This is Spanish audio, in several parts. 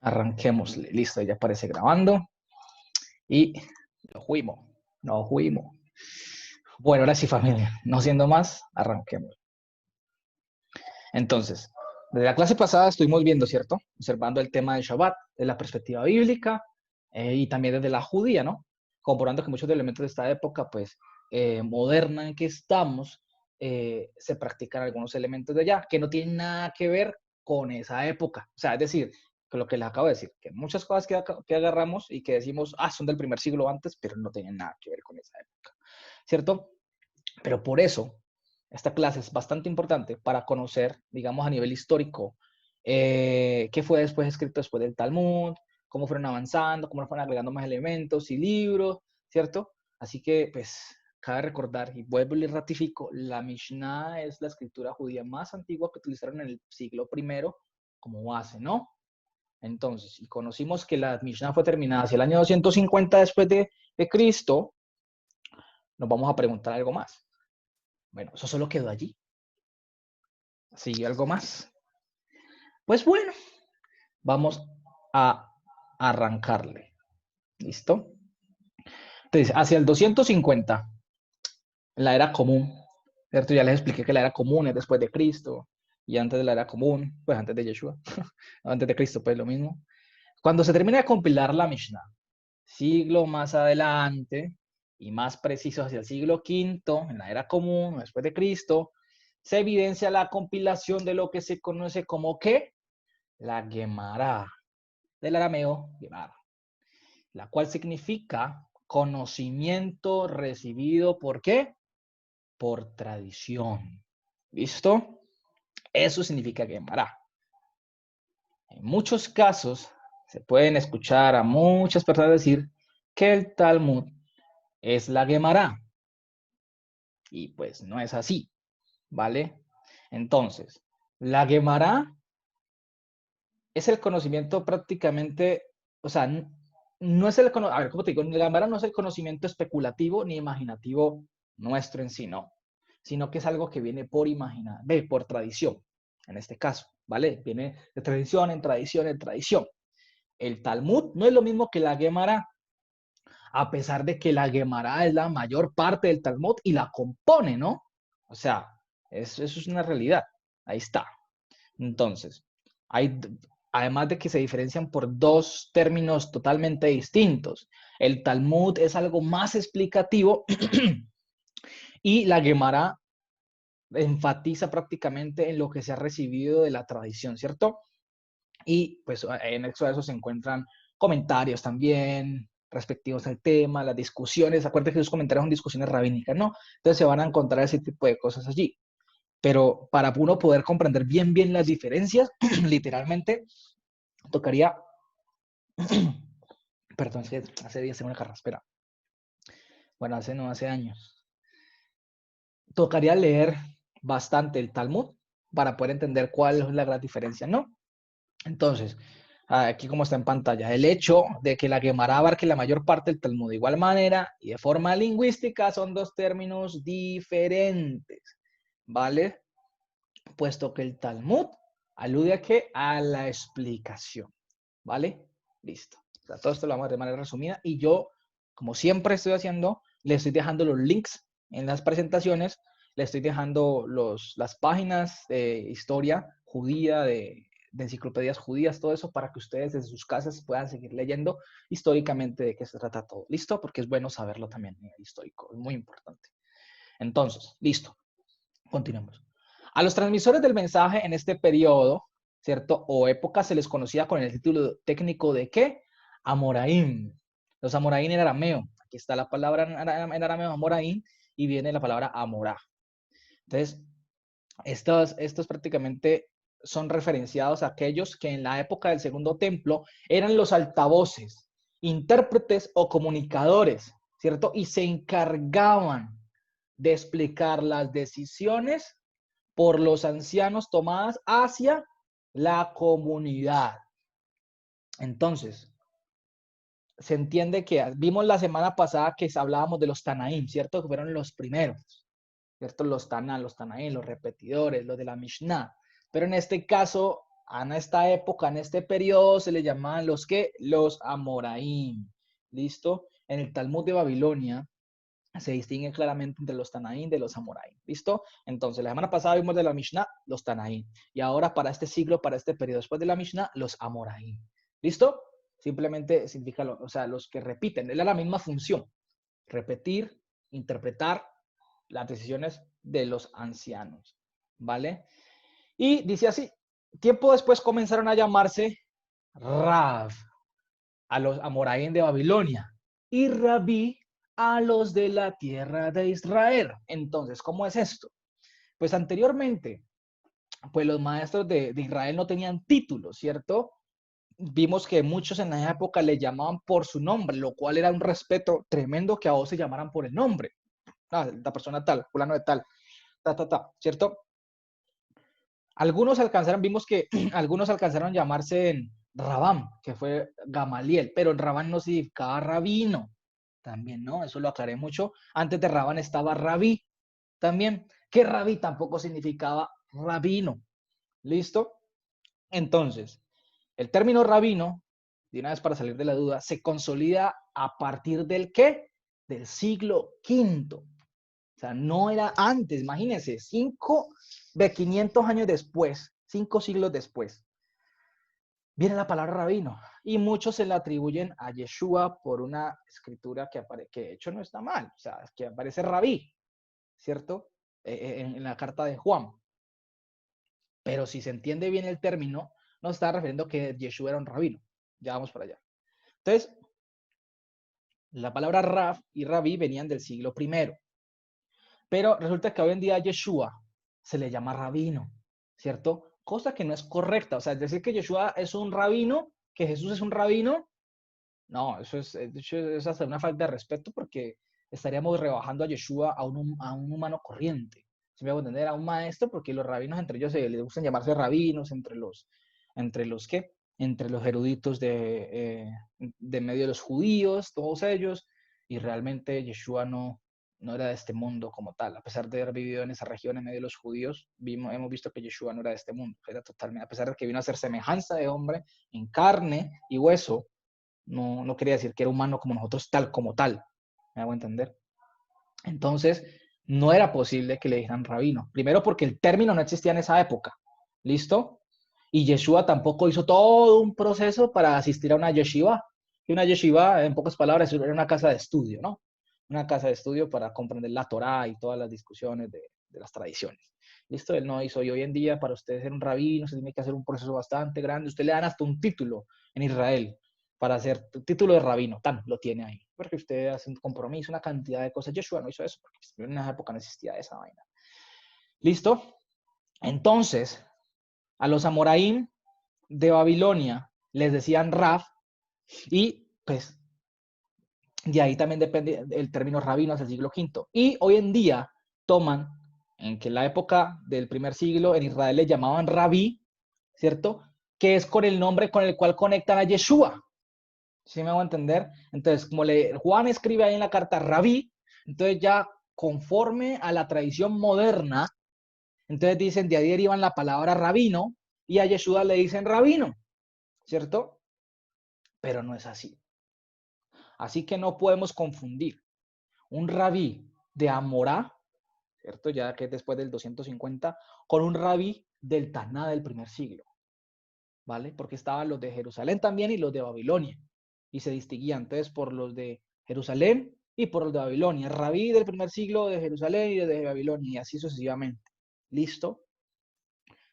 Arranquémosle. Listo, ya aparece grabando. Y lo fuimos. No fuimos. Bueno, ahora sí, familia. No siendo más, arranquemos. Entonces, desde la clase pasada estuvimos viendo, ¿cierto? Observando el tema del Shabbat, de la perspectiva bíblica y también desde la judía, ¿no? Comprobando que muchos elementos de esta época, pues, moderna en que estamos, se practican algunos elementos de allá que no tienen nada que ver con esa época. O sea, es decir, que lo que les acabo de decir, que muchas cosas que agarramos y que decimos, son del primer siglo antes, pero no tienen nada que ver con esa época, ¿cierto? Pero por eso, esta clase es bastante importante para conocer, digamos, a nivel histórico, qué fue después escrito después del Talmud, cómo fueron avanzando, cómo fueron agregando más elementos y libros, ¿cierto? Así que, pues, cabe recordar, y vuelvo y ratifico, la Mishnah es la escritura judía más antigua que utilizaron en el siglo I como base, ¿no? Entonces, y conocimos que la Mishnah fue terminada hacia el año 250 después de Cristo, nos vamos a preguntar algo más. Bueno, eso solo quedó allí. ¿Sigue algo más? Pues bueno, vamos a arrancarle. ¿Listo? Entonces, hacia el 250, la era común, ¿cierto? Ya les expliqué que la era común es después de Cristo y antes de la era común, pues antes de Yeshua, antes de Cristo, pues lo mismo. Cuando se termina de compilar la Mishnah, siglo más adelante y más preciso hacia el siglo V, en la era común, después de Cristo, se evidencia la compilación de lo que se conoce como ¿qué? La Gemara, del arameo Gemara, la cual significa conocimiento recibido ¿por qué? Por tradición. ¿Listo? Eso significa Gemara. En muchos casos se pueden escuchar a muchas personas decir que el Talmud es la Gemara. Y pues no es así, ¿vale? Entonces, la Gemara es el conocimiento prácticamente, o sea, no es el, a ver, ¿cómo te digo? La Gemara no es el conocimiento especulativo ni imaginativo nuestro en sí, no, sino que es algo que viene por imaginar, por tradición, en este caso, ¿vale? Viene de tradición en tradición en tradición. El Talmud no es lo mismo que la Gemara, a pesar de que la Gemara es la mayor parte del Talmud y la compone, ¿no? O sea, eso es una realidad. Ahí está. Entonces, hay, además de que se diferencian por dos términos totalmente distintos. El Talmud es algo más explicativo y la Gemara enfatiza prácticamente en lo que se ha recibido de la tradición, ¿cierto? Y pues en eso se encuentran comentarios también respectivos al tema, las discusiones. Acuérdense que esos comentarios son discusiones rabínicas, ¿no? Entonces se van a encontrar ese tipo de cosas allí. Pero para uno poder comprender bien las diferencias, literalmente tocaría, perdón, es que hace días tengo una carraspera. Bueno, hace años. Tocaría leer bastante el Talmud para poder entender cuál es la gran diferencia, ¿no? Entonces, aquí como está en pantalla, el hecho de que la Gemara abarque la mayor parte del Talmud de igual manera y de forma lingüística son dos términos diferentes, ¿vale? Puesto que el Talmud alude a qué? A la explicación, ¿vale? Listo. O sea, todo esto lo vamos a ver de manera resumida y yo, como siempre estoy haciendo, le estoy dejando los links en las presentaciones, le estoy dejando las páginas de historia judía, de enciclopedias judías, todo eso para que ustedes desde sus casas puedan seguir leyendo históricamente de qué se trata todo. ¿Listo? Porque es bueno saberlo también en el histórico, es muy importante. Entonces, listo. Continuamos. A los transmisores del mensaje en este periodo, ¿cierto? O época se les conocía con el título técnico de ¿qué? Amoraim. Los amoraim en arameo. Aquí está la palabra en arameo amoraim y viene la palabra amorá. Entonces, estos prácticamente son referenciados a aquellos que en la época del Segundo Templo eran los altavoces, intérpretes o comunicadores, ¿cierto? Y se encargaban de explicar las decisiones por los ancianos tomadas hacia la comunidad. Entonces, se entiende que vimos la semana pasada que hablábamos de los Tanaim, ¿cierto? Que fueron los primeros, ¿cierto? Los Tanaim, los repetidores, los de la Mishnah. Pero en este caso, en esta época, en este periodo, se le llamaban los ¿qué? Los Amoraim. ¿Listo? En el Talmud de Babilonia se distingue claramente entre los Tanaín de los Amoraim. ¿Listo? Entonces, la semana pasada vimos de la Mishnah los Tanaín. Y ahora para este siglo, para este periodo después de la Mishnah, los Amoraim. ¿Listo? Simplemente significa, o sea, los que repiten. Es la misma función. Repetir, interpretar las decisiones de los ancianos. ¿Vale? Y dice así. Tiempo después comenzaron a llamarse Rav a los Amoraim de Babilonia y Rabí a los de la tierra de Israel. Entonces, ¿cómo es esto? Pues anteriormente, pues los maestros de Israel no tenían títulos, ¿cierto? Vimos que muchos en la época le llamaban por su nombre, lo cual era un respeto tremendo que a vos se llamaran por el nombre. Ah, la persona tal, fulano de tal, ¿cierto? Algunos alcanzaron, vimos que algunos alcanzaron a llamarse en Rabam, que fue Gamaliel, pero en Rabán no significaba rabino, también, ¿no? Eso lo aclaré mucho. Antes de Rabán estaba rabí, también, que rabí tampoco significaba rabino. ¿Listo? Entonces, el término rabino, de una vez para salir de la duda, se consolida a partir del ¿qué? Del siglo V. O sea, no era antes, imagínense, 500 años después, 5 siglos después, viene la palabra rabino. Y muchos se la atribuyen a Yeshua por una escritura que de hecho no está mal, o sea, que aparece rabí, ¿cierto? En la carta de Juan. Pero si se entiende bien el término, no está refiriendo que Yeshua era un rabino. Ya vamos para allá. Entonces, la palabra Rab y Rabí venían del siglo I. Pero resulta que hoy en día a Yeshua se le llama rabino, ¿cierto? Cosa que no es correcta. O sea, decir que Yeshua es un rabino, que Jesús es un rabino, no, eso es hasta una falta de respeto porque estaríamos rebajando a Yeshua a un humano corriente. Si me hago entender, a un maestro, porque los rabinos entre ellos les gustan llamarse rabinos, entre los ¿qué? Entre los eruditos de medio de los judíos, todos ellos, y realmente Yeshua no era de este mundo como tal. A pesar de haber vivido en esa región en medio de los judíos, hemos visto que Yeshua no era de este mundo. Era totalmente, a pesar de que vino a ser semejanza de hombre en carne y hueso, no quería decir que era humano como nosotros, tal como tal. ¿Me hago entender? Entonces, no era posible que le dijeran rabino. Primero porque el término no existía en esa época. ¿Listo? Y Yeshua tampoco hizo todo un proceso para asistir a una yeshiva. Y una yeshiva, en pocas palabras, era una casa de estudio, ¿no? Una casa de estudio para comprender la Torá y todas las discusiones de las tradiciones. ¿Listo? Él no hizo. Y hoy en día, para usted ser un rabino, se tiene que hacer un proceso bastante grande. Usted le dan hasta un título en Israel para hacer título de rabino. Tan, lo tiene ahí. Porque usted hace un compromiso, una cantidad de cosas. Yeshua no hizo eso, porque en esa época no existía esa vaina. ¿Listo? Entonces, a los Amoraim de Babilonia les decían Raf, y pues de ahí también depende el término rabino hasta el siglo V. Y hoy en día toman, en que en la época del primer siglo en Israel le llamaban rabí, ¿cierto? Que es con el nombre con el cual conectan a Yeshua. ¿Sí me hago entender? Entonces, como Juan escribe ahí en la carta rabí, entonces ya conforme a la tradición moderna, entonces dicen, de ahí derivan la palabra rabino, y a Yeshua le dicen rabino, ¿cierto? Pero no es así. Así que no podemos confundir un rabí de Amorá, ¿cierto? Ya que es después del 250, con un rabí del Taná del primer siglo, ¿vale? Porque estaban los de Jerusalén también y los de Babilonia, y se distinguían entonces por los de Jerusalén y por los de Babilonia. Rabí del primer siglo de Jerusalén y de Babilonia, y así sucesivamente. ¿Listo?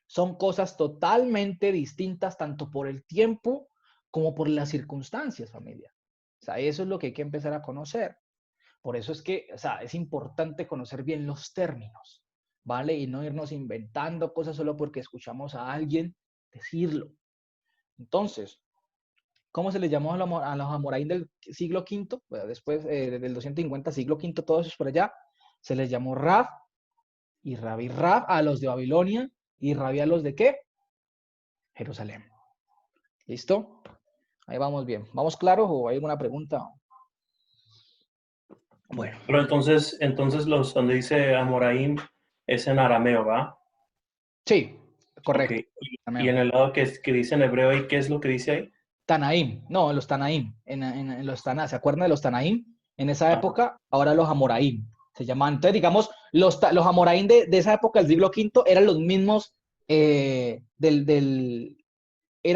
Son cosas totalmente distintas tanto por el tiempo como por las circunstancias, familia. O sea, eso es lo que hay que empezar a conocer. Por eso es que, o sea, es importante conocer bien los términos, ¿vale? Y no irnos inventando cosas solo porque escuchamos a alguien decirlo. Entonces, ¿cómo se les llamó a los Amoraim del siglo V? Bueno, después del 250, siglo V, todos esos por allá, se les llamó Rab y Rabí Rab a los de Babilonia y Rabí a los de ¿qué? Jerusalén. ¿Listo? Ahí vamos bien. ¿Vamos claros o hay alguna pregunta? Bueno. Pero entonces donde dice Amoraim es en arameo, ¿va? Sí, Ok. correcto. Y en el lado que dice en hebreo, ¿y qué es lo que dice ahí? Tanaim, no, los Tanaim, en los Taná, ¿se acuerdan de los Tanaim? En esa Ajá. época, ahora los Amoraim, se llamaban. Entonces, digamos, los Amoraim de esa época, del siglo V, eran los mismos era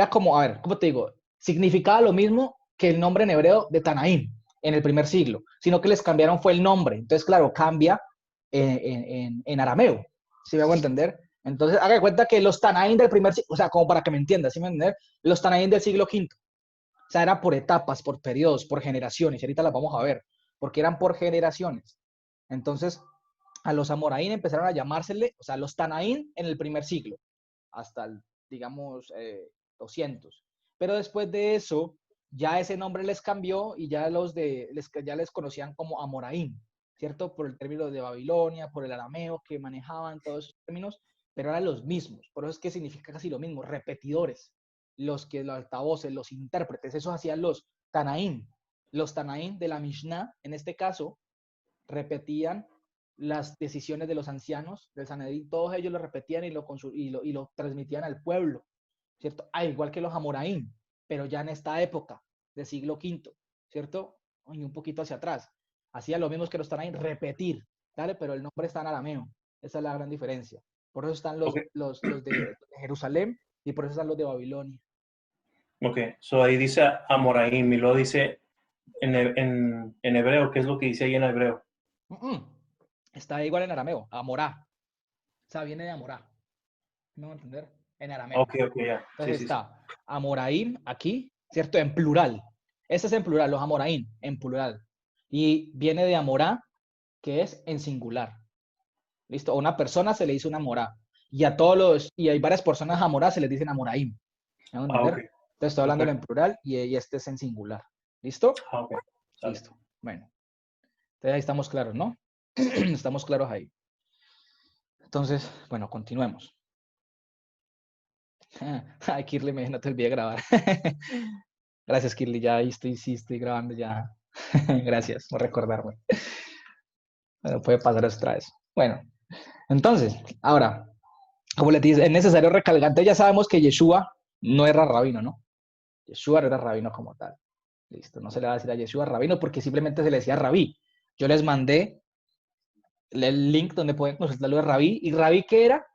como, a ver, ¿cómo te digo? Significaba lo mismo que el nombre en hebreo de Tanaim en el primer siglo, sino que les cambiaron fue el nombre. Entonces, claro, cambia en arameo, ¿sí me hago entender? Entonces, haga de cuenta que los Tanaim del primer siglo, o sea, como para que me entiendas, ¿sí me entiendes? Los Tanaim del siglo V, o sea, era por etapas, por periodos, por generaciones, y ahorita las vamos a ver, porque eran por generaciones. Entonces, a los Amoraín empezaron a llamársele, o sea, los Tanaín en el primer siglo, hasta el, digamos, 200. Pero después de eso, ya ese nombre les cambió y ya ya les conocían como Amoraín, ¿cierto? Por el término de Babilonia, por el arameo que manejaban todos esos términos, pero eran los mismos. Por eso es que significa casi lo mismo, repetidores. Los altavoces, los intérpretes, esos hacían los Tanaín. Los Tanaín de la Mishnah, en este caso, repetían las decisiones de los ancianos del Sanedrín, todos ellos lo repetían y lo transmitían al pueblo, ¿cierto? Igual que los Amoraín, pero ya en esta época del siglo V, ¿cierto? Y un poquito hacia atrás. Hacían lo mismo que los Tanaín, repetir, ¿vale? Pero el nombre está en arameo. Esa es la gran diferencia. Por eso están Ok. los de Jerusalén y por eso están los de Babilonia. Ok. So ahí dice Amoraim y luego dice en hebreo, ¿qué es lo que dice ahí en hebreo? Está igual en arameo, Amorá. O sea, viene de Amorá. ¿Me van a entender? En arameo. Ok, ok, ya. Sí, Entonces sí, sí. está Amoraim aquí, ¿cierto? En plural. Este es en plural, los Amoraim, en plural. Y viene de Amorá, que es en singular. ¿Listo? A una persona se le dice una Amorá. Y hay varias personas Amorá, se les dicen Amoraim. ¿Me van a Ah, ok. entender? Entonces estoy hablándolo en Perfecto. plural y este es en singular. ¿Listo? Ah, ok. Sale. Listo. Bueno, entonces ahí estamos claros, ¿no? Estamos claros ahí. Entonces, bueno, continuemos. Ay, Kirly, no te olvidé grabar. Gracias, Kirly. Ya ahí estoy, sí, estoy grabando ya. Gracias por recordarme. Bueno, puede pasar otra vez. Bueno, entonces, ahora, como les dice, es necesario recalcar. Ya sabemos que Yeshua no era rabino, ¿no? Yeshua no era rabino como tal. Listo, no se le va a decir a Yeshua rabino porque simplemente se le decía rabí. Yo les mandé el link donde pueden consultarlo de rabí. ¿Y rabí qué era?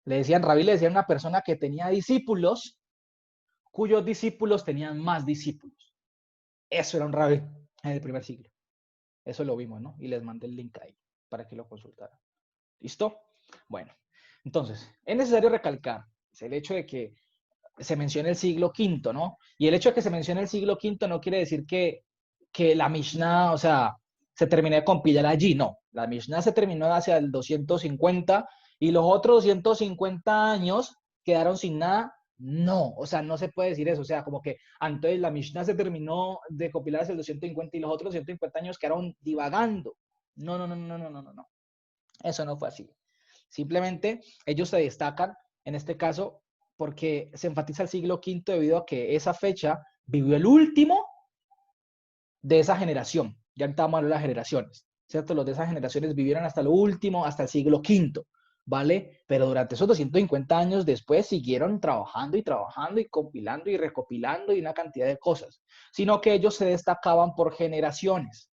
Le decían rabí, le decían una persona que tenía discípulos cuyos discípulos tenían más discípulos. Eso era un rabí en el primer siglo. Eso lo vimos, ¿no? Y les mandé el link ahí para que lo consultaran. ¿Listo? Bueno, entonces, es necesario recalcar el hecho de que se menciona el siglo V, ¿no? Y el hecho de que se mencione el siglo V no quiere decir que la Mishnah, o sea, se terminó de compilar allí, no. La Mishnah se terminó hacia el 250 y los otros 250 años quedaron sin nada. No, o sea, no se puede decir eso. O sea, como que entonces la Mishnah se terminó de compilar hacia el 250 y los otros 150 años quedaron divagando. No, no, no, no, no, no, no, no. Eso no fue así. Simplemente ellos se destacan, en este caso, porque se enfatiza el siglo V debido a que esa fecha vivió el último de esa generación. Ya estamos hablando de las generaciones, ¿cierto? Los de esas generaciones vivieron hasta lo último, hasta el siglo V, ¿vale? Pero durante esos 250 años después siguieron trabajando y trabajando y compilando y recopilando y una cantidad de cosas, sino que ellos se destacaban por generaciones,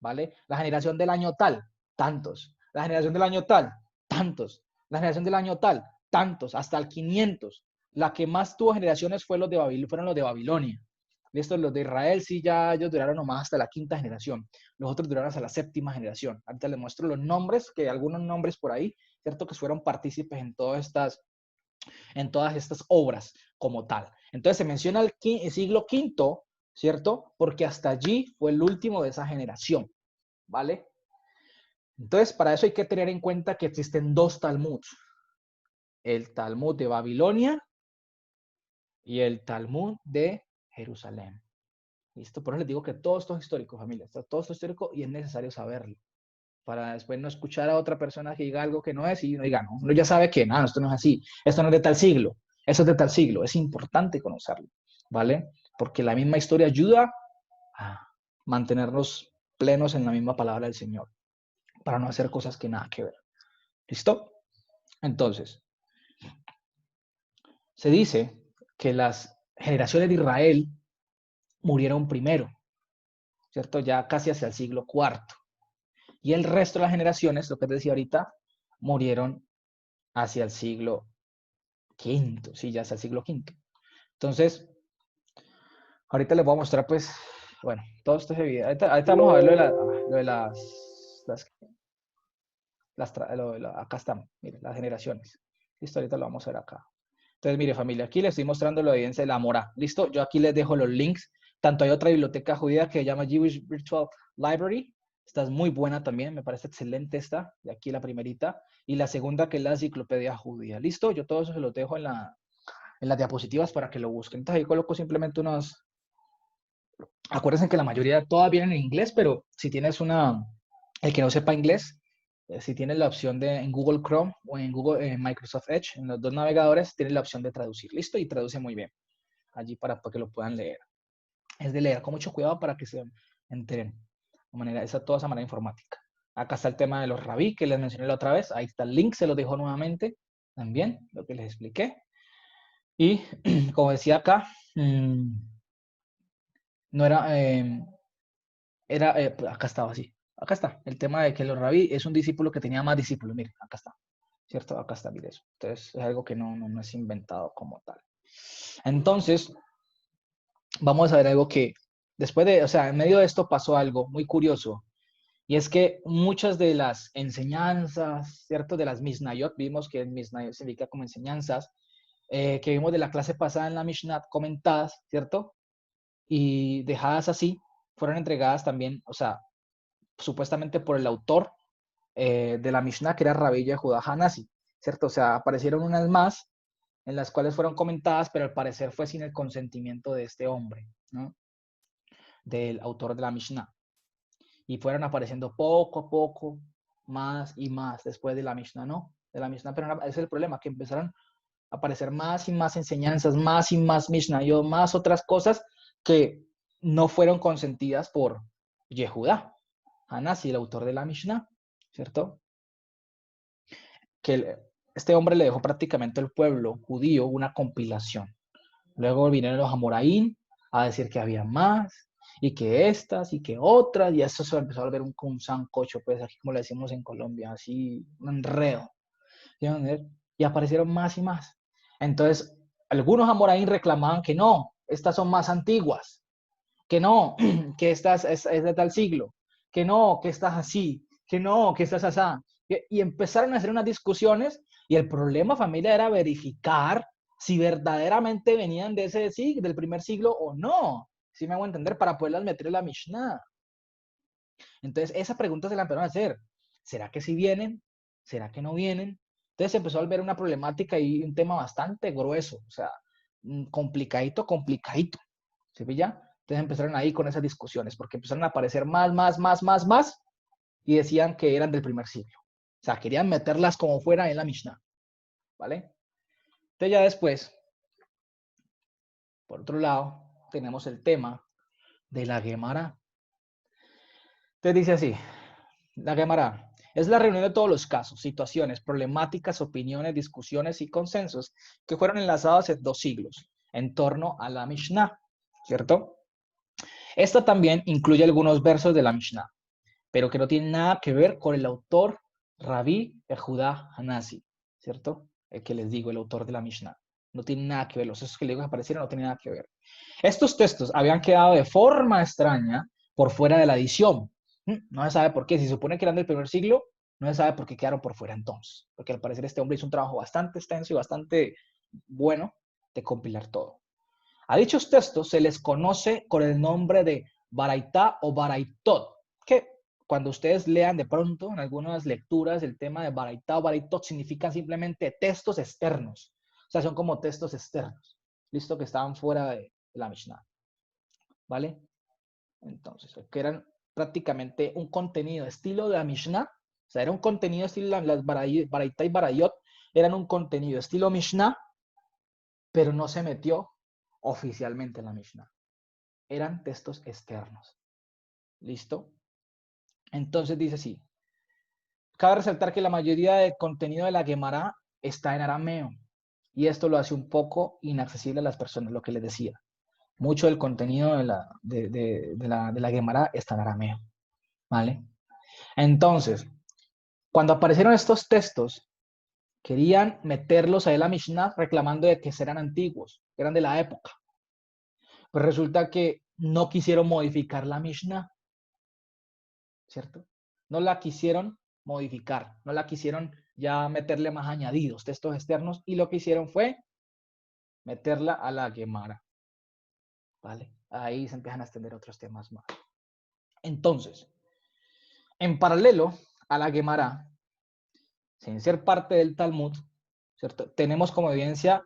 ¿vale? La generación del año tal, tantos. La generación del año tal, tantos. La generación del año tal, tantos, hasta el 500. La que más tuvo generaciones fueron los de Babilonia. Estos, los de Israel, sí, ya ellos duraron nomás hasta la quinta generación. Los otros duraron hasta la séptima generación. Ahorita les muestro los nombres, que algunos nombres por ahí, ¿cierto? Que fueron partícipes en todas estas obras como tal. Entonces se menciona el siglo V, ¿cierto? Porque hasta allí fue el último de esa generación. ¿Vale? Entonces, para eso hay que tener en cuenta que existen dos Talmuds, el Talmud de Babilonia y el Talmud de Jerusalén. ¿Listo? Por eso les digo que todo esto es histórico, familia, todo esto es histórico y es necesario saberlo, para después no escuchar a otra persona que diga algo que no es y uno diga, no, uno ya sabe que, no, esto no es así, esto no es de tal siglo, eso es de tal siglo, es importante conocerlo, ¿vale? Porque la misma historia ayuda a mantenernos plenos en la misma palabra del Señor, para no hacer cosas que nada que ver. ¿Listo? Entonces, Se dice que las generaciones de Israel murieron primero, ¿cierto? Ya casi hacia el siglo IV. Y el resto de las generaciones, lo que te decía ahorita, murieron hacia el siglo V, sí, ya hacia el siglo V. Entonces, ahorita les voy a mostrar, pues, bueno, todo esto es evidente. Ahorita vamos a ver lo de acá estamos, miren, las generaciones. Listo, ahorita lo vamos a ver acá. Entonces, mire, familia, aquí les estoy mostrando la evidencia de la Morá. ¿Listo? Yo aquí les dejo los links. Tanto hay otra biblioteca judía que se llama Jewish Virtual Library. Esta es muy buena también, me parece excelente esta, de aquí la primerita. Y la segunda que es la enciclopedia judía. ¿Listo? Yo todo eso se los dejo en las diapositivas para que lo busquen. Entonces ahí coloco simplemente unos... Acuérdense que la mayoría todas vienen en inglés, pero si tienes el que no sepa inglés, si tienes la opción de en Google Chrome o en Microsoft Edge, en los dos navegadores, tienes la opción de traducir. ¿Listo? Y traduce muy bien allí para que lo puedan leer. Es de leer con mucho cuidado para que se enteren de toda esa manera informática. Acá está el tema de los rabí que les mencioné la otra vez. Ahí está el link, se los dejo nuevamente también, lo que les expliqué. Y como decía acá, no acá estaba así. Acá está, el tema de que los rabí es un discípulo que tenía más discípulos. Miren, acá está, ¿cierto? Acá está, mire eso. Entonces, es algo que no es inventado como tal. Entonces, vamos a ver algo que después de, o sea, en medio de esto pasó algo muy curioso. Y es que muchas de las enseñanzas, ¿cierto? De las Mishnayot, vimos que Mishnayot significa como enseñanzas, que vimos de la clase pasada en la Mishnah comentadas, ¿cierto? Y dejadas así, fueron entregadas también, o sea, supuestamente por el autor de la Mishnah, que era Rabbi Yehuda Hanasi, ¿cierto? O sea, aparecieron unas más en las cuales fueron comentadas, pero al parecer fue sin el consentimiento de este hombre, ¿no? Del autor de la Mishnah. Y fueron apareciendo poco a poco, más y más, después de la Mishnah, ¿no? De la Mishnah, pero ese es el problema, que empezaron a aparecer más y más enseñanzas, más y más Mishnah, y más otras cosas que no fueron consentidas por Yehuda Hanasi, el autor de la Mishnah, ¿cierto? Que este hombre le dejó prácticamente al pueblo judío una compilación. Luego vinieron los Amoraín a decir que había más, y que estas, y que otras, y esto se empezó a volver un sancocho, pues aquí como le decimos en Colombia, así, un enredo. ¿Sí? Y aparecieron más y más. Entonces, algunos Amoraín reclamaban que no, estas son más antiguas, que no, que estas es de tal siglo, que no, que estás así, que no, que estás así. Y empezaron a hacer unas discusiones y el problema, familia, era verificar si verdaderamente venían de ese siglo, del primer siglo o no. ¿Sí me hago entender? Para poderlas meter en la Mishnah. Entonces, esa pregunta se la empezaron a hacer. ¿Será que sí vienen? ¿Será que no vienen? Entonces se empezó a volver una problemática y un tema bastante grueso, o sea, complicadito, complicadito. ¿Se ve ya? Entonces empezaron ahí con esas discusiones, porque empezaron a aparecer más, y decían que eran del primer siglo. O sea, querían meterlas como fuera en la Mishnah. ¿Vale? Entonces ya después, por otro lado, tenemos el tema de la Gemara. Entonces dice así, la Gemara es la reunión de todos los casos, situaciones, problemáticas, opiniones, discusiones y consensos que fueron enlazados en 2 siglos en torno a la Mishnah, ¿cierto? Esta también incluye algunos versos de la Mishnah, pero que no tienen nada que ver con el autor Rabí Judá Hanasi, ¿cierto? El que les digo, el autor de la Mishnah. No tiene nada que ver, los esos que les aparecieron no tienen nada que ver. Estos textos habían quedado de forma extraña por fuera de la edición. No se sabe por qué. Si se supone que eran del primer siglo, no se sabe por qué quedaron por fuera entonces. Porque al parecer este hombre hizo un trabajo bastante extenso y bastante bueno de compilar todo. A dichos textos se les conoce con el nombre de Baraitá o Baraitot, que cuando ustedes lean de pronto en algunas lecturas el tema de Baraitá o Baraitot significan simplemente textos externos. O sea, son como textos externos, listo, que estaban fuera de la Mishnah. ¿Vale? Entonces, que eran prácticamente un contenido estilo de la Mishnah, o sea, era un contenido estilo las Baraitá y Barayot, eran un contenido estilo Mishnah, pero no se metió oficialmente en la Mishnah. Eran textos externos. ¿Listo? Entonces dice así. Cabe resaltar que la mayoría del contenido de la Gemara está en arameo Y esto lo hace un poco inaccesible a las personas, lo que les decía. Mucho del contenido de la Gemara está en arameo, ¿vale? Entonces, cuando aparecieron estos textos, querían meterlos a la Mishnah reclamando de que eran antiguos, eran de la época. Pues resulta que no quisieron modificar la Mishnah, ¿cierto? No la quisieron modificar, no la quisieron ya meterle más añadidos, textos externos, y lo que hicieron fue meterla a la Gemara, ¿vale? Ahí se empiezan a extender otros temas más. Entonces, en paralelo a la Gemara, sin ser parte del Talmud, ¿cierto? Tenemos como evidencia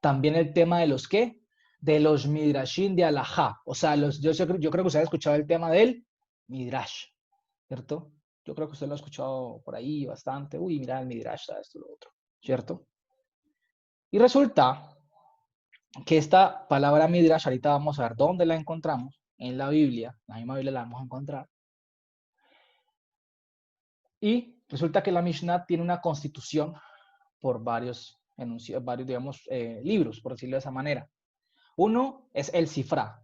también el tema de los ¿qué? De los Midrashim de Alajá. O sea, yo creo que usted ha escuchado el tema del Midrash, ¿cierto? Yo creo que usted lo ha escuchado por ahí bastante. Uy, mira el Midrash, esto, lo otro, ¿cierto? Y resulta que esta palabra Midrash, ahorita vamos a ver dónde la encontramos, en la Biblia, la misma Biblia la vamos a encontrar. Y resulta que la Mishnah tiene una constitución por varios, digamos, libros, por decirlo de esa manera. Uno es el Sifra,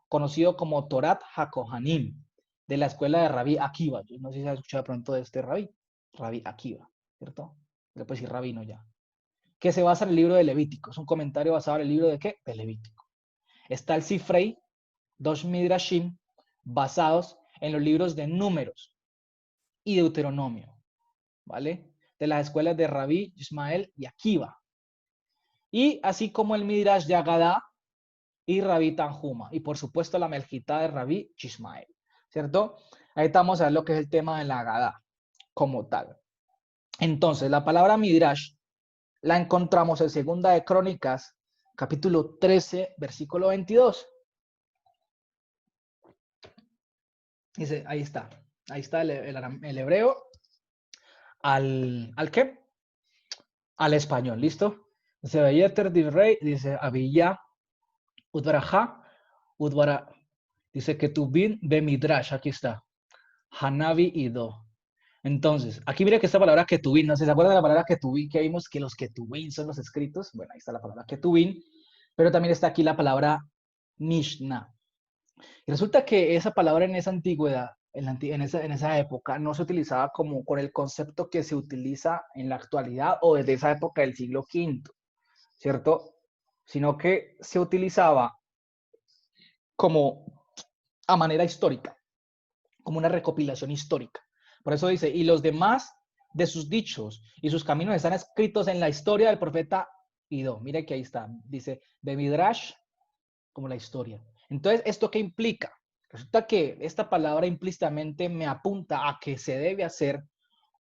conocido como Torat HaKohanim, de la escuela de Rabí Akiva. Yo no sé si se ha escuchado de pronto de este Rabí Akiva, ¿cierto? Le puedo decir rabino ya. Que se basa en el libro de Levítico. Es un comentario basado en el libro de ¿qué? De Levítico. Está el Sifrei, dos Midrashim, basados en los libros de Números y Deuteronomio, ¿vale? De las escuelas de Rabí, Ismael y Akiva. Y así como el Midrash de Agadá y Rabí Tanjuma. Y por supuesto la Melquitá de Rabí Ismael, ¿cierto? Ahí estamos a ver lo que es el tema de la Agadá como tal. Entonces, la palabra Midrash la encontramos en Segunda de Crónicas, capítulo 13, versículo 22. Dice, ahí está el hebreo ¿al qué? Al español, ¿listo? Dice, Vayeter Divrei, dice, Abiyá, Udvarajá, Udvara, dice que Tubin be Midrash, aquí está, Hanabi y Do. Entonces, aquí mira que esta palabra Ketubin, no sé, ¿se acuerdan de la palabra Ketubin que vimos que los Ketubin son los escritos? Bueno, ahí está la palabra Ketubin, pero también está aquí la palabra Mishnah. Y resulta que esa palabra en esa antigüedad, en esa época, no se utilizaba como con el concepto que se utiliza en la actualidad o desde esa época del siglo V, ¿cierto? Sino que se utilizaba como a manera histórica, como una recopilación histórica. Por eso dice, y los demás de sus dichos y sus caminos están escritos en la historia del profeta Ido. Mire que ahí está, dice, de Midrash, como la historia. Entonces, ¿esto qué implica? Resulta que esta palabra implícitamente me apunta a que se debe hacer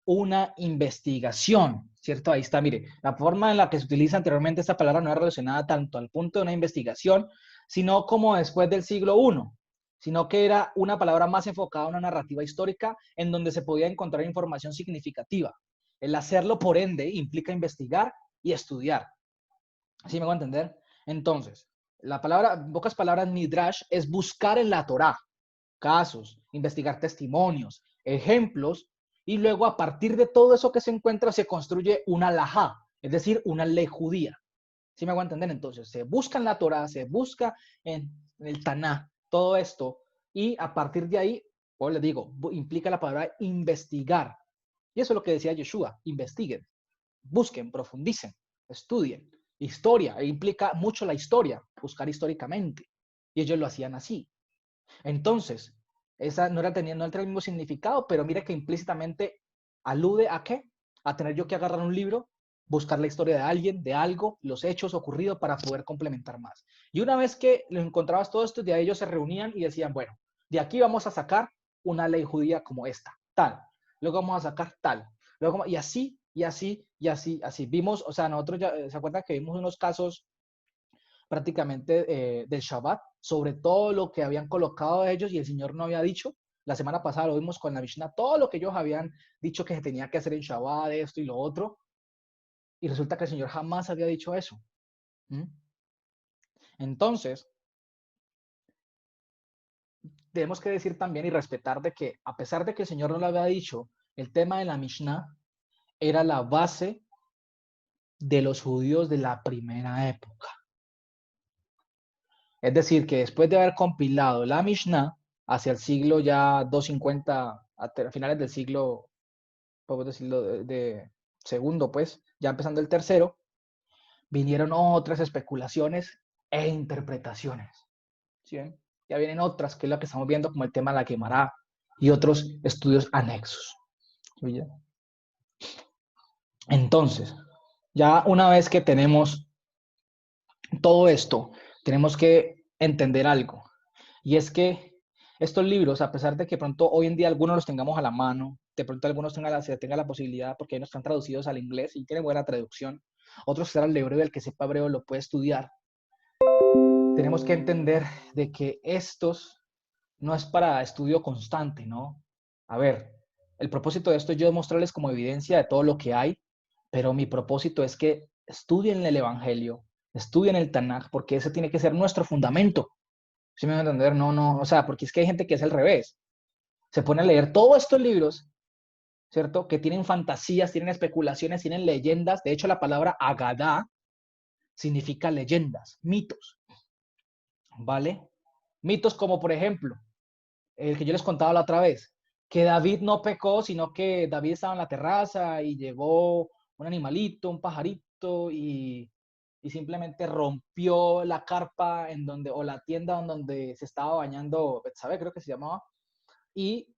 una investigación, ¿cierto? Ahí está, mire, la forma en la que se utiliza anteriormente esta palabra no es relacionada tanto al punto de una investigación, sino como después del siglo I, sino que era una palabra más enfocada a una narrativa histórica en donde se podía encontrar información significativa. El hacerlo, por ende, implica investigar y estudiar. ¿Sí me voy a entender? Entonces, la palabra, en pocas palabras, midrash es buscar en la Torá casos, investigar testimonios, ejemplos, y luego a partir de todo eso que se encuentra se construye una halajá, es decir, una ley judía. ¿Sí me voy a entender? Entonces, se busca en la Torá, se busca en el Taná, todo esto, y a partir de ahí, pues les digo, implica la palabra investigar. Y eso es lo que decía Yeshua, investiguen, busquen, profundicen, estudien. Historia, implica mucho la historia, buscar históricamente. Y ellos lo hacían así. Entonces, esa no era el mismo significado, pero mire que implícitamente alude a qué? A tener yo que agarrar un libro, buscar la historia de alguien, de algo, los hechos ocurridos para poder complementar más. Y una vez que lo encontrabas todo esto, de ahí ellos se reunían y decían, bueno, de aquí vamos a sacar una ley judía como esta, tal. Luego vamos a sacar tal. Luego, y así, y así, y así, así. Vimos, o sea, nosotros ya, ¿se acuerdan que vimos unos casos prácticamente del Shabbat, sobre todo lo que habían colocado ellos y el Señor no había dicho? La semana pasada lo vimos con la Mishnah, todo lo que ellos habían dicho que se tenía que hacer en Shabbat, esto y lo otro, y resulta que el Señor jamás había dicho eso. ¿Mm? Entonces, tenemos que decir también y respetar de que, a pesar de que el Señor no lo había dicho, el tema de la Mishnah era la base de los judíos de la primera época. Es decir, que después de haber compilado la Mishnah hacia el siglo ya 250, a finales del siglo, podemos decirlo, de segundo, pues, ya empezando el tercero, vinieron otras especulaciones e interpretaciones. ¿Sí ven? Ya vienen otras, que es lo que estamos viendo como el tema de la Guemará y otros estudios anexos. ¿Sí? Entonces, ya una vez que tenemos todo esto, tenemos que entender algo. Y es que estos libros, a pesar de que pronto hoy en día algunos los tengamos a la mano, de pronto algunos tengan la posibilidad, porque hay unos están traducidos al inglés y tienen buena traducción, otros están al hebreo y el que sepa hebreo lo puede estudiar. Tenemos que entender de que estos no es para estudio constante, ¿no? A ver, el propósito de esto es yo mostrarles como evidencia de todo lo que hay, pero mi propósito es que estudien el Evangelio, estudien el Tanaj, porque ese tiene que ser nuestro fundamento. ¿Sí me van a entender? No, o sea, porque es que hay gente que es al revés. Se pone a leer todos estos libros, ¿cierto? Que tienen fantasías, tienen especulaciones, tienen leyendas. De hecho, la palabra Agadá significa leyendas, mitos, ¿vale? Mitos como, por ejemplo, el que yo les contaba la otra vez, que David no pecó, sino que David estaba en la terraza y llegó un animalito, un pajarito, y simplemente rompió la carpa en donde, o la tienda en donde se estaba bañando Betsabé, creo que se llamaba, y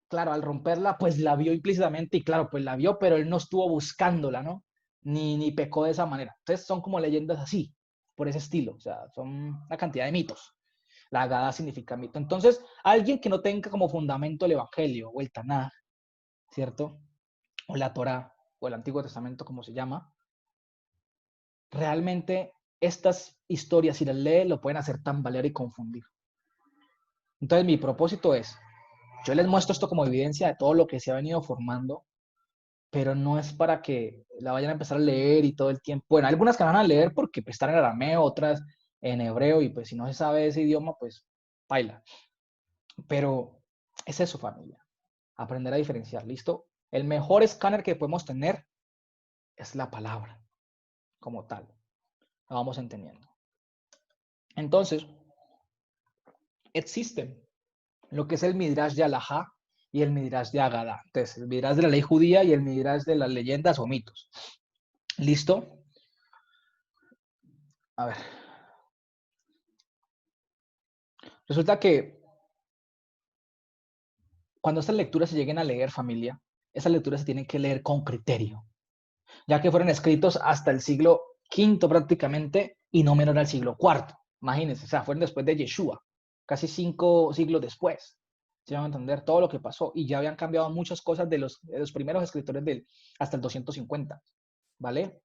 claro, al romperla, pues la vio implícitamente, y claro, pues la vio, pero él no estuvo buscándola, ¿no? Ni pecó de esa manera. Entonces son como leyendas así, por ese estilo, o sea, son una cantidad de mitos. La Haggadah significa mito. Entonces, alguien que no tenga como fundamento el Evangelio o el Tanaj, ¿cierto? O la Torá o el Antiguo Testamento, como se llama, realmente estas historias, si las lee, lo pueden hacer tambalear y confundir. Entonces, mi propósito es, yo les muestro esto como evidencia de todo lo que se ha venido formando, pero no es para que la vayan a empezar a leer y todo el tiempo. Bueno, hay algunas que van a leer porque pues, están en arameo, otras en hebreo, y pues si no se sabe ese idioma, pues baila. Pero es eso, familia. Aprender a diferenciar, ¿listo? El mejor escáner que podemos tener es la palabra, como tal. Lo vamos entendiendo. Entonces, existen lo que es el Midrash de Alajá y el Midrash de Agadá. Entonces, el Midrash de la ley judía y el Midrash de las leyendas o mitos. ¿Listo? A ver. Resulta que cuando estas lecturas se lleguen a leer, familia, esas lecturas se tienen que leer con criterio, ya que fueron escritos hasta el siglo V prácticamente y no menor al siglo IV. Imagínense, o sea, fueron después de Yeshua, casi 5 siglos después. Se van a entender todo lo que pasó y ya habían cambiado muchas cosas de los primeros escritores hasta el 250, ¿vale?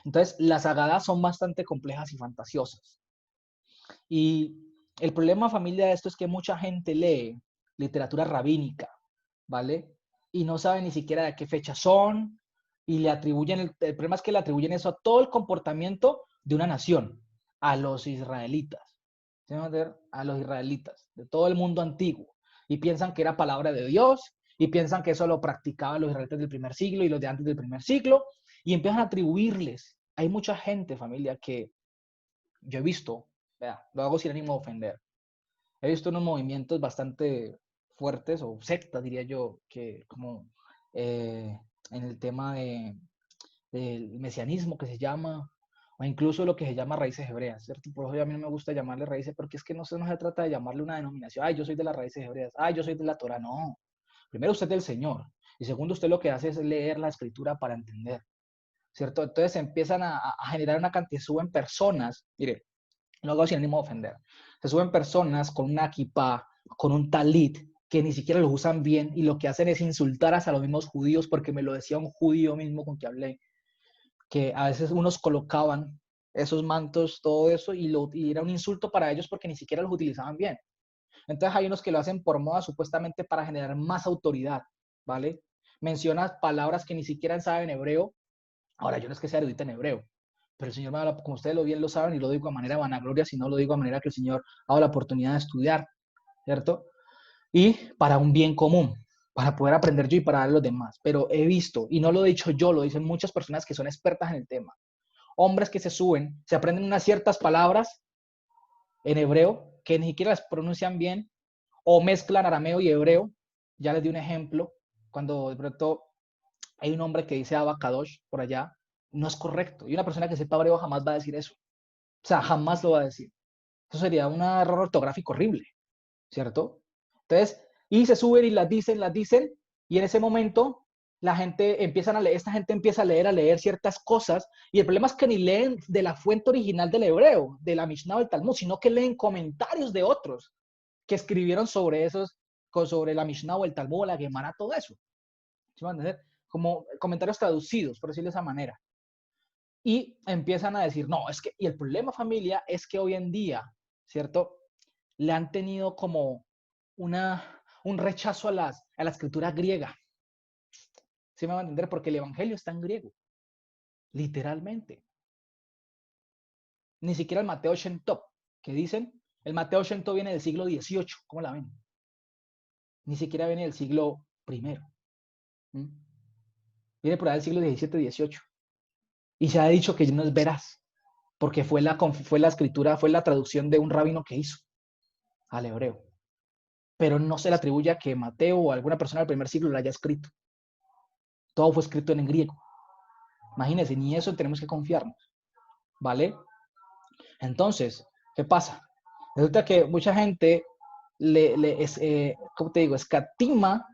Entonces, las Agadas son bastante complejas y fantasiosas. Y el problema, familia, de esto es que mucha gente lee literatura rabínica, ¿vale? Y no sabe ni siquiera de qué fecha son y le atribuyen, el problema es que le atribuyen eso a todo el comportamiento de una nación, a los israelitas, ¿sí? A los israelitas, de todo el mundo antiguo, y piensan que era palabra de Dios, y piensan que eso lo practicaban los israelitas del primer siglo y los de antes del primer siglo, y empiezan a atribuirles. Hay mucha gente, familia, que yo he visto, vea, lo hago sin ánimo de ofender, he visto unos movimientos bastante fuertes, o sectas, diría yo, que como en el tema del mesianismo que se llama, o incluso lo que se llama raíces hebreas, ¿cierto? Por eso a mí no me gusta llamarle raíces, porque es que no se trata de llamarle una denominación, ay, yo soy de las raíces hebreas, ay, yo soy de la Torah, no. Primero usted es del Señor, y segundo usted lo que hace es leer la escritura para entender, ¿cierto? Entonces empiezan a generar una cantidad, suben personas, mire, no hago sin ánimo de ofender. Se suben personas con una kipá, con un talit, que ni siquiera lo usan bien y lo que hacen es insultar hasta los mismos judíos, porque me lo decía un judío mismo con que hablé, que a veces unos colocaban esos mantos, todo eso, y era un insulto para ellos porque ni siquiera los utilizaban bien. Entonces hay unos que lo hacen por moda supuestamente para generar más autoridad, ¿vale? Mencionas palabras que ni siquiera saben hebreo. Ahora, yo no es que sea erudita en hebreo, pero el Señor me habla, como ustedes lo bien lo saben, y lo digo de manera vanagloria, sino lo digo de manera que el Señor ha dado la oportunidad de estudiar, ¿cierto? Y para un bien común. para poder aprender yo y para dar a los demás. Pero he visto, y no lo he dicho yo, lo dicen muchas personas que son expertas en el tema, hombres que se suben, se aprenden unas ciertas palabras en hebreo que ni siquiera las pronuncian bien, o mezclan arameo y hebreo. Ya les di un ejemplo, cuando de pronto hay un hombre que dice Abacadosh por allá, no es correcto. Y una persona que sepa hebreo jamás va a decir eso. O sea, jamás lo va a decir. Eso sería un error ortográfico horrible, ¿cierto? Entonces, y se suben y las dicen, y en ese momento la gente empieza a leer, esta gente empieza a leer ciertas cosas, y el problema es que ni leen de la fuente original del hebreo, de la Mishnah o el Talmud, sino que leen comentarios de otros que escribieron sobre esos, sobre la Mishnah o el Talmud o la Gemara, todo eso. ¿Sí van a entender? Como comentarios traducidos, por decirlo de esa manera. Y empiezan a decir, no, es que, y el problema, familia, es que hoy en día, ¿cierto? Le han tenido como un rechazo a la escritura griega. ¿Sí me van a entender? Porque el evangelio está en griego, literalmente. Ni siquiera el Mateo Shentop, que dicen, el Mateo Shentop viene del siglo XVIII, ¿cómo la ven? Ni siquiera viene del siglo I. ¿Mm? Viene por ahí del siglo XVII, XVIII. Y se ha dicho que no es veraz, porque fue la escritura, fue la traducción de un rabino que hizo al hebreo. Pero no se le atribuye a que Mateo o alguna persona del primer siglo lo haya escrito. Todo fue escrito en griego. Imagínense, ni eso tenemos que confiarnos, ¿vale? Entonces, ¿qué pasa? Resulta que mucha gente ¿cómo te digo? Escatima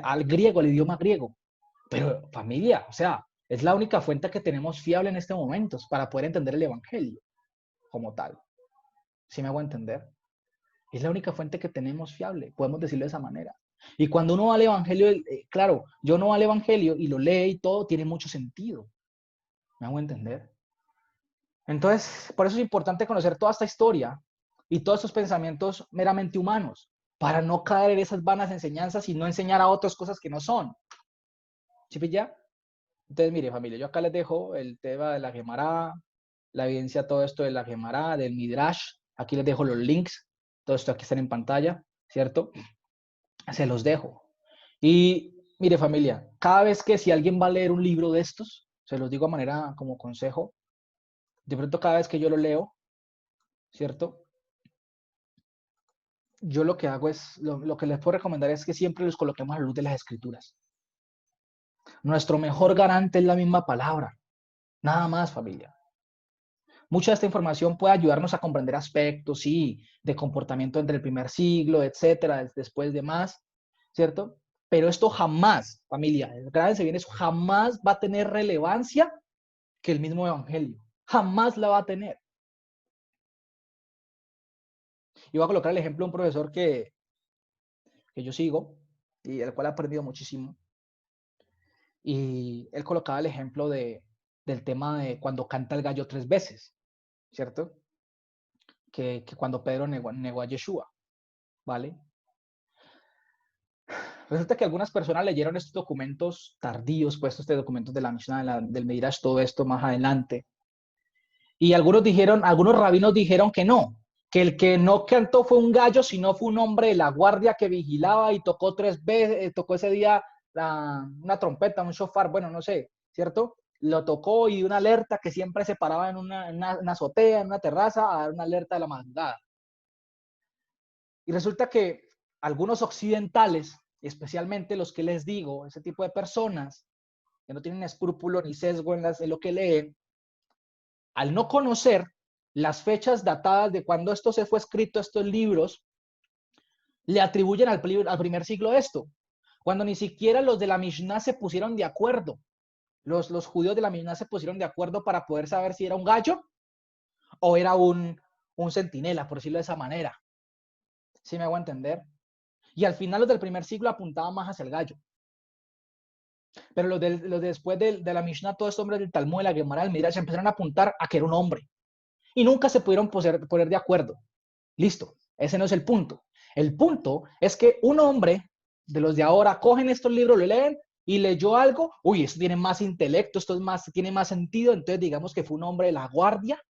al griego, al idioma griego. Pero familia, o sea, es la única fuente que tenemos fiable en este momento para poder entender el evangelio como tal. ¿Sí me hago entender? Es la única fuente que tenemos fiable, podemos decirlo de esa manera. Y cuando uno va al evangelio, claro, yo no va al evangelio y lo lee y todo, tiene mucho sentido. ¿Me hago entender? Entonces, por eso es importante conocer toda esta historia y todos estos pensamientos meramente humanos, para no caer en esas vanas enseñanzas y no enseñar a otras cosas que no son. ¿Sí ya? Entonces, mire, familia, yo acá les dejo el tema de la Gemara, la evidencia, todo esto de la Gemara, del Midrash. Aquí les dejo los links. Todo esto aquí está en pantalla, ¿cierto? Se los dejo. Y mire, familia, cada vez que si alguien va a leer un libro de estos, se los digo a manera como consejo, de pronto cada vez que yo lo leo, ¿cierto? Yo lo que hago es, lo que les puedo recomendar es que siempre los coloquemos a la luz de las escrituras. Nuestro mejor garante es la misma palabra. Nada más, familia. Mucha de esta información puede ayudarnos a comprender aspectos, sí, de comportamiento entre el primer siglo, etcétera, después de más, ¿cierto? Pero esto jamás, familia, grábense bien, eso jamás va a tener relevancia que el mismo evangelio. Jamás la va a tener. Y voy a colocar el ejemplo de un profesor que yo sigo y el cual he aprendido muchísimo. Y él colocaba el ejemplo del tema de cuando canta el gallo 3 veces, ¿cierto? Que cuando Pedro negó a Yeshua, ¿vale? Resulta que algunas personas leyeron estos documentos tardíos, pues estos documentos de la Mishnah, del Midrash, todo esto más adelante. Y algunos rabinos dijeron que el que no cantó fue un gallo, sino fue un hombre de la guardia que vigilaba y tocó 3 veces, tocó ese día una trompeta, un shofar, bueno, no sé, ¿cierto? Lo tocó y una alerta que siempre se paraba en una azotea, en una terraza, a dar una alerta de la madrugada. Y resulta que algunos occidentales, especialmente los que les digo, ese tipo de personas que no tienen escrúpulo ni sesgo en lo que leen, al no conocer las fechas datadas de cuando esto se fue escrito, estos libros, le atribuyen al primer siglo esto, cuando ni siquiera los de la Mishnah se pusieron de acuerdo. Los judíos de la Mishnah se pusieron de acuerdo para poder saber si era un gallo o era un centinela, por decirlo de esa manera. ¿Sí me hago entender? Y al final los del primer siglo apuntaban más hacia el gallo. Pero los después de la Mishnah, todos estos hombres del Talmud, de la Gemara, del Midrash, empezaron a apuntar a que era un hombre. Y nunca se pudieron poner de acuerdo. Listo, ese no es el punto. El punto es que un hombre de los de ahora cogen estos libros, lo leen y leyó algo. Uy, esto tiene más intelecto, tiene más sentido. Entonces digamos que fue un hombre de la guardia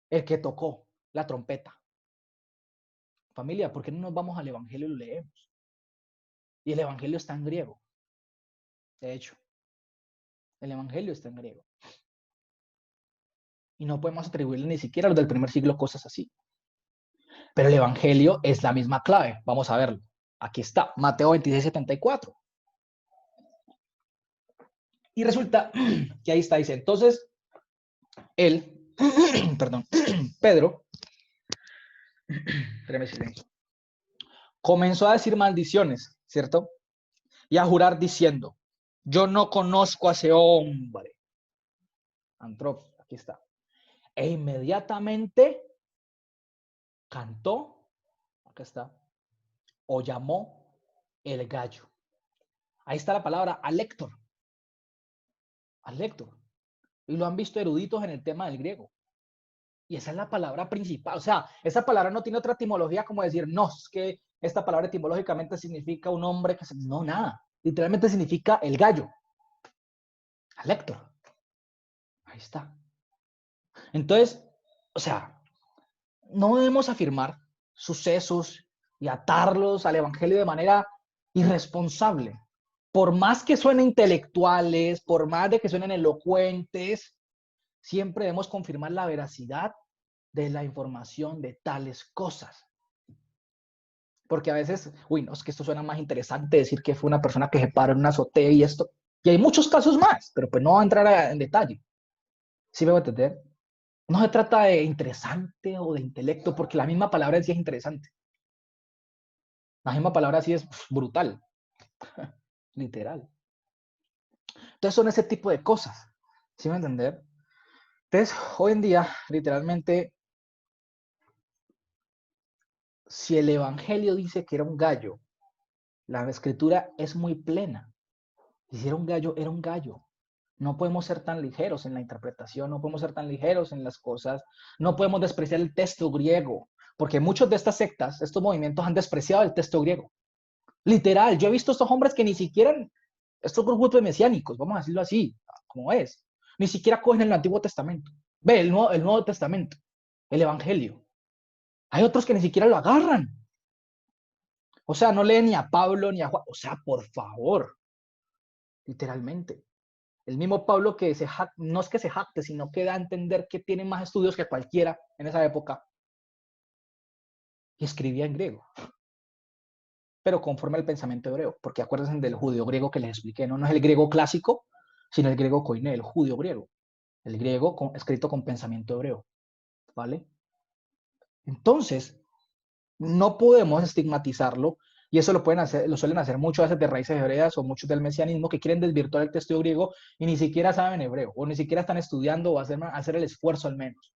el que tocó la trompeta. Familia, ¿por qué no nos vamos al Evangelio y lo leemos? Y el Evangelio está en griego. De hecho, el Evangelio está en griego. Y no podemos atribuirle ni siquiera a los del primer siglo cosas así. Pero el Evangelio es la misma clave. Vamos a verlo. Aquí está, Mateo 26:74. Y resulta que ahí está, dice, entonces, él, perdón, Pedro, espérame silencio, comenzó a decir maldiciones, ¿cierto? Y a jurar diciendo, yo no conozco a ese hombre. Antrop, aquí está. E inmediatamente cantó, acá está, o llamó el gallo. Ahí está la palabra alector. Alector. Y lo han visto eruditos en el tema del griego. Y esa es la palabra principal. O sea, esa palabra no tiene otra etimología como decir, no, es que esta palabra etimológicamente significa un hombre que se... No, nada. Literalmente significa el gallo. Alector. Ahí está. Entonces, o sea, no debemos afirmar sucesos y atarlos al evangelio de manera irresponsable. Por más que suenen intelectuales, por más de que suenen elocuentes, siempre debemos confirmar la veracidad de la información de tales cosas. Porque a veces, uy, no, es que esto suena más interesante decir que fue una persona que se paró en una azotea y esto. Y hay muchos casos más, pero pues no voy a entrar en detalle. ¿Sí me voy a entender? No se trata de interesante o de intelecto, porque la misma palabra en sí es interesante. La misma palabra sí es brutal. Literal. Entonces son ese tipo de cosas. ¿Sí me voy a entender? Entonces, hoy en día, literalmente, si el evangelio dice que era un gallo, la escritura es muy plena. Si era un gallo, era un gallo. No podemos ser tan ligeros en la interpretación, no podemos ser tan ligeros en las cosas, no podemos despreciar el texto griego, porque muchos de estas sectas, estos movimientos han despreciado el texto griego. Literal, yo he visto estos hombres que ni siquiera, estos grupos mesiánicos, vamos a decirlo así, como es, ni siquiera cogen el Antiguo Testamento. Ve, el Nuevo Testamento, el Evangelio. Hay otros que ni siquiera lo agarran. O sea, no leen ni a Pablo ni a Juan. O sea, por favor, literalmente. El mismo Pablo que no es que se jacte, sino que da a entender que tiene más estudios que cualquiera en esa época. Y escribía en griego. Pero conforme al pensamiento hebreo. Porque acuérdense del judío griego que les expliqué. No es el griego clásico, sino el griego koiné, el judío griego. El griego escrito con pensamiento hebreo. ¿Vale? Entonces, no podemos estigmatizarlo. Y eso lo suelen hacer muchos a veces de raíces hebreas o muchos del mesianismo que quieren desvirtuar el texto griego y ni siquiera saben hebreo o ni siquiera están estudiando o hacer el esfuerzo al menos,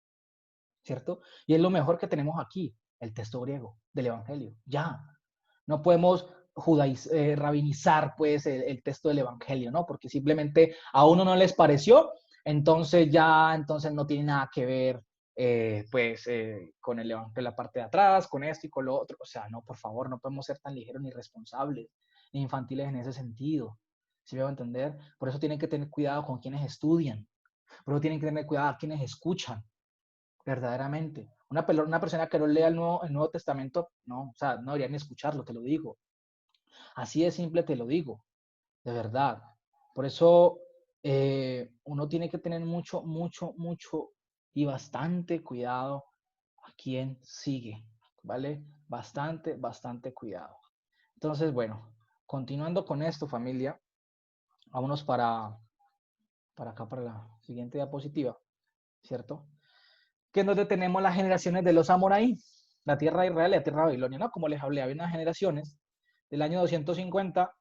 ¿cierto? Y es lo mejor que tenemos aquí, el texto griego del Evangelio. Ya, no podemos rabinizar pues el texto del Evangelio, ¿no? Porque simplemente a uno no les pareció, entonces no tiene nada que ver con el Evangelio, la parte de atrás, con esto y con lo otro. O sea, no, por favor, no podemos ser tan ligeros ni responsables, ni infantiles en ese sentido. ¿Sí me va a entender? Por eso tienen que tener cuidado con quienes estudian. Por eso tienen que tener cuidado a quienes escuchan, verdaderamente. Una persona que no lea el Nuevo Testamento, no, o sea, no debería ni escucharlo, te lo digo. Así de simple te lo digo, de verdad. Por eso uno tiene que tener mucho, mucho, mucho y bastante cuidado a quien sigue, ¿vale? Bastante, bastante cuidado. Entonces, bueno, continuando con esto, familia, vámonos para acá, para la siguiente diapositiva, ¿cierto? Que es donde tenemos las generaciones de los Amoraí, la tierra de Israel y la tierra de Babilonia, ¿no? Como les hablé, había unas generaciones del año 250,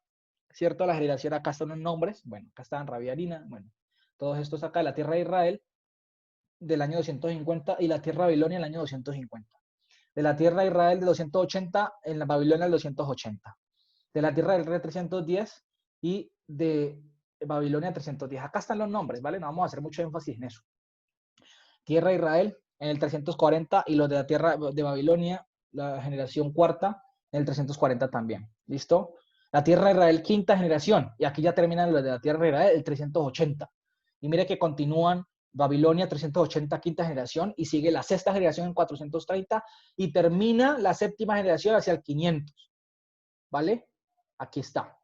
¿cierto? La generación, acá están los nombres, bueno, acá están Rabiarina, bueno, todos estos acá, la tierra de Israel del año 250 y la tierra de Babilonia del año 250. De la tierra de Israel de 280 en la Babilonia del 280. De la tierra del rey 310 y de Babilonia 310. Acá están los nombres, ¿vale? No vamos a hacer mucho énfasis en eso. Tierra de Israel en el 340 y los de la tierra de Babilonia, la generación cuarta, en el 340 también. ¿Listo? La tierra de Israel, quinta generación. Y aquí ya terminan los de la tierra de Israel, el 380. Y mire que continúan Babilonia 380, quinta generación, y sigue la sexta generación en 430, y termina la séptima generación hacia el 500, ¿vale? Aquí está,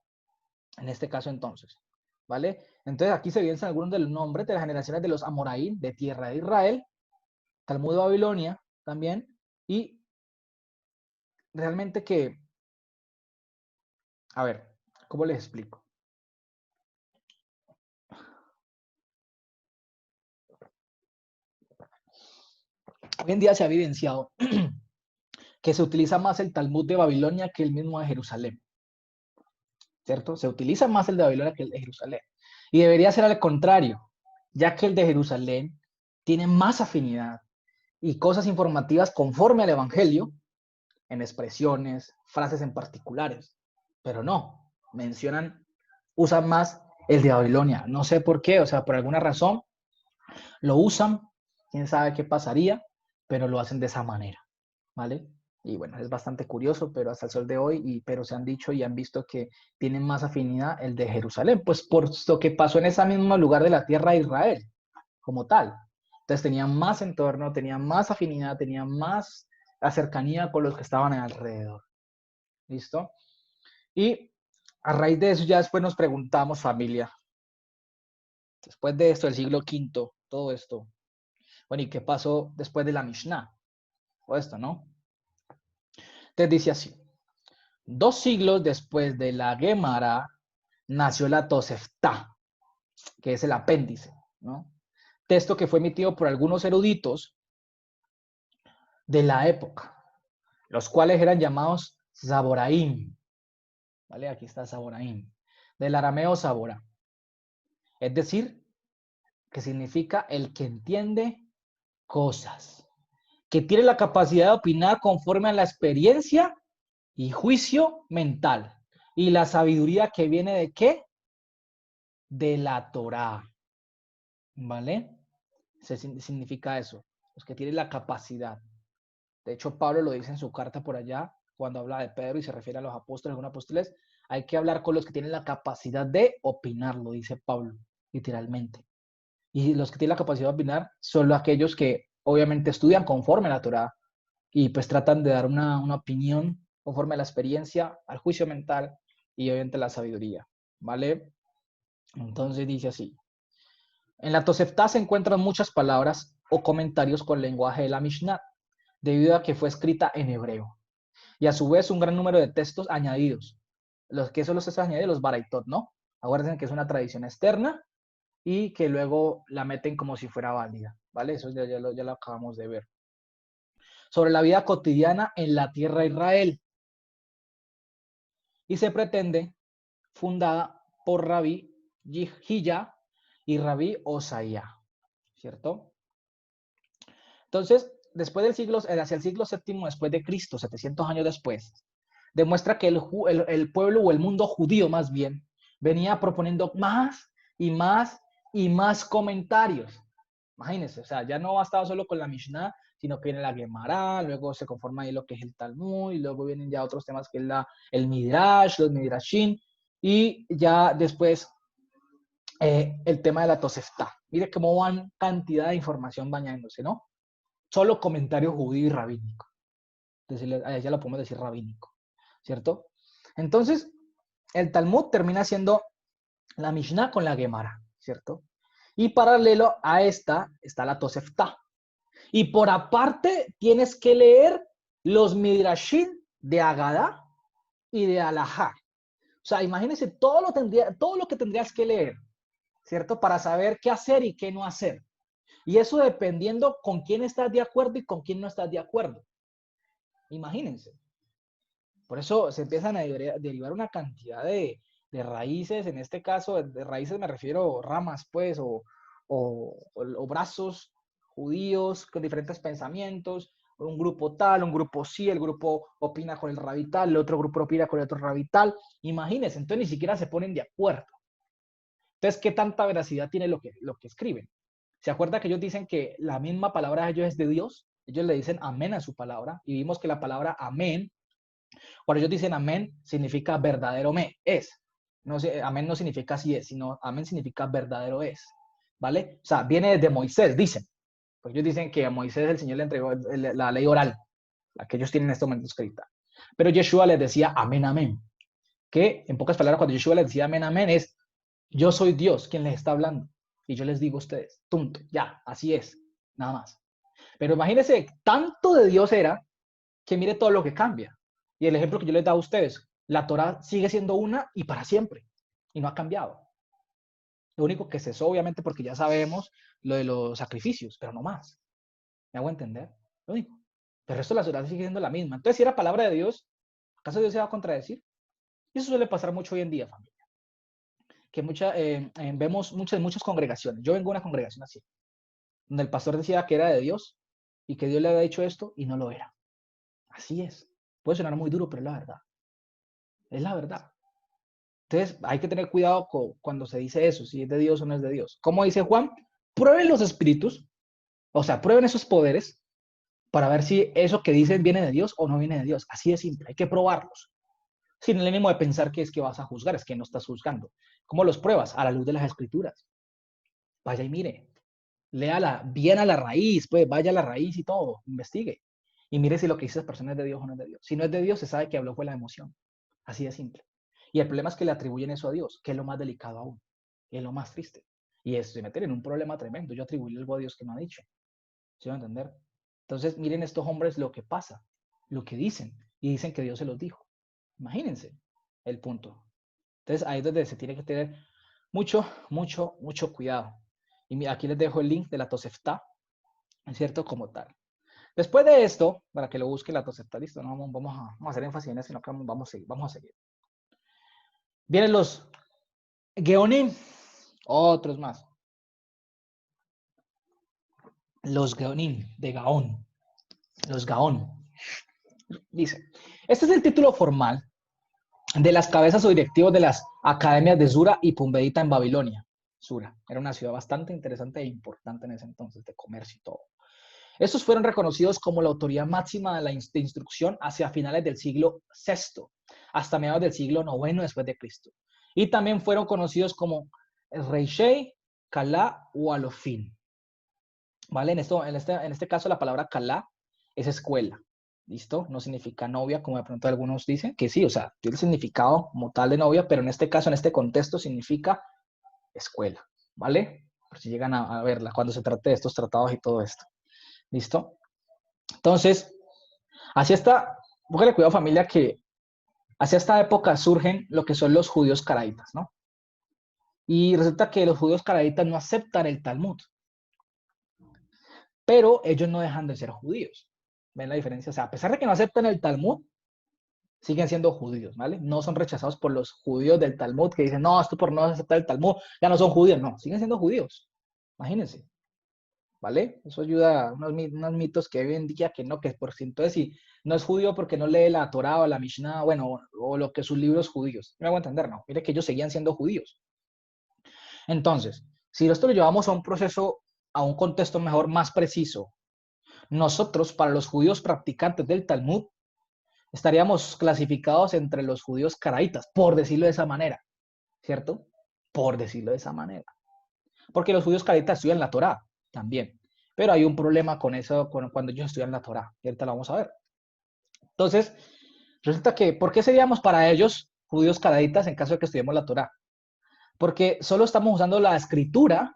en este caso entonces, ¿vale? Entonces aquí se evidencian algunos de los nombres de las generaciones de los Amoraín, de tierra de Israel, Talmud de Babilonia también, y realmente que, a ver, ¿cómo les explico? Hoy en día se ha evidenciado que se utiliza más el Talmud de Babilonia que el mismo de Jerusalén, ¿cierto? Se utiliza más el de Babilonia que el de Jerusalén. Y debería ser al contrario, ya que el de Jerusalén tiene más afinidad y cosas informativas conforme al Evangelio, en expresiones, frases en particulares. Pero no, usan más el de Babilonia. No sé por qué, o sea, por alguna razón lo usan, quién sabe qué pasaría, pero lo hacen de esa manera, ¿vale? Y bueno, es bastante curioso, pero hasta el sol de hoy, pero se han dicho y han visto que tienen más afinidad el de Jerusalén, pues por lo que pasó en ese mismo lugar de la tierra de Israel, como tal. Entonces tenían más entorno, tenían más afinidad, tenían más la cercanía con los que estaban alrededor. ¿Listo? Y a raíz de eso ya después nos preguntamos, familia, después de esto, del siglo V, todo esto, bueno, ¿y qué pasó después de la Mishnah? O esto, ¿no? Entonces dice así, 2 siglos después de la Gemara nació la Tosefta, que es el apéndice, ¿no? Texto que fue emitido por algunos eruditos de la época, los cuales eran llamados Saboraim, ¿vale? Aquí está Saboraim, del arameo Sabora, es decir, que significa el que entiende cosas, que tiene la capacidad de opinar conforme a la experiencia y juicio mental, y la sabiduría que viene ¿de qué? De la Torá, ¿vale? Significa eso, los que tienen la capacidad. De hecho, Pablo lo dice en su carta por allá, cuando habla de Pedro y se refiere a los apóstoles, algunos apóstoles, hay que hablar con los que tienen la capacidad de opinar, lo dice Pablo, literalmente. Y los que tienen la capacidad de opinar son aquellos que obviamente estudian conforme a la Torá y pues tratan de dar una opinión conforme a la experiencia, al juicio mental y obviamente la sabiduría, ¿vale? Entonces dice así. En la Tosefta se encuentran muchas palabras o comentarios con lenguaje de la Mishnah, debido a que fue escrita en hebreo. Y a su vez un gran número de textos añadidos. ¿Qué son los textos añadidos? Los baraitot, ¿no? Acuérdense que es una tradición externa y que luego la meten como si fuera válida, ¿vale? Eso ya lo acabamos de ver. Sobre la vida cotidiana en la tierra de Israel. Y se pretende fundada por Rabí Hilla y Rabí Osaía, ¿cierto? Entonces, después del siglo, hacia el siglo VII después de Cristo, 700 años después, demuestra que el pueblo o el mundo judío más bien venía proponiendo más y más y más comentarios. Imagínense, o sea, ya no bastaba solo con la Mishnah, sino que viene la Gemara, luego se conforma ahí lo que es el Talmud, y luego vienen ya otros temas que es el Midrash, los Midrashim, y ya después el tema de la Tosefta. Mire cómo van cantidad de información bañándose, ¿no? Solo comentario judío y rabínico. Ya lo podemos decir rabínico, ¿cierto? Entonces, el Talmud termina siendo la Mishnah con la Gemara, ¿cierto? Y paralelo a esta está la Tosefta. Y por aparte tienes que leer los Midrashim de Agadá y de Alajá. O sea, imagínense todo lo que tendrías que leer, ¿cierto? Para saber qué hacer y qué no hacer. Y eso dependiendo con quién estás de acuerdo y con quién no estás de acuerdo. Imagínense. Por eso se empiezan a derivar una cantidad de raíces, en este caso de raíces me refiero ramas pues o brazos judíos con diferentes pensamientos, un grupo tal, un grupo sí, el grupo opina con el rabí tal, el otro grupo opina con el otro rabí tal. Imagínense, entonces ni siquiera se ponen de acuerdo. Entonces, ¿qué tanta veracidad tiene lo que escriben? ¿Se acuerda que ellos dicen que la misma palabra de ellos es de Dios? Ellos le dicen amén a su palabra y vimos que la palabra amén, cuando ellos dicen amén, significa verdadero es. No, amén no significa así es, sino amén significa verdadero es. ¿vale? O sea, viene de Moisés, dicen. Pues ellos dicen que a Moisés el Señor le entregó la ley oral, la que ellos tienen en este momento escrita. Pero Yeshua les decía amén, amén. Que en pocas palabras, cuando Yeshua les decía amén, amén, es yo soy Dios quien les está hablando. Y yo les digo a ustedes, punto, ya, así es, nada más. Pero imagínense, tanto de Dios era que mire todo lo que cambia. Y el ejemplo que yo les he dado a ustedes, la Torah sigue siendo una y para siempre. Y no ha cambiado. Lo único que cesó, obviamente, porque ya sabemos lo de los sacrificios, pero no más. ¿Me hago entender? Lo único. El resto de la Torah sigue siendo la misma. Entonces, si era palabra de Dios, ¿acaso Dios se va a contradecir? Y eso suele pasar mucho hoy en día, familia. Que vemos muchas congregaciones. Yo vengo de una congregación así, donde el pastor decía que era de Dios y que Dios le había dicho esto y no lo era. Así es. Puede sonar muy duro, pero es la verdad. Es la verdad. Entonces, hay que tener cuidado cuando se dice eso, si es de Dios o no es de Dios. Como dice Juan, prueben los espíritus, o sea, prueben esos poderes para ver si eso que dicen viene de Dios o no viene de Dios. Así de simple, hay que probarlos. Sin el ánimo de pensar que es que vas a juzgar, es que no estás juzgando. ¿Cómo los pruebas? A la luz de las escrituras. Vaya y mire, léala bien a la raíz, pues vaya a la raíz y todo, investigue. Y mire si lo que dice esa persona es de Dios o no es de Dios. Si no es de Dios, se sabe que habló fue la emoción. Así de simple. Y el problema es que le atribuyen eso a Dios, que es lo más delicado aún, y es lo más triste. Y es meter en un problema tremendo. Yo atribuirle algo a Dios que no ha dicho. ¿Sí van a entender? Entonces, miren estos hombres lo que pasa, lo que dicen, y dicen que Dios se los dijo. Imagínense el punto. Entonces, ahí es donde se tiene que tener mucho cuidado. Y mira, aquí les dejo el link de la Tosefta, ¿es cierto? Como tal. Después de esto, para que lo busque la Tosefta, listo, no vamos a hacer énfasis en eso, sino que vamos a seguir. Vienen los Geonim, otros más. Los Geonim, de Gaón. Los Gaón. Dice, este es el título formal de las cabezas o directivos de las academias de Sura y Pumbedita en Babilonia. Sura era una ciudad bastante interesante e importante en ese entonces, de comercio y todo. Estos fueron reconocidos como la autoridad máxima de la instrucción hacia finales del siglo VI, hasta mediados del siglo IX después de Cristo. Y también fueron conocidos como Reishei, Kalá o Alofin. ¿Vale? En este caso la palabra Kalá es escuela. ¿Listo? No significa novia, como de pronto algunos dicen, que sí, o sea, tiene el significado como tal de novia, pero en este caso, en este contexto, significa escuela, ¿vale? Por si llegan a verla cuando se trate de estos tratados y todo esto. ¿Listo? Entonces, hacia esta, póngale cuidado familia, que hacia esta época surgen lo que son los judíos caraítas, ¿no? Y resulta que los judíos caraítas no aceptan el Talmud, pero ellos no dejan de ser judíos. ¿Ven la diferencia? O sea, a pesar de que no aceptan el Talmud, siguen siendo judíos, ¿vale? No son rechazados por los judíos del Talmud que dicen, no, esto por no aceptar el Talmud, ya no son judíos, no, siguen siendo judíos. Imagínense, ¿vale? Eso ayuda a unos mitos que hoy en día que no, que por si entonces si no es judío porque no lee la Torá o la Mishnah, bueno, o lo que sus libros judíos. Me hago entender, no. Mire que ellos seguían siendo judíos. Entonces, si esto lo llevamos a un proceso, a un contexto mejor, más preciso, nosotros, para los judíos practicantes del Talmud, estaríamos clasificados entre los judíos caraítas, por decirlo de esa manera, ¿cierto? Por decirlo de esa manera. Porque los judíos caraítas estudian la Torá también, pero hay un problema con eso cuando ellos estudian la Torá, y ahorita lo vamos a ver. Entonces, resulta que, ¿por qué seríamos para ellos judíos caraítas en caso de que estudiemos la Torá? Porque solo estamos usando la escritura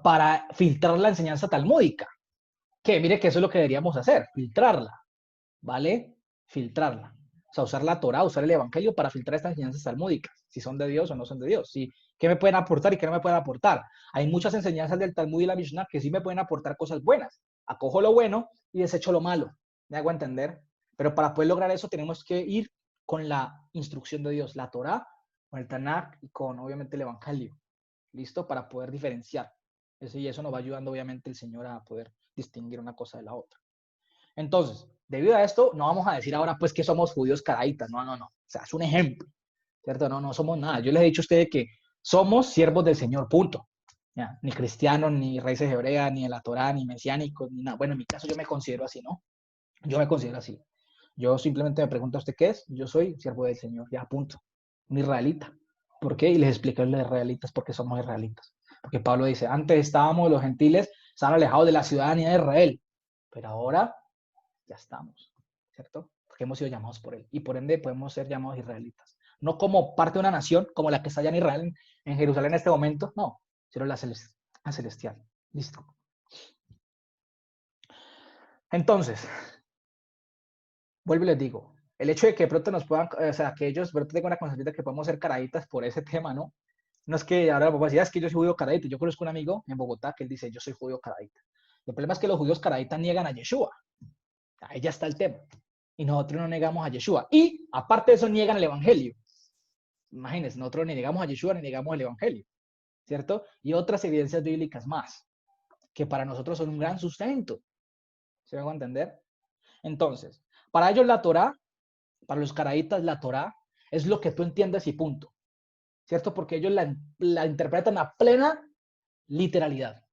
para filtrar la enseñanza talmúdica. Que mire que eso es lo que deberíamos hacer, filtrarla, ¿vale? Filtrarla. O sea, usar la Torá, usar el Evangelio para filtrar estas enseñanzas talmúdicas, si son de Dios o no son de Dios, si, qué me pueden aportar y qué no me pueden aportar. Hay muchas enseñanzas del Talmud y la Mishnah que sí me pueden aportar cosas buenas. Acojo lo bueno y desecho lo malo. ¿Me hago entender? Pero para poder lograr eso tenemos que ir con la instrucción de Dios, la Torá, con el Tanakh y con, obviamente, el Evangelio. ¿Listo? Para poder diferenciar. Eso, y eso nos va ayudando, obviamente, el Señor a poder distinguir una cosa de la otra. Entonces, debido a esto, no vamos a decir ahora pues que somos judíos caraítas, no. O sea, es un ejemplo, ¿cierto? No somos nada. Yo les he dicho a ustedes que somos siervos del Señor, punto. ¿Ya? Ni cristianos, ni raíces hebreas, ni de la Torá, ni mesiánicos, ni nada. Bueno, en mi caso yo me considero así, ¿no? Yo me considero así. Yo simplemente me pregunto a usted qué es. Yo soy siervo del Señor, ya, punto. Un israelita. ¿Por qué? Y les explico a los israelitas por qué somos israelitas. Porque Pablo dice, antes estábamos los gentiles, estaban alejados de la ciudadanía de Israel, pero ahora ya estamos, ¿cierto? Porque hemos sido llamados por él y por ende podemos ser llamados israelitas. No como parte de una nación, como la que está allá en Israel, en Jerusalén en este momento, no, sino la celestial. Listo. Entonces, vuelvo y les digo, el hecho de que de pronto nos puedan, o sea, que ellos de pronto tengan una concepción de que podemos ser caraditas por ese tema, ¿no? No es que ahora vamos a decir, es que yo soy judío caradita. Yo conozco un amigo en Bogotá que él dice, yo soy judío caradita. El problema es que los judíos caraditas niegan a Yeshua. Ahí ya está el tema. Y nosotros no negamos a Yeshua. Y aparte de eso, niegan el evangelio. Imagínense, nosotros ni negamos a Yeshua ni negamos el evangelio, ¿cierto? Y otras evidencias bíblicas más, que para nosotros son un gran sustento. ¿Se me va a entender? Entonces, para ellos la Torá, para los caraditas la Torá, es lo que tú entiendes y punto. ¿Cierto? Porque ellos la interpretan a plena literalidad.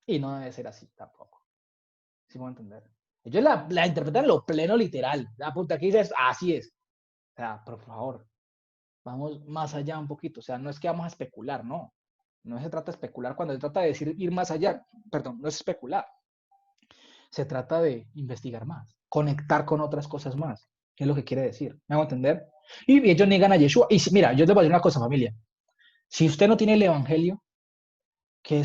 Y no debe ser así tampoco. ¿Sí me voy a entender? Ellos la interpretan lo pleno literal. La puta aquí dices, así es. O sea, por favor, vamos más allá un poquito. O sea, no es que vamos a especular, no. No se trata de especular cuando se trata de decir ir más allá. Perdón, no es especular. Se trata de investigar más, conectar con otras cosas más. ¿Qué es lo que quiere decir? ¿Me hago entender? Y ellos niegan a Yeshua. Y mira, yo les voy a decir una cosa, familia. Si usted no tiene el evangelio, que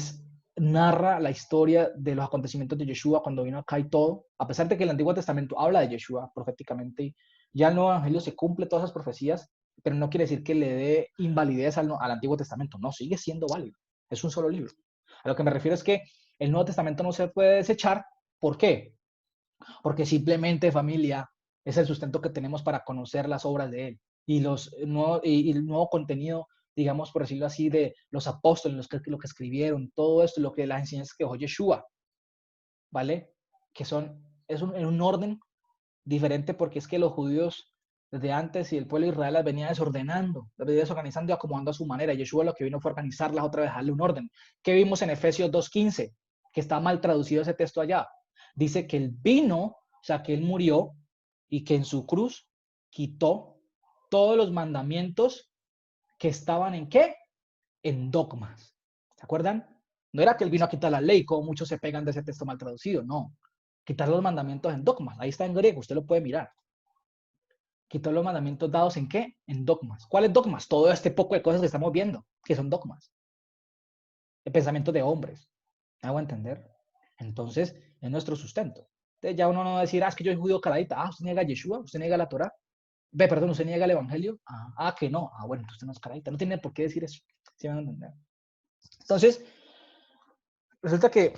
narra la historia de los acontecimientos de Yeshua cuando vino acá y todo, a pesar de que el Antiguo Testamento habla de Yeshua proféticamente, ya el Nuevo Evangelio se cumple todas esas profecías, pero no quiere decir que le dé invalidez al Antiguo Testamento, no, sigue siendo válido, es un solo libro. A lo que me refiero es que el Nuevo Testamento no se puede desechar, ¿por qué? Porque simplemente, familia, es el sustento que tenemos para conocer las obras de Él y, y el nuevo contenido, digamos, por decirlo así, de los apóstoles, lo que escribieron, todo esto, lo que las enseñanzas que dejó Yeshua, ¿vale? Que en un orden diferente porque es que los judíos desde antes y el pueblo de Israel las venía desordenando, las venía desorganizando y acomodando a su manera. Yeshua lo que vino fue organizarlas otra vez, darle un orden. ¿Qué vimos en Efesios 2:15? Que está mal traducido ese texto allá. Dice que él vino, o sea, que él murió y que en su cruz quitó todos los mandamientos que estaban en ¿qué? En dogmas. ¿Se acuerdan? No era que él vino a quitar la ley, como muchos se pegan de ese texto mal traducido, no. Quitar los mandamientos en dogmas. Ahí está en griego, usted lo puede mirar. Quitar los mandamientos dados en ¿qué? En dogmas. ¿Cuáles dogmas? Todo este poco de cosas que estamos viendo, que son dogmas. De pensamientos de hombres. ¿Me hago entender? Entonces, es nuestro sustento. Entonces, ya uno no va a decir, es que yo soy judío caladita. Usted niega a Yeshua, usted niega la Torah. Perdón, usted niega el Evangelio. Que no. Bueno, entonces usted no es caladita. No tiene por qué decir eso. ¿Sí me van a entender? Entonces, resulta que,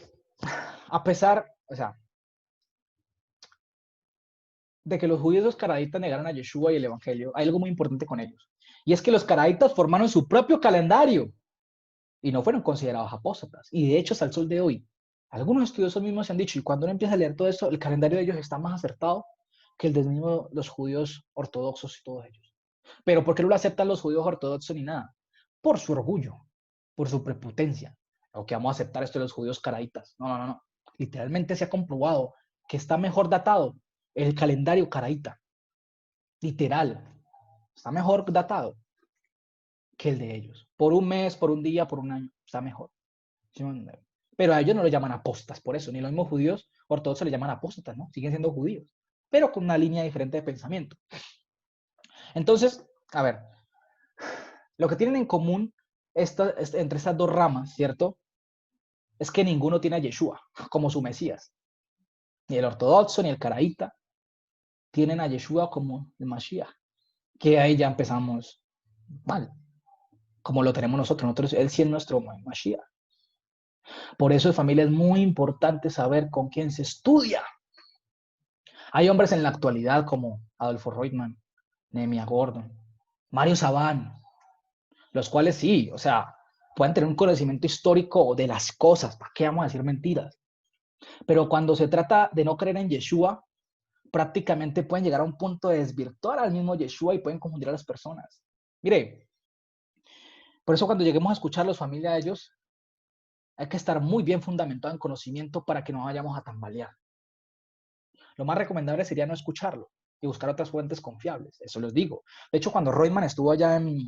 a pesar, o sea, de que los judíos los caraditas negaron a Yeshua y el Evangelio, hay algo muy importante con ellos. Y es que los caraditas formaron su propio calendario y no fueron considerados apóstatas. Y de hecho, hasta el sol de hoy, algunos estudiosos mismos se han dicho, y cuando uno empieza a leer todo esto, el calendario de ellos está más acertado que el de mismo los judíos ortodoxos y todos ellos. Pero ¿por qué no lo aceptan los judíos ortodoxos ni nada? Por su orgullo, por su prepotencia. O que vamos a aceptar esto de los judíos caraitas. No, no, no, no. Literalmente se ha comprobado que está mejor datado el calendario caraíta. Literal. Está mejor datado que el de ellos. Por un mes, por un día, por un año. Está mejor. Pero a ellos no lo llaman apostas por eso. Ni los mismos judíos ortodoxos le llaman apóstatas, ¿no? Siguen siendo judíos. Pero con una línea diferente de pensamiento. Entonces, a ver. Lo que tienen en común entre estas dos ramas, ¿cierto? Es que ninguno tiene a Yeshua como su Mesías. Ni el ortodoxo ni el caraíta tienen a Yeshua como el Mashiach. Que ahí ya empezamos mal. Como lo tenemos nosotros. Él sí es nuestro Mashiach. Por eso, familia, es muy importante saber con quién se estudia. Hay hombres en la actualidad como Adolfo Reutemann, Nehemia Gordon, Mario Sabán, los cuales sí, o sea, pueden tener un conocimiento histórico de las cosas. ¿Para qué vamos a decir mentiras? Pero cuando se trata de no creer en Yeshua, prácticamente pueden llegar a un punto de desvirtuar al mismo Yeshua y pueden confundir a las personas. Mire, por eso cuando lleguemos a escuchar a los familias de ellos, hay que estar muy bien fundamentado en conocimiento para que no vayamos a tambalear. Lo más recomendable sería no escucharlo y buscar otras fuentes confiables, eso les digo. De hecho, cuando Reutemann estuvo allá en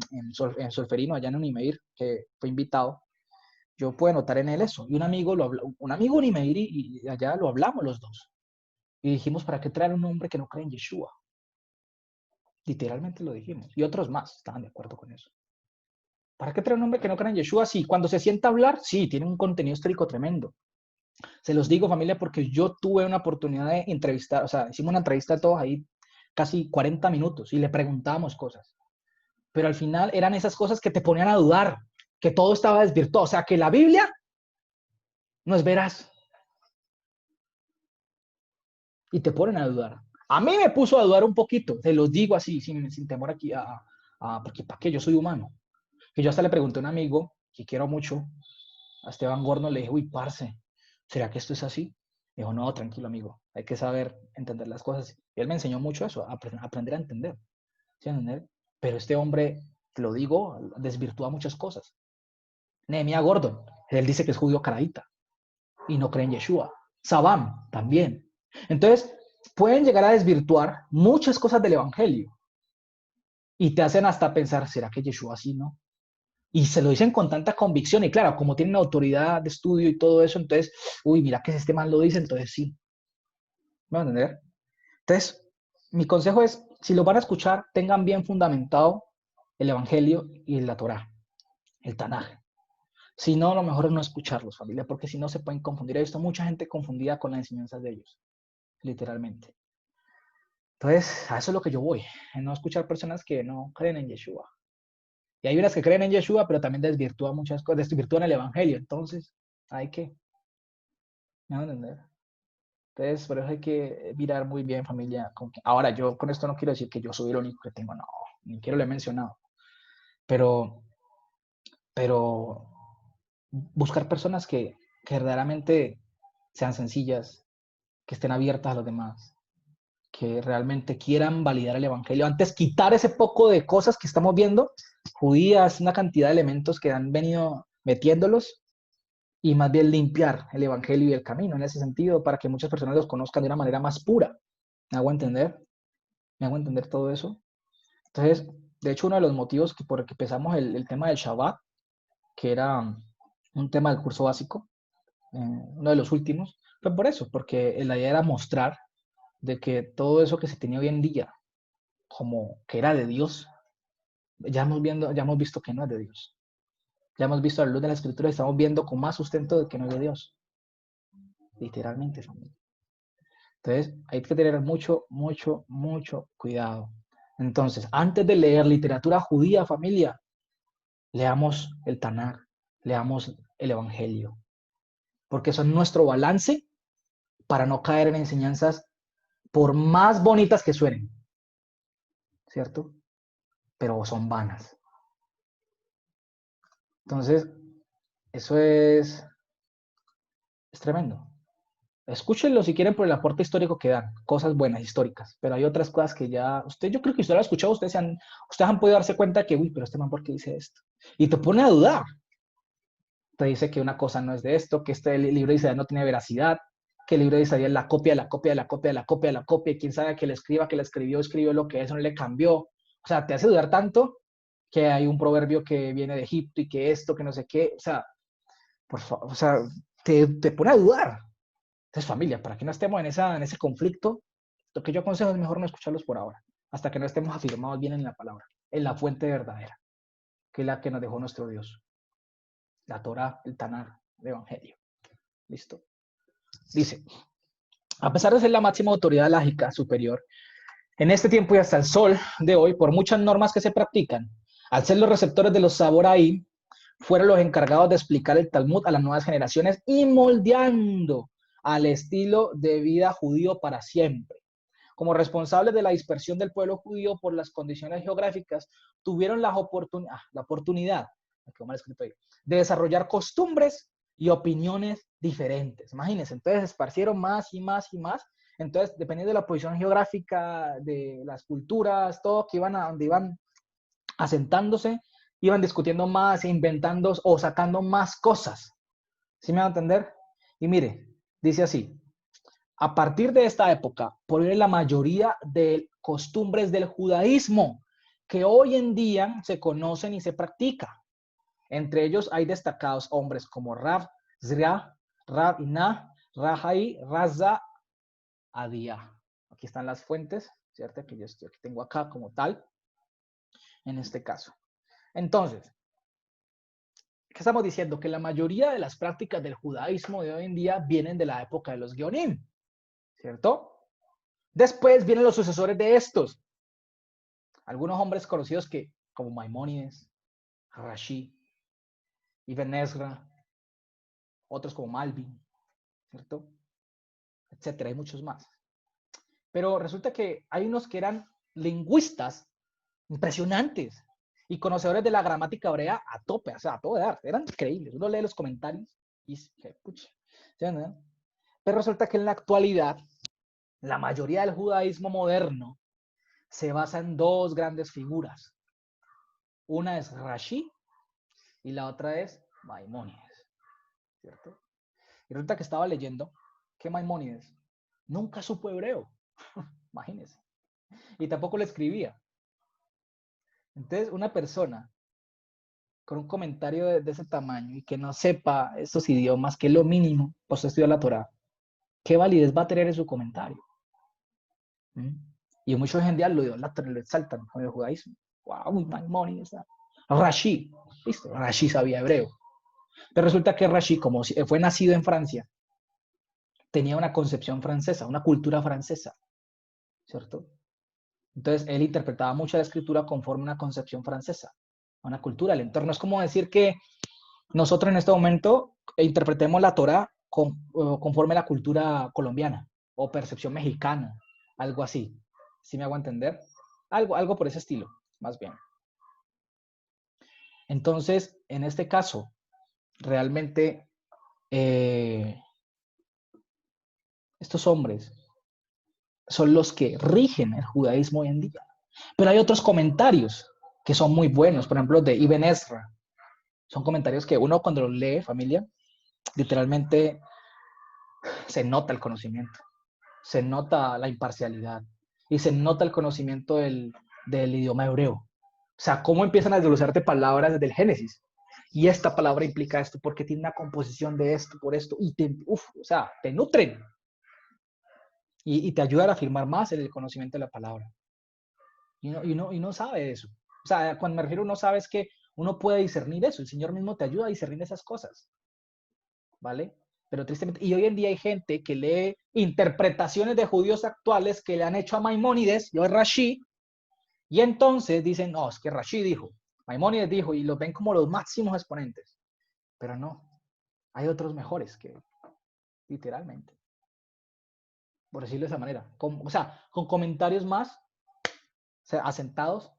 Solferino, allá en Unimeir, que fue invitado, yo puedo notar en él eso. Y un amigo, un amigo Nimeiri, y allá lo hablamos los dos. Y dijimos, ¿para qué traer un hombre que no cree en Yeshua? Literalmente lo dijimos. Y otros más estaban de acuerdo con eso. ¿Para qué traer un hombre que no cree en Yeshua? Sí, cuando se sienta a hablar, sí, tiene un contenido histórico tremendo. Se los digo, familia, porque yo tuve una oportunidad de entrevistar, o sea, hicimos una entrevista todos ahí, casi 40 minutos, y le preguntábamos cosas. Pero al final eran esas cosas que te ponían a dudar, que todo estaba desvirtuado. O sea, que la Biblia no es veraz. Y te ponen a dudar. A mí me puso a dudar un poquito, te los digo así, sin temor aquí, porque ¿para qué? Yo soy humano. Que yo hasta le pregunté a un amigo, que quiero mucho, a Esteban Gorno, le dije, uy, parce, ¿será que esto es así? Me dijo, no, tranquilo, amigo, hay que saber entender las cosas. Y él me enseñó mucho eso, aprender a entender. ¿Sí entender? Pero este hombre, te lo digo, desvirtúa muchas cosas. Nehemia Gordon, él dice que es judío caraíta y no cree en Yeshua. Sabam también. Entonces, pueden llegar a desvirtuar muchas cosas del evangelio y te hacen hasta pensar, ¿será que Yeshua así no? Y se lo dicen con tanta convicción y claro, como tienen autoridad de estudio y todo eso, entonces, uy, mira que este man lo dice, entonces sí. ¿Me van a entender? Entonces, mi consejo es, si lo van a escuchar, tengan bien fundamentado el evangelio y la Torá, el Tanaj. Si no, lo mejor es no escucharlos, familia, porque si no se pueden confundir. He visto mucha gente confundida con las enseñanzas de ellos, literalmente. Entonces, a eso es lo que yo voy, en no escuchar personas que no creen en Yeshua. Y hay unas que creen en Yeshua, pero también desvirtúan muchas cosas, desvirtúan el evangelio. Entonces, hay que, ¿me van a entender? Entonces, por eso hay que mirar muy bien, familia. Ahora, yo con esto no quiero decir que yo soy el único que tengo, no, ni quiero lo he mencionado. Pero, pero buscar personas que verdaderamente sean sencillas, que estén abiertas a los demás, que realmente quieran validar el evangelio. Antes, quitar ese poco de cosas que estamos viendo, judías, una cantidad de elementos que han venido metiéndolos, y más bien limpiar el evangelio y el camino en ese sentido para que muchas personas los conozcan de una manera más pura. ¿Me hago entender? ¿Me hago entender todo eso? Entonces, de hecho, uno de los motivos por el que empezamos el tema del Shabbat, que era un tema del curso básico, uno de los últimos, fue por eso, porque la idea era mostrar de que todo eso que se tenía hoy en día, como que era de Dios, ya hemos visto que no es de Dios. Ya hemos visto a la luz de la escritura y estamos viendo con más sustento de que no es de Dios. Literalmente, familia. Entonces, hay que tener mucho, mucho, mucho cuidado. Entonces, antes de leer literatura judía, familia, leamos el Tanakh, leamos el Evangelio, porque son nuestro balance para no caer en enseñanzas por más bonitas que suenen, ¿cierto? Pero son vanas. Entonces, eso es tremendo. Escúchenlo si quieren por el aporte histórico que dan, cosas buenas, históricas, pero hay otras cosas que ya, yo creo que usted lo ha escuchado, ustedes han podido darse cuenta que, uy, pero este man, ¿por qué dice esto? Y te pone a dudar. Te dice que una cosa no es de esto, que este libro de Isaías no tiene veracidad, que el libro de Isaías es la copia, la copia, la copia, la copia, la copia, y quién sabe que le escriba, que le escribió lo que eso no le cambió. O sea, te hace dudar tanto que hay un proverbio que viene de Egipto y que esto, que no sé qué, o sea, por favor, o sea, te pone a dudar. Entonces, familia, para que no estemos en ese conflicto, lo que yo aconsejo es mejor no escucharlos por ahora, hasta que no estemos afirmados bien en la palabra, en la fuente verdadera, que es la que nos dejó nuestro Dios, la Torah, el Tanakh, el Evangelio. ¿Listo? Dice, a pesar de ser la máxima autoridad lógica superior, en este tiempo y hasta el sol de hoy, por muchas normas que se practican, al ser los receptores de los Saboraí, fueron los encargados de explicar el Talmud a las nuevas generaciones y moldeando al estilo de vida judío para siempre. Como responsables de la dispersión del pueblo judío por las condiciones geográficas, tuvieron la oportunidad de desarrollar costumbres y opiniones diferentes. Imagínense, entonces esparcieron más y más y más. Entonces, dependiendo de la posición geográfica, de las culturas, todo que iban a donde iban asentándose, iban discutiendo más, inventando o sacando más cosas. ¿Sí me van a entender? Y mire, dice así, a partir de esta época, proviene la mayoría de costumbres del judaísmo que hoy en día se conocen y se practican. Entre ellos hay destacados hombres como Rav, Zria, Rav Ina, Rahai, Raza, Adia. Aquí están las fuentes, ¿cierto? Que yo aquí tengo acá como tal, en este caso. Entonces, ¿qué estamos diciendo? Que la mayoría de las prácticas del judaísmo de hoy en día vienen de la época de los Geonim, ¿cierto? Después vienen los sucesores de estos. Algunos hombres conocidos como Maimónides, Rashi, Ibn Ezra, otros como Malvin, ¿cierto? Etcétera, hay muchos más. Pero resulta que hay unos que eran lingüistas impresionantes y conocedores de la gramática hebrea a tope, o sea, a todo dar, eran increíbles. Uno lee los comentarios y pucha, ¿no? Pero resulta que en la actualidad, la mayoría del judaísmo moderno se basa en dos grandes figuras. Una es Rashi y la otra es Maimónides, ¿cierto? Y resulta que estaba leyendo que Maimónides nunca supo hebreo, imagínense, y tampoco lo escribía. Entonces, una persona con un comentario de ese tamaño y que no sepa estos idiomas, que es lo mínimo, pues estudiar la Torá, ¿qué validez va a tener en su comentario? ¿Mm? Y muchos hoy en día lo exaltan con el judaísmo. ¡Wow! Maimónides. Rashi, listo, Rashi sabía hebreo. Pero resulta que Rashi, como fue nacido en Francia, tenía una concepción francesa, una cultura francesa, ¿cierto? Entonces, él interpretaba mucho la escritura conforme a una concepción francesa, una cultura, el entorno. Es como decir que nosotros en este momento interpretemos la Torá conforme a la cultura colombiana o percepción mexicana, algo así. ¿Sí me hago entender? Algo por ese estilo, más bien. Entonces, en este caso, realmente estos hombres son los que rigen el judaísmo hoy en día. Pero hay otros comentarios que son muy buenos, por ejemplo, de Ibn Ezra. Son comentarios que uno cuando los lee, familia, literalmente se nota el conocimiento, se nota la imparcialidad y se nota el conocimiento del idioma hebreo. O sea, cómo empiezan a desglosarte palabras desde el Génesis. Y esta palabra implica esto porque tiene una composición de esto, por esto, y o sea, te nutren y te ayudan a afirmar más en el conocimiento de la palabra. Y no sabe eso. O sea, cuando me refiero a no sabe es que uno puede discernir eso. El Señor mismo te ayuda a discernir esas cosas. ¿Vale? Pero tristemente, y hoy en día hay gente que lee interpretaciones de judíos actuales que le han hecho a Maimónides, yo Rashi, y entonces dicen, no, es que Rashi dijo, Maimónides dijo, y los ven como los máximos exponentes. Pero no, hay otros mejores que, literalmente, por decirlo de esa manera, o sea, con comentarios más asentados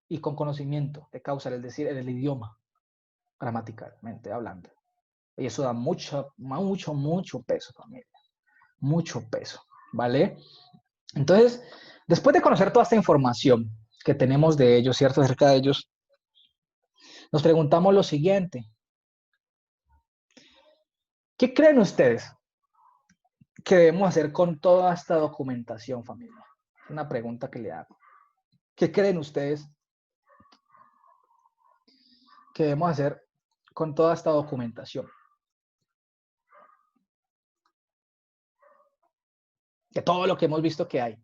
y con conocimiento de causa, es decir, en el idioma, gramaticalmente hablando. Y eso da mucho peso, familia. Mucho peso, ¿vale? Entonces, después de conocer toda esta información que tenemos de ellos, ¿cierto? Acerca de ellos, nos preguntamos lo siguiente. ¿Qué creen ustedes que debemos hacer con toda esta documentación, familia? Una pregunta que le hago. ¿Qué creen ustedes que debemos hacer con toda esta documentación? De todo lo que hemos visto que hay,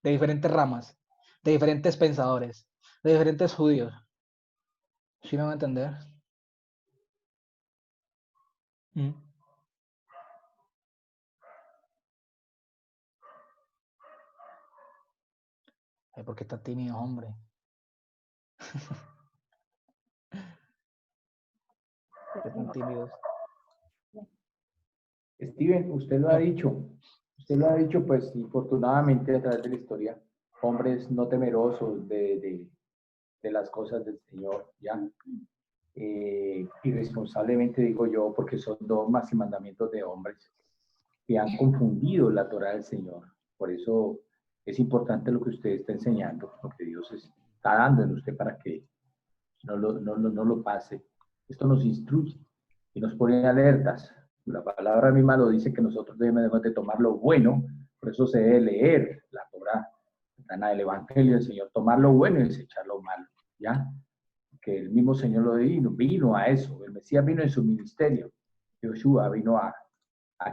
de diferentes ramas, de diferentes pensadores, de diferentes judíos. ¿Sí me van a entender? ¿Mm? Ay, ¿por qué tan tímido, hombre? ¿Por qué tan tímidos? Steven, usted lo ha dicho, pues infortunadamente a través de la historia, hombres no temerosos de las cosas del Señor, ¿ya? Irresponsablemente digo yo, porque son dogmas y mandamientos de hombres que han confundido la Torah del Señor. Por eso es importante lo que usted está enseñando, lo que Dios está dando en usted para que no lo pase. Esto nos instruye y nos pone alertas. La palabra misma lo dice que nosotros debemos de tomar lo bueno, por eso se debe leer la Torah, el Evangelio del Señor, tomar lo bueno y desechar lo malo, ¿ya? porque el mismo Señor lo vino a eso. El Mesías vino en su ministerio. Yoshua vino a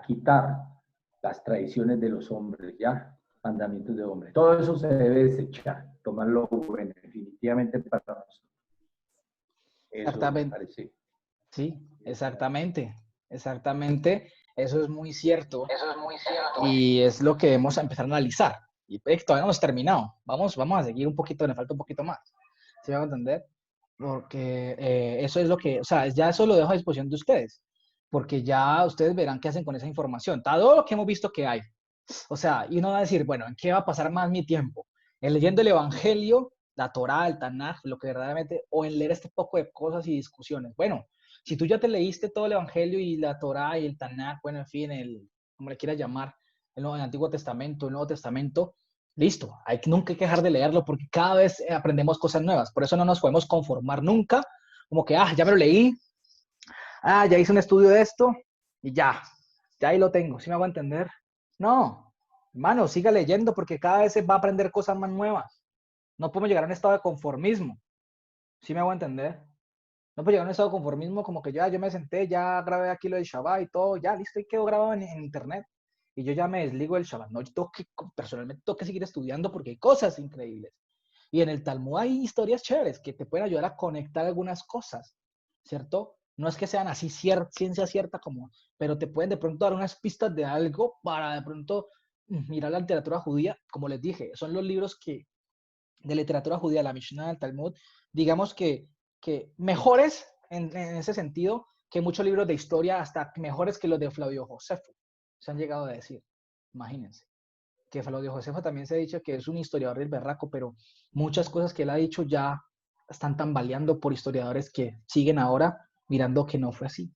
quitar las tradiciones de los hombres, ya, mandamientos de hombres. Todo eso se debe desechar, tomarlo bueno, definitivamente para nosotros. Eso me Exactamente. parece. Sí, exactamente. Exactamente. Eso es muy cierto. Eso es muy cierto. Y es lo que debemos empezar a analizar. Y todavía no hemos terminado. Vamos a seguir un poquito, me falta un poquito más. ¿Sí me van a entender? Porque eso es lo que, o sea, ya eso lo dejo a disposición de ustedes. Porque ya ustedes verán qué hacen con esa información. Todo lo que hemos visto que hay. O sea, y uno va a decir, bueno, ¿en qué va a pasar más mi tiempo? ¿En leyendo el Evangelio, la Torá, el Tanaj, lo que verdaderamente, o en leer este poco de cosas y discusiones? Bueno, si tú ya te leíste todo el Evangelio y la Torá y el Tanaj, bueno, en fin, como le quieras llamar, el Antiguo Testamento, el Nuevo Testamento, listo, hay que nunca dejar de leerlo porque cada vez aprendemos cosas nuevas. Por eso no nos podemos conformar nunca, como que, ya me lo leí, ya hice un estudio de esto y ya ahí lo tengo, ¿sí me hago entender? No, hermano, siga leyendo porque cada vez se va a aprender cosas más nuevas. No podemos llegar a un estado de conformismo, ¿sí me hago entender? No puedo llegar a un estado de conformismo como que yo me senté, ya grabé aquí lo del Shabbat y todo, ya listo, y quedó grabado en internet. Y yo ya me desligo del Shabbat. No, personalmente tengo que seguir estudiando porque hay cosas increíbles. Y en el Talmud hay historias chéveres que te pueden ayudar a conectar algunas cosas, ¿cierto? No es que sean así ciencia cierta como, pero te pueden de pronto dar unas pistas de algo para de pronto mirar la literatura judía. Como les dije, son los libros de literatura judía, la Mishnah, el Talmud, digamos que mejores en ese sentido que muchos libros de historia, hasta mejores que los de Flavio Josefo, se han llegado a decir. Imagínense. Que Flavio Josefo también se ha dicho que es un historiador del berraco, pero muchas cosas que él ha dicho ya están tambaleando por historiadores que siguen ahora mirando que no fue así.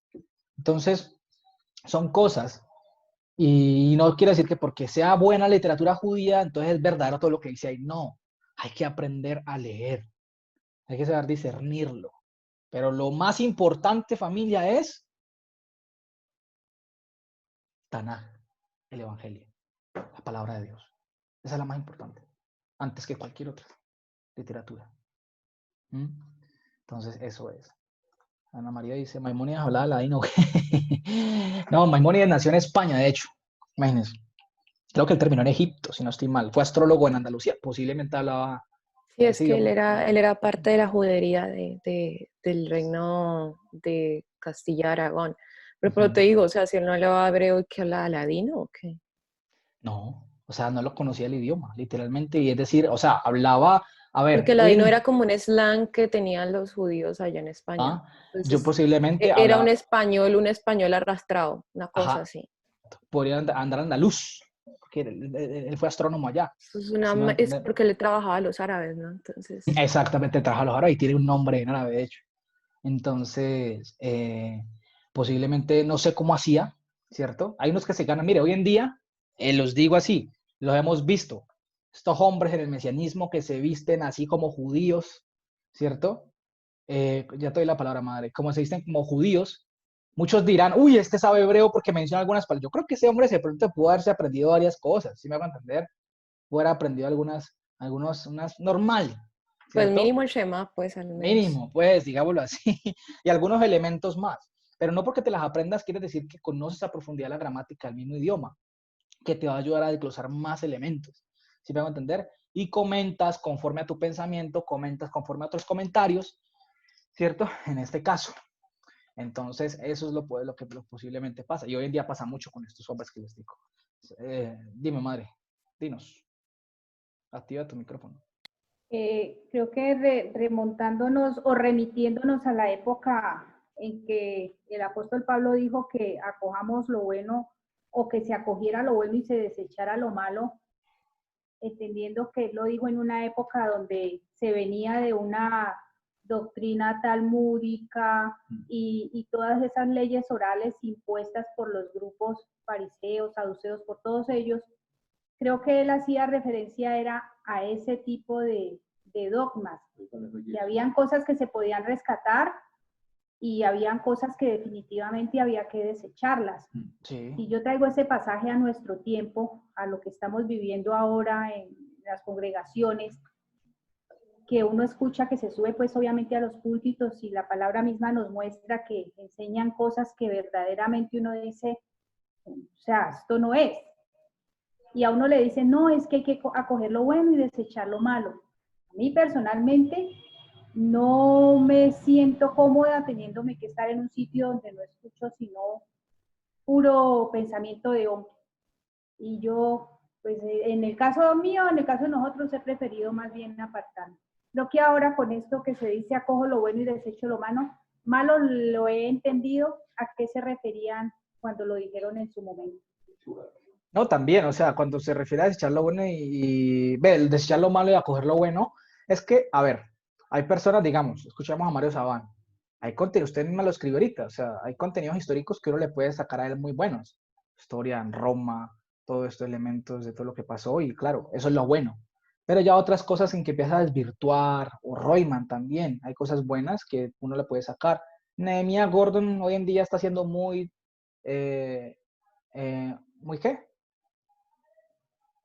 Entonces, son cosas, y no quiere decir que porque sea buena literatura judía, entonces es verdadero todo lo que dice ahí. No, hay que aprender a leer, hay que saber discernirlo. Pero lo más importante, familia, es Tanaj, el Evangelio, la palabra de Dios. Esa es la más importante, antes que cualquier otra literatura. Entonces, eso es. Ana María dice, Maimónides hablaba ladino. No, Maimónides nació en España, de hecho. Imagínense. Creo que él terminó en Egipto, si no estoy mal. Fue astrólogo en Andalucía. Posiblemente hablaba Sí, es ese que idioma. él era parte de la judería del reino de Castilla-Aragón. Pero te digo, o sea, si él no hablaba hebreo, ¿y qué hablaba ladino o qué? No, o sea, no lo conocía el idioma, literalmente. Y es decir, o sea, hablaba, a ver, Porque hoy ladino en... era como un slang que tenían los judíos allá en España. yo Entonces, posiblemente era un hablaba, español arrastrado, una cosa ajá, así. podría andar andaluz, porque él fue astrónomo allá. Eso es, ¿Sí me va a es entender? porque le trabajaba a los árabes, ¿no? Entonces, Exactamente, trabaja los árabes y tiene un nombre en árabe, de hecho. Entonces, posiblemente no sé cómo hacía, ¿cierto? Hay unos que se ganan, mire, hoy en día, los digo así, los hemos visto, estos hombres en el mesianismo que se visten así como judíos, ¿cierto? Ya te doy la palabra, madre, como se visten como judíos, muchos dirán, uy, este sabe hebreo porque menciona algunas palabras. Yo creo que ese hombre de pronto pudo haberse aprendido varias cosas, ¿sí me hago entender? Pudo haber aprendido unas normal, pues ¿cierto? mínimo el Shema, pues al menos. Mínimo, pues, digámoslo así, y algunos elementos más. Pero no porque te las aprendas quiere decir que conoces a profundidad la gramática del mismo idioma, que te va a ayudar a desglosar más elementos. ¿Sí me hago entender? Y comentas conforme a tu pensamiento, comentas conforme a otros comentarios, ¿cierto? En este caso. Entonces, eso es lo que posiblemente pasa. Y hoy en día pasa mucho con estos hombres que les digo. Dime, madre, dinos. Activa tu micrófono. Creo que remontándonos o remitiéndonos a la época en que el apóstol Pablo dijo que acojamos lo bueno o que se acogiera lo bueno y se desechara lo malo, entendiendo que él lo dijo en una época donde se venía de una doctrina talmúdica y todas esas leyes orales impuestas por los grupos fariseos, saduceos, por todos ellos. Creo que él hacía referencia era a ese tipo de dogmas, que habían cosas que se podían rescatar y habían cosas que definitivamente había que desecharlas. Sí. Si yo traigo ese pasaje a nuestro tiempo, a lo que estamos viviendo ahora en las congregaciones, que uno escucha que se sube pues obviamente a los púlpitos y la palabra misma nos muestra que enseñan cosas que verdaderamente uno dice, o sea, esto no es. Y a uno le dicen, no, es que hay que acoger lo bueno y desechar lo malo. A mí personalmente no me siento cómoda teniéndome que estar en un sitio donde no escucho sino puro pensamiento de hombre. Y yo, pues en el caso mío, en el caso de nosotros, he preferido más bien apartarme. Lo que ahora con esto que se dice acojo lo bueno y desecho lo malo lo he entendido a qué se referían cuando lo dijeron en su momento. No, también, o sea, cuando se refiere a desechar lo bueno ve, el desechar lo malo y acoger lo bueno, es que, a ver, hay personas, digamos, escuchamos a Mario Sabán, hay contenido, usted misma lo escribió ahorita, o sea, hay contenidos históricos que uno le puede sacar a él muy buenos, historia en Roma, todos estos elementos de todo lo que pasó, y claro, eso es lo bueno. Pero ya otras cosas en que empieza a desvirtuar, o Royman también, hay cosas buenas que uno le puede sacar. Nehemiah Gordon hoy en día está siendo muy, ¿muy qué?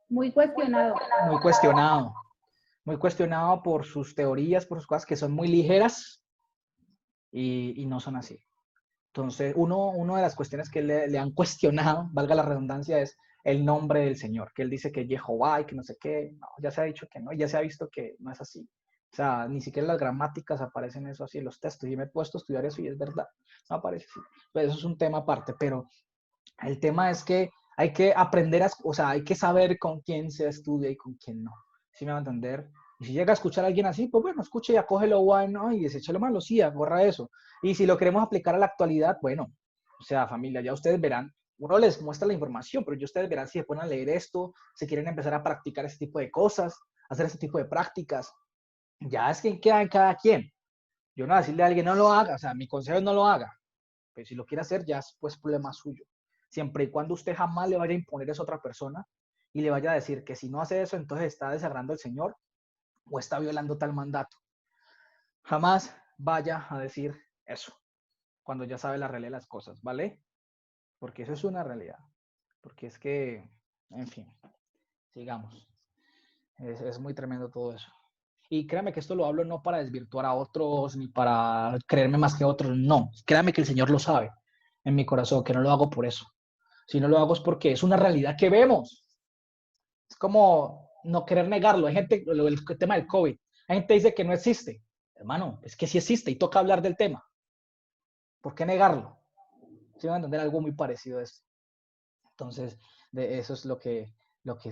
Muy cuestionado. Muy cuestionado por sus teorías, por sus cosas que son muy ligeras y no son así. Entonces, una de las cuestiones que le han cuestionado, valga la redundancia, es el nombre del Señor, que él dice que es Jehová y que no sé qué, no, ya se ha dicho que no, ya se ha visto que no es así. O sea, ni siquiera las gramáticas aparecen eso así en los textos. Yo me he puesto a estudiar eso y es verdad, no aparece así. Pero eso es un tema aparte, pero el tema es que hay que aprender, o sea, hay que saber con quién se estudia y con quién no. ¿Sí me va a entender? Y si llega a escuchar a alguien así, pues bueno, escuche y acoge lo bueno y desecha lo malo, sí, borra eso. Y si lo queremos aplicar a la actualidad, bueno, o sea, familia, ya ustedes verán, uno les muestra la información, pero ya ustedes verán si se ponen a leer esto, si quieren empezar a practicar ese tipo de cosas, hacer ese tipo de prácticas. Ya es que queda en cada quien. Yo no voy a decirle a alguien no lo haga, o sea, mi consejo es no lo haga. Pero si lo quiere hacer, ya es pues problema suyo. Siempre y cuando usted jamás le vaya a imponer eso a otra persona y le vaya a decir que si no hace eso, entonces está desagrando al Señor o está violando tal mandato. Jamás vaya a decir eso cuando ya sabe la realidad de las cosas, ¿vale? Porque eso es una realidad. Porque es que, en fin, sigamos. Es muy tremendo todo eso. Y créame que esto lo hablo no para desvirtuar a otros ni para creerme más que otros, no. Créame que el Señor lo sabe en mi corazón, que no lo hago por eso. Si no lo hago es porque es una realidad que vemos. Es como no querer negarlo. Hay gente, el tema del COVID, hay gente que dice que no existe. Hermano, es que sí existe y toca hablar del tema. ¿Por qué negarlo? ¿Sí van a entender algo muy parecido a esto? Entonces, de eso es lo que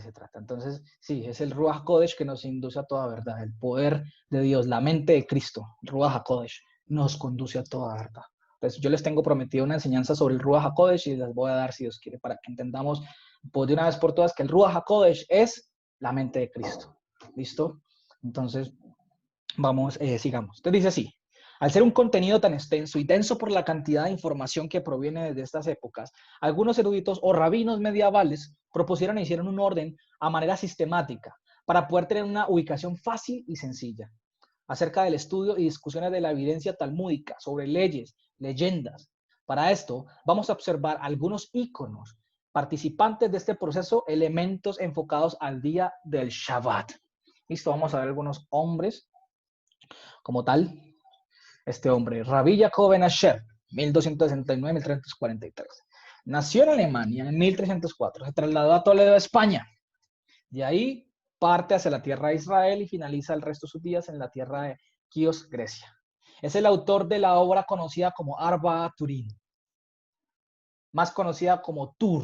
se trata. Entonces, sí, es el Ruach HaKodesh que nos induce a toda verdad. El poder de Dios, la mente de Cristo, el Ruach HaKodesh, nos conduce a toda verdad. Entonces, yo les tengo prometido una enseñanza sobre el Ruach HaKodesh y les voy a dar, si Dios quiere, para que entendamos pues, de una vez por todas que el Ruach HaKodesh es la mente de Cristo. ¿Listo? Entonces, vamos, sigamos. Entonces dice así. Al ser un contenido tan extenso y denso por la cantidad de información que proviene de estas épocas, algunos eruditos o rabinos medievales propusieron e hicieron un orden a manera sistemática para poder tener una ubicación fácil y sencilla acerca del estudio y discusiones de la evidencia talmúdica sobre leyes, leyendas. Para esto, vamos a observar algunos íconos participantes de este proceso, elementos enfocados al día del Shabbat. Listo, vamos a ver algunos hombres como tal. Este hombre, Rabbi Yaakov ben Asher, 1269-1343. Nació en Alemania en 1304. Se trasladó a Toledo, España. De ahí parte hacia la tierra de Israel y finaliza el resto de sus días en la tierra de Quíos, Grecia. Es el autor de la obra conocida como Arba Turín, más conocida como Tur.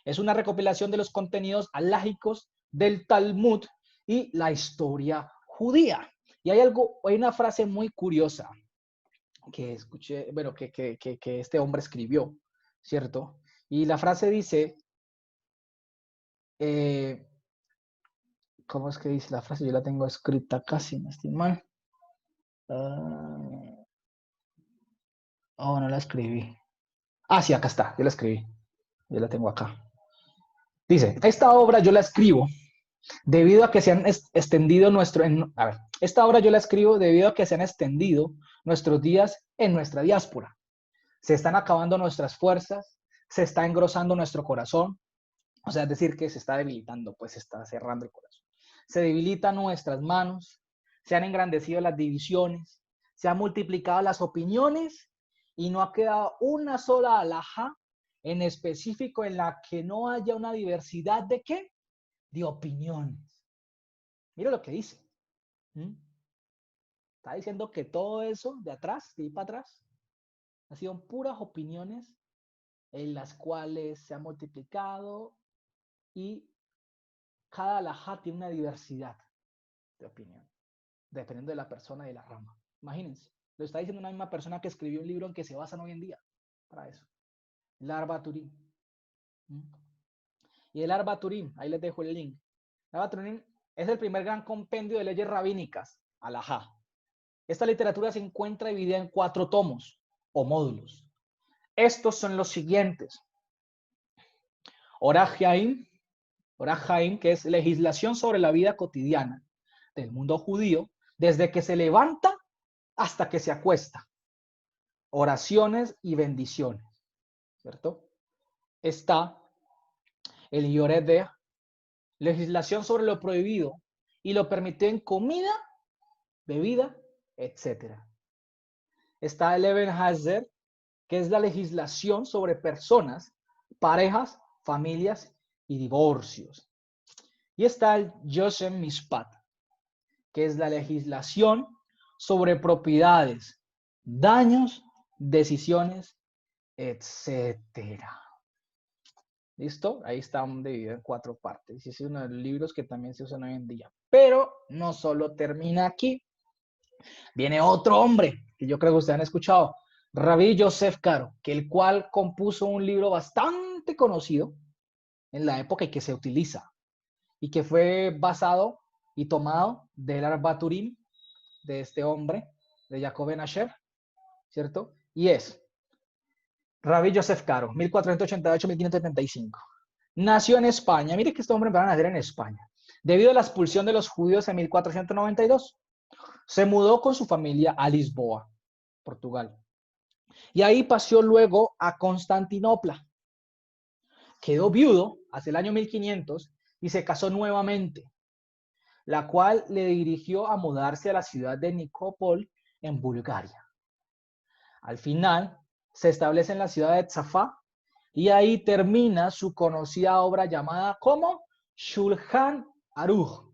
Es una recopilación de los contenidos alágicos del Talmud y la historia judía. Y hay una frase muy curiosa que escuché, bueno, que este hombre escribió, ¿cierto? Y la frase dice, ¿cómo es que dice la frase? Yo la tengo escrita casi, no estoy mal. Oh, no la escribí. Ah, sí, acá está, yo la escribí. Yo la tengo acá. Dice, esta obra yo la escribo debido a que se han extendido esta obra yo la escribo debido a que se han extendido nuestros días en nuestra diáspora. Se están acabando nuestras fuerzas, se está engrosando nuestro corazón, o sea, es decir, que se está debilitando, pues se está cerrando el corazón. Se debilitan nuestras manos, se han engrandecido las divisiones, se han multiplicado las opiniones y no ha quedado una sola alajá en específico en la que no haya una diversidad de ¿qué? De opiniones. Mira lo que dice. Está diciendo que todo eso de atrás, de ahí para atrás, han sido puras opiniones en las cuales se ha multiplicado y cada alajá tiene una diversidad de opinión, dependiendo de la persona y de la rama. Imagínense, lo está diciendo una misma persona que escribió un libro en que se basan hoy en día para eso. El Arba-Turim. Y el Arba-Turim, ahí les dejo el link. El Arba-Turim es el primer gran compendio de leyes rabínicas, alajá. Esta literatura se encuentra dividida en 4 tomos o módulos. Estos son los siguientes. Orach Haim, que es legislación sobre la vida cotidiana del mundo judío, desde que se levanta hasta que se acuesta. Oraciones y bendiciones, ¿cierto? Está el Yoredeh, legislación sobre lo prohibido y lo permitido en comida, bebida, etc. Está el Eben Hazer, que es la legislación sobre personas, parejas, familias y divorcios. Y está el Yosem Mishpat, que es la legislación sobre propiedades, daños, decisiones, etcétera. ¿Listo? Ahí está dividido en 4 partes. Y es uno de los libros que también se usan hoy en día. Pero no solo termina aquí. Viene otro hombre, que yo creo que ustedes han escuchado, Rabbi Yosef Karo, que el cual compuso un libro bastante conocido en la época y que se utiliza. Y que fue basado y tomado del Arba-Turim, de este hombre, de Jacob Ben Asher, ¿cierto? Y es Rabbi Yosef Karo, 1488-1575. Nació en España. Mire que este hombre va a nacer en España. Debido a la expulsión de los judíos en 1492, se mudó con su familia a Lisboa, Portugal. Y ahí pasó luego a Constantinopla. Quedó viudo hacia el año 1500 y se casó nuevamente, la cual le dirigió a mudarse a la ciudad de Nicópol, en Bulgaria. Al final, se establece en la ciudad de Tzafá y ahí termina su conocida obra llamada como Shulchan Aruch.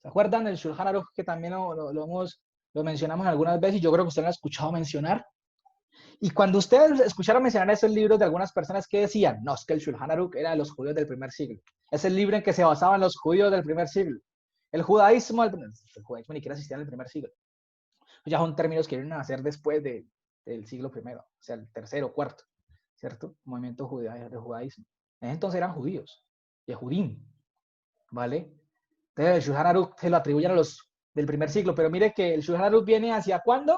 ¿Se acuerdan del Shulchan Aruch que también lo mencionamos algunas veces y yo creo que ustedes lo han escuchado mencionar? Y cuando ustedes escucharon mencionar esos libros de algunas personas que decían, no, es que el Shulchan Aruch era de los judíos del primer siglo. Es el libro en que se basaban los judíos del primer siglo. El judaísmo ni siquiera existía en el primer siglo. Ya son términos que vienen a ser después del siglo I, o sea, el tercero o cuarto, ¿cierto? Movimiento de judaísmo. Entonces eran judíos, Yehudim, ¿vale? Entonces el Shulchan Aruch se lo atribuyen a los del primer siglo, pero mire que el Shulchan Aruch viene ¿hacia cuándo?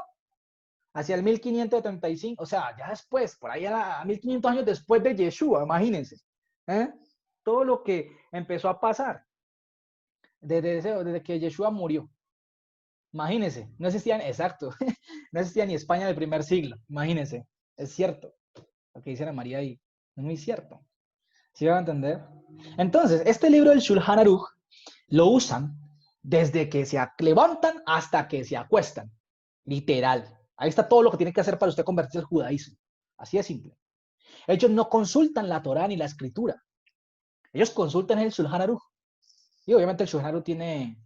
Hacia el 1535, o sea, ya después, por ahí a 1500 años después de Yeshua, imagínense. Todo lo que empezó a pasar desde que Yeshua murió. Imagínense, no existían, exacto, no existía ni España del primer siglo, imagínense, es cierto, lo que dice Ana María ahí, es muy cierto, ¿sí van a entender? Entonces, este libro del Shulchan Aruch lo usan desde que se levantan hasta que se acuestan, literal, ahí está todo lo que tiene que hacer para usted convertirse al judaísmo, así de simple. Ellos no consultan la Torá ni la escritura, ellos consultan el Shulchan Aruch, y obviamente el Shulchan Aruch tiene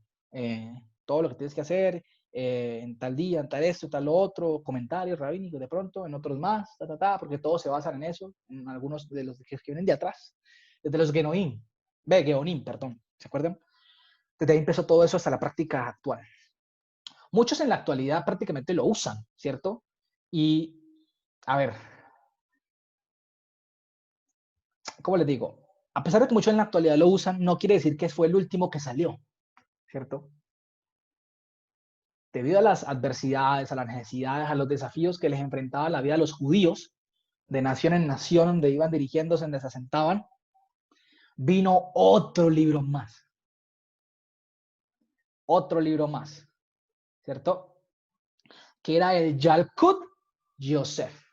todo lo que tienes que hacer, en tal día, en tal esto, tal lo otro, comentarios rabínicos de pronto, en otros más, porque todos se basan en eso, en algunos de los que vienen de atrás, desde los Geonim, perdón, ¿se acuerdan? Desde ahí empezó todo eso hasta la práctica actual. Muchos en la actualidad prácticamente lo usan, ¿cierto? Y, a ver, ¿cómo les digo? A pesar de que muchos en la actualidad lo usan, no quiere decir que fue el último que salió, ¿cierto? Debido a las adversidades, a las necesidades, a los desafíos que les enfrentaba la vida a los judíos, de nación en nación, donde iban dirigiéndose, donde se asentaban, vino otro libro más. Otro libro más, ¿cierto? Que era el Yalkut Yosef.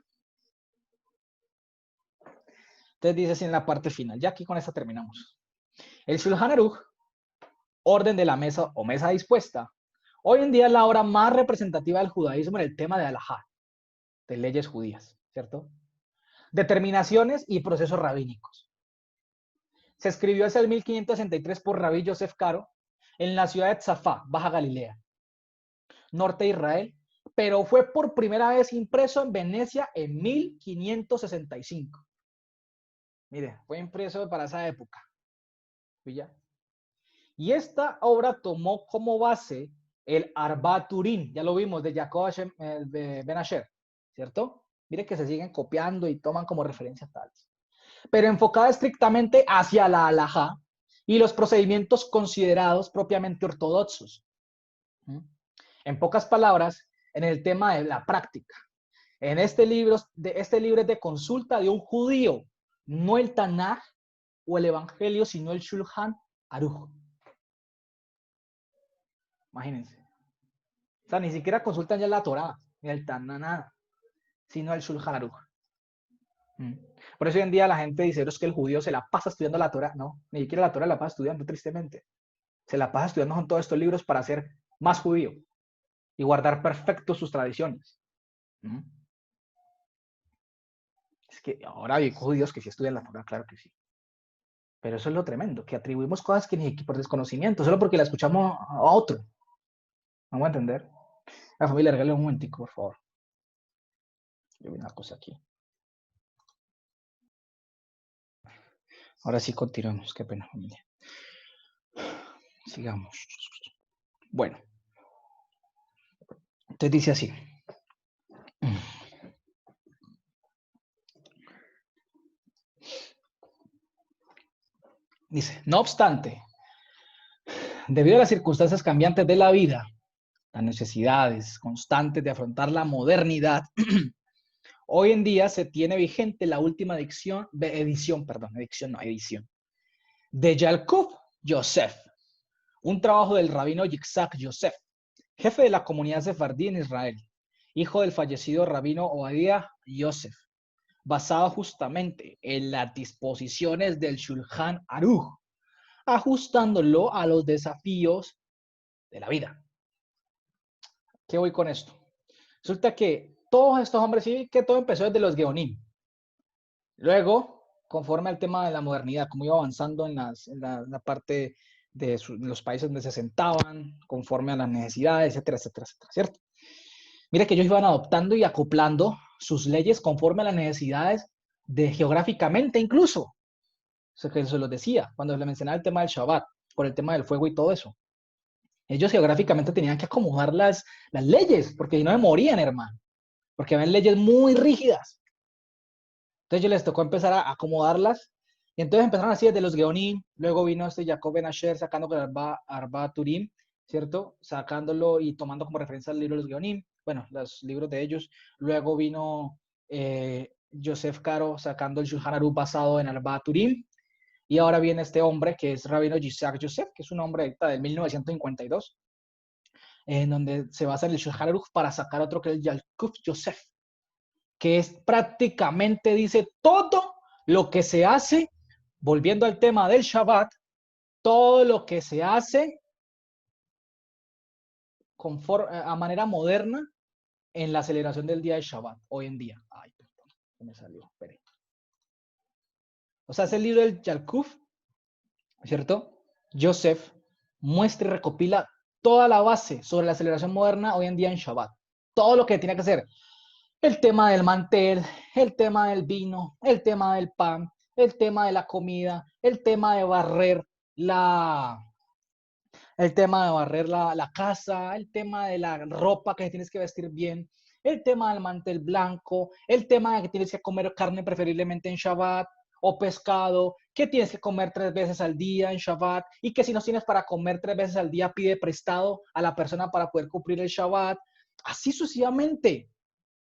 Entonces dice así en la parte final, ya aquí con esta terminamos. El Shulchan Aruch, orden de la mesa o mesa dispuesta, Hoy en día es la obra más representativa del judaísmo en el tema de halajá, de leyes judías, ¿cierto? Determinaciones y procesos rabínicos. Se escribió hacia el 1563 por Rabí Yosef Caro en la ciudad de Tzafá, Baja Galilea, norte de Israel, pero fue por primera vez impreso en Venecia en 1565. Mire, fue impreso para esa época. ¿Ya? Y esta obra tomó como base el Arba Turín, ya lo vimos, de Jacob Ben Asher, ¿cierto? Mire que se siguen copiando y toman como referencia tales. Pero enfocada estrictamente hacia la halajá y los procedimientos considerados propiamente ortodoxos. En pocas palabras, en el tema de la práctica. En este libro es de consulta de un judío, no el Tanaj o el Evangelio, sino el Shulchan Aruch. Imagínense. O sea, ni siquiera consultan ya la Torá, ni el Tanaj, nada, sino el Shulchan Aruch. Por eso hoy en día la gente dice, es que el judío se la pasa estudiando la Torá. No, ni siquiera la Torá la pasa estudiando, tristemente. Se la pasa estudiando con todos estos libros para ser más judío y guardar perfecto sus tradiciones. Es que ahora hay judíos que sí estudian la Torá, claro que sí. Pero eso es lo tremendo, que atribuimos cosas que ni por desconocimiento, solo porque la escuchamos a otro. ¿Vamos a entender? La familia, regale un momentico, por favor. Yo vi una cosa aquí. Ahora sí continuamos, qué pena, familia. Sigamos. Bueno. Entonces dice así. Dice, no obstante, debido a las circunstancias cambiantes de la vida, las necesidades constantes de afrontar la modernidad, hoy en día se tiene vigente la última edición de Yaakov Yosef, un trabajo del rabino Yitzhak Yosef, jefe de la comunidad sefardí en Israel, hijo del fallecido rabino Obadiah Yosef, basado justamente en las disposiciones del Shulchan Aruch, ajustándolo a los desafíos de la vida. ¿Qué voy con esto? Resulta que todos estos hombres, sí, que todo empezó desde los Geonim. Luego, conforme al tema de la modernidad, como iba avanzando en la parte de los países donde se sentaban, conforme a las necesidades, etcétera, etcétera, etcétera, ¿cierto? Mira que ellos iban adoptando y acoplando sus leyes conforme a las necesidades de geográficamente incluso. Eso que se los decía cuando le mencionaba el tema del Shabbat, por el tema del fuego y todo eso. Ellos geográficamente tenían que acomodar las leyes, porque si no se morían, hermano. Porque habían leyes muy rígidas. Entonces ellos les tocó empezar a acomodarlas. Y entonces empezaron así desde los Geonim. Luego vino Jacob Ben Asher sacando el Arba Turim, ¿cierto? Sacándolo y tomando como referencia el libro de los Geonim. Bueno, los libros de ellos. Luego vino Yosef Caro sacando el Shulchan Aruch basado en Arba Turim. Y ahora viene este hombre que es Rabino Yitzhak Yosef, que es un hombre del 1952, en donde se basa en el Shulchan Aruch para sacar otro que es el Yaakov Yosef, que es prácticamente, dice, todo lo que se hace, volviendo al tema del Shabbat, todo lo que se hace a manera moderna en la celebración del día de Shabbat, hoy en día. Ay, perdón, se me salió, espere. O sea, es el libro del Yaakov, ¿cierto? Yosef muestra y recopila toda la base sobre la celebración moderna hoy en día en Shabbat. Todo lo que tiene que hacer. El tema del mantel, el tema del vino, el tema del pan, el tema de la comida, el tema de barrer la casa, el tema de la ropa que tienes que vestir bien, el tema del mantel blanco, el tema de que tienes que comer carne preferiblemente en Shabbat, o pescado, que tienes que comer 3 veces al día en Shabbat, y que si no tienes para comer 3 veces al día, pide prestado a la persona para poder cumplir el Shabbat. Así sucesivamente,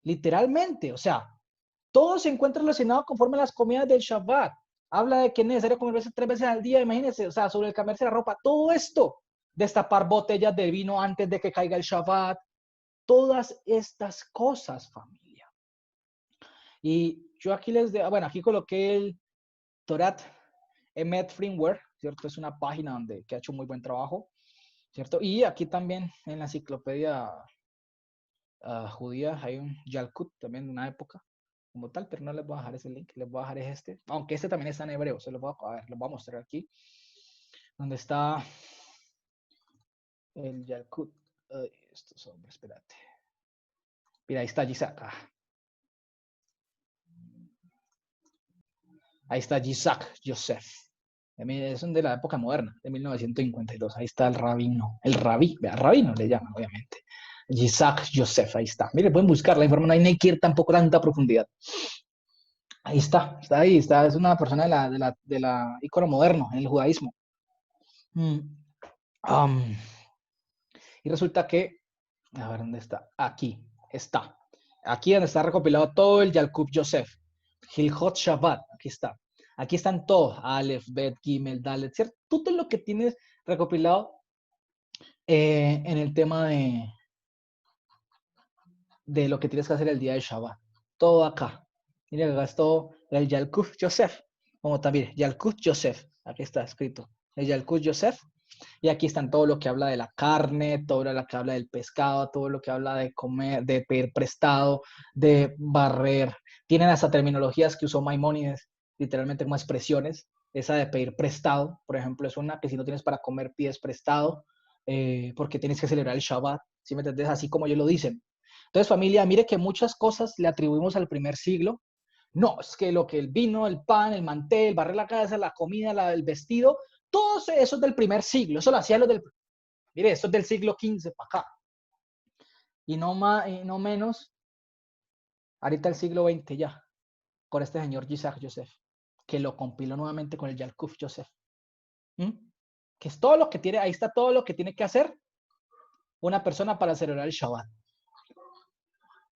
literalmente, o sea, todo se encuentra relacionado conforme a las comidas del Shabbat. Habla de que es necesario comer 3 veces al día, imagínense, o sea, sobre el cambiarse la ropa, todo esto, destapar botellas de vino antes de que caiga el Shabbat, todas estas cosas, familia. Y yo aquí aquí coloqué el Torat Emet Framework, ¿cierto? Es una página que ha hecho muy buen trabajo. ¿cierto? Y aquí también en la enciclopedia judía hay un Yalkut también de una época como tal, pero no les voy a dejar ese link, les voy a dejar este, aunque este también está en hebreo, se lo voy a ver, lo voy a mostrar aquí, donde está el Yalkut. Estos hombres, espérate. Mira, ahí está Yitzhak. Ahí está Yitzhak Yosef. Es de la época moderna, de 1952. Ahí está el rabino, el rabí, vea, rabino le llaman, obviamente. Yitzhak Yosef, ahí está. Mire, pueden buscar la información, no hay que ir tampoco tanta profundidad. Ahí está ahí, está, es una persona de la ícono moderno en el judaísmo. Y resulta que, a ver, ¿dónde está? Aquí está. Aquí donde está recopilado todo el Yalkut Yosef. Hilchot Shabbat, aquí está. Aquí están todos, Aleph, Bet, Gimel, Dalet, ¿cierto? Todo lo que tienes recopilado en el tema de lo que tienes que hacer el día de Shabbat. Todo acá. Mira, acá es todo el Yalkut Yosef. Como también, Yalkut Yosef. Aquí está escrito. El Yalkut Yosef. Y aquí están todo lo que habla de la carne, todo lo que habla del pescado, todo lo que habla de comer, de pedir prestado, de barrer. Tienen hasta terminologías que usó Maimónides, literalmente como expresiones. Esa de pedir prestado, por ejemplo, es una que si no tienes para comer, pides prestado, porque tienes que celebrar el Shabbat. ¿Sí me entendés? Así como ellos lo dicen. Entonces, familia, mire que muchas cosas le atribuimos al primer siglo. No, es que lo que el vino, el pan, el mantel, el barrer la casa, la comida, el vestido, todo eso es del primer siglo. Eso lo hacían los del... Mire, esto es del siglo XV para acá. Y no más, y no menos, ahorita el siglo XX ya, con este señor Yitzhak Yosef, que lo compiló nuevamente con el Yalkut Yosef. Que es todo lo que tiene, ahí está todo lo que tiene que hacer una persona para celebrar el Shabbat.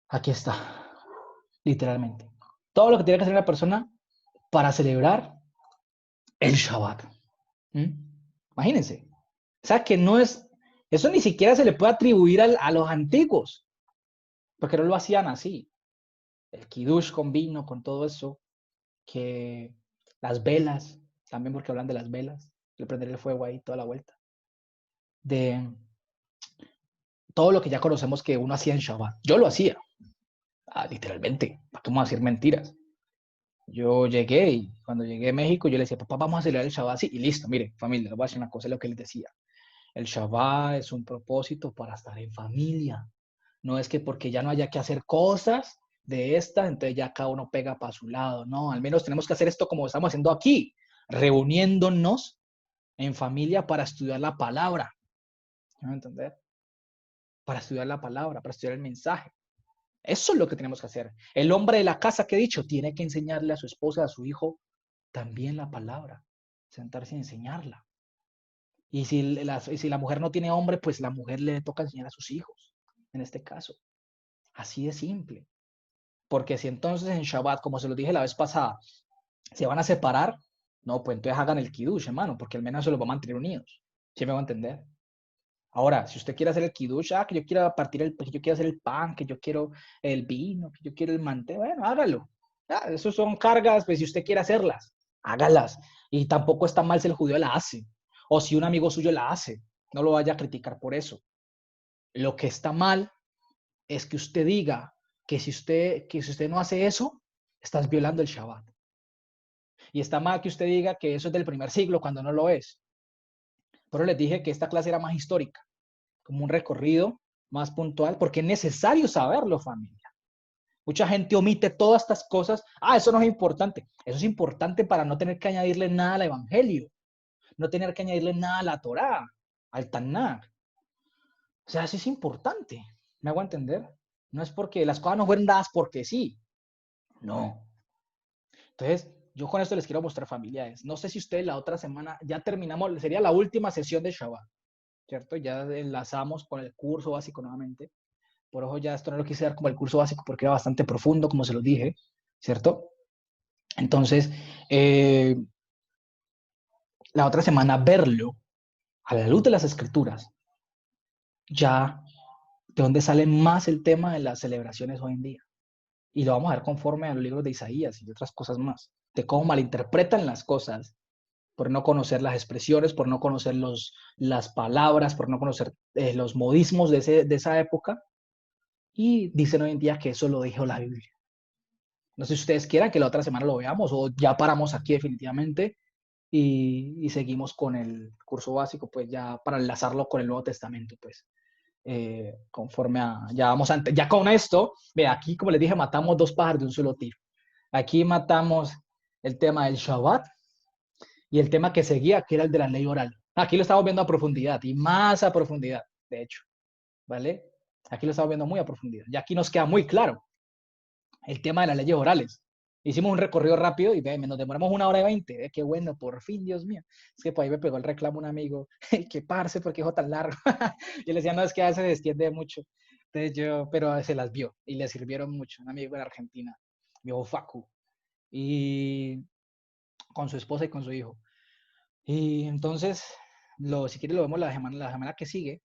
Aquí está, literalmente. Todo lo que tiene que hacer una persona para celebrar el Shabbat. Imagínense. O sea, que no es, eso ni siquiera se le puede atribuir a los antiguos, porque no lo hacían así. El kiddush con vino, con todo eso, que las velas, también porque hablan de las velas, de prender el fuego ahí toda la vuelta. De todo lo que ya conocemos que uno hacía en Shabbat. Yo lo hacía, literalmente, ¿para qué vamos a decir mentiras? Yo llegué y cuando llegué a México yo le decía, papá, vamos a celebrar el Shabbat así, y listo, mire, familia, les voy a decir una cosa, es lo que les decía. El Shabbat es un propósito para estar en familia. No es que porque ya no haya que hacer cosas de estas, entonces ya cada uno pega para su lado. No, al menos tenemos que hacer esto como estamos haciendo aquí, reuniéndonos en familia para estudiar la palabra. ¿Me van a entender? Para estudiar la palabra, para estudiar el mensaje. Eso es lo que tenemos que hacer. El hombre de la casa que he dicho tiene que enseñarle a su esposa, a su hijo, también la palabra. Sentarse y enseñarla. Y si la mujer no tiene hombre, pues la mujer le toca enseñar a sus hijos, en este caso. Así de simple. Porque si entonces en Shabbat, como se lo dije la vez pasada, se van a separar, no, pues entonces hagan el kiddush, hermano, porque al menos se los va a mantener unidos. ¿Sí me va a entender? Ahora, si usted quiere hacer el kiddush, que yo quiero que yo quiero hacer el pan, que yo quiero el vino, que yo quiero el mantel, bueno, hágalo. Esos son cargas, pues si usted quiere hacerlas, hágalas. Y tampoco está mal si el judío la hace. O si un amigo suyo la hace, no lo vaya a criticar por eso. Lo que está mal es que usted diga que si usted no hace eso, estás violando el Shabbat. Y está mal que usted diga que eso es del primer siglo cuando no lo es. Pero les dije que esta clase era más histórica, como un recorrido más puntual, porque es necesario saberlo, familia. Mucha gente omite todas estas cosas. Eso no es importante. Eso es importante para no tener que añadirle nada al Evangelio, no tener que añadirle nada a la Torá, al Tanakh. O sea, eso es importante. ¿Me hago entender? No es porque las cosas no fueron dadas porque sí. No. Entonces, yo con esto les quiero mostrar, familiares. No sé si ustedes la otra semana ya terminamos, sería la última sesión de Shabbat, ¿cierto? Ya enlazamos con el curso básico nuevamente. Por ojo, ya esto no lo quise dar como el curso básico porque era bastante profundo, como se lo dije, ¿cierto? Entonces, la otra semana verlo a la luz de las escrituras, ya de dónde sale más el tema de las celebraciones hoy en día. Y lo vamos a ver conforme a los libros de Isaías y otras cosas más, de cómo malinterpretan las cosas por no conocer las expresiones, por no conocer las palabras, por no conocer los modismos de esa época. Y dicen hoy en día que eso lo dijo la Biblia. No sé si ustedes quieran que la otra semana lo veamos o ya paramos aquí definitivamente y seguimos con el curso básico, pues ya para enlazarlo con el Nuevo Testamento, pues conforme a, ya con esto, ve, aquí como les dije, matamos dos pájaros de un solo tiro. Aquí matamos el tema del Shabbat y el tema que seguía, que era el de la ley oral. Aquí lo estamos viendo a profundidad y más a profundidad, de hecho, ¿vale? Aquí lo estamos viendo muy a profundidad. Y aquí nos queda muy claro el tema de las leyes orales. Hicimos un recorrido rápido y nos demoramos 1 hora y 20. Qué bueno, por fin, Dios mío. Es que por ahí me pegó el reclamo un amigo. Que parce, ¿por qué hijo tan largo? Yo le decía, no, es que a veces se extiende mucho. Entonces pero se las vio y le sirvieron mucho. Un amigo en Argentina, vio Facu, y con su esposa y con su hijo. Y entonces, si quiere lo vemos la semana que sigue.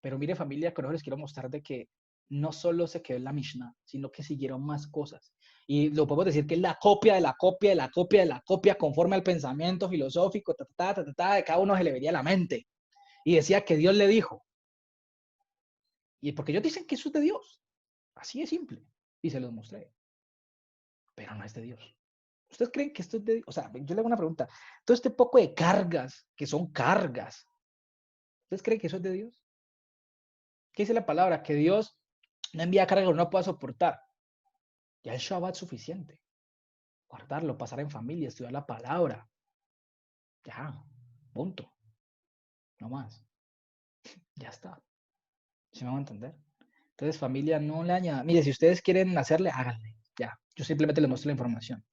Pero mire, familia, con eso les quiero mostrar de que no solo se quedó en la Mishnah, sino que siguieron más cosas. Y lo podemos decir que es la copia de la copia de la copia de la copia conforme al pensamiento filosófico, de cada uno se le vería la mente. Y decía que Dios le dijo. Y porque ellos dicen que eso es de Dios. Así de simple. Y se los mostré. Pero no es de Dios. ¿Ustedes creen que esto es de Dios? O sea, yo le hago una pregunta. Todo este poco de cargas, que son cargas, ¿ustedes creen que eso es de Dios? ¿Qué dice la palabra? Que Dios no envía carga que no pueda soportar. Ya el Shabbat es suficiente. Guardarlo, pasar en familia, estudiar la palabra. Ya, punto. No más. Ya está. ¿Sí me van a entender? Entonces, familia, no le añada. Mire, si ustedes quieren hacerle, háganle. Ya. Yo simplemente les muestro la información.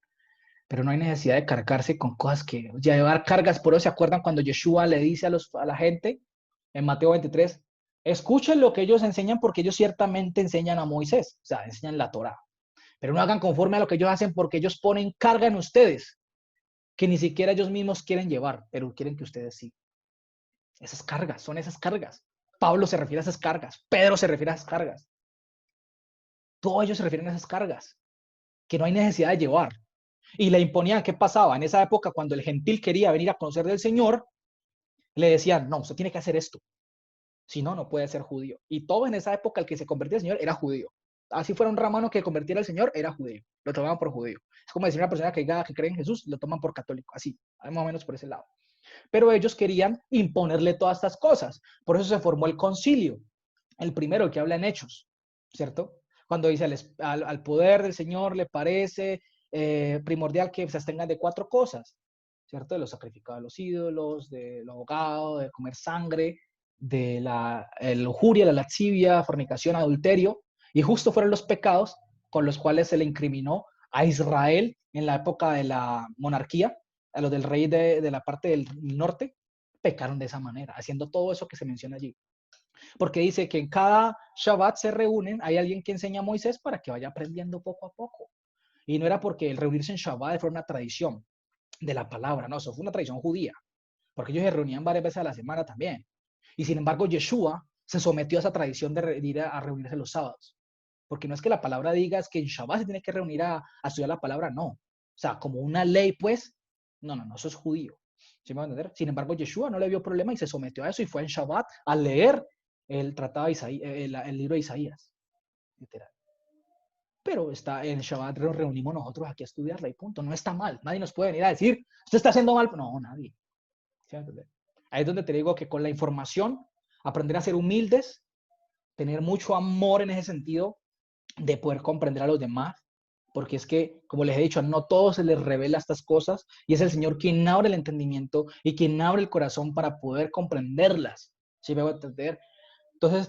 Pero no hay necesidad de cargarse con cosas que... Ya llevar cargas, por eso se acuerdan cuando Yeshua le dice a la gente en Mateo 23, escuchen lo que ellos enseñan porque ellos ciertamente enseñan a Moisés. O sea, enseñan la Torá. Pero no hagan conforme a lo que ellos hacen porque ellos ponen carga en ustedes que ni siquiera ellos mismos quieren llevar, pero quieren que ustedes sí. Esas cargas, son esas cargas. Pablo se refiere a esas cargas, Pedro se refiere a esas cargas. Todos ellos se refieren a esas cargas que no hay necesidad de llevar. Y le imponían, ¿qué pasaba? En esa época, cuando el gentil quería venir a conocer del Señor, le decían, no, usted tiene que hacer esto. Si no, no puede ser judío. Y todo en esa época, el que se convertía al Señor era judío. Así fuera un romano que convirtiera al Señor, era judío. Lo tomaban por judío. Es como decir una persona que diga que cree en Jesús, lo toman por católico. Así, más o menos por ese lado. Pero ellos querían imponerle todas estas cosas. Por eso se formó el concilio. El primero que habla en Hechos, ¿cierto? Cuando dice al poder del Señor le parece primordial que se abstengan de 4 cosas, ¿cierto? De los sacrificados a los ídolos, de lo ahogado, de comer sangre, de la lujuria, la lascivia, fornicación, adulterio, y justo fueron los pecados con los cuales se le incriminó a Israel en la época de la monarquía, a los del rey de la parte del norte, pecaron de esa manera, haciendo todo eso que se menciona allí. Porque dice que en cada Shabbat se reúnen, hay alguien que enseña a Moisés para que vaya aprendiendo poco a poco. Y no era porque el reunirse en Shabbat fuera una tradición de la palabra, no, eso fue una tradición judía, porque ellos se reunían varias veces a la semana también. Y sin embargo, Yeshua se sometió a esa tradición de ir a reunirse los sábados. Porque no es que la palabra diga es que en Shabbat se tiene que reunir a estudiar la palabra, no. O sea, como una ley, pues, no, eso es judío. ¿Sí me van a entender? Sin embargo, Yeshua no le vio problema y se sometió a eso y fue en Shabbat a leer el tratado de Isaías, el libro de Isaías, literal. Pero está en Shabbat, nos reunimos nosotros aquí a estudiarla y punto. No está mal. Nadie nos puede venir a decir, usted está haciendo mal. No, nadie. ¿Sí? Ahí es donde te digo que con la información, aprender a ser humildes, tener mucho amor en ese sentido, de poder comprender a los demás, porque es que, como les he dicho, no a todos se les revela estas cosas y es el Señor quien abre el entendimiento y quien abre el corazón para poder comprenderlas. ¿Sí me voy a entender? Entonces,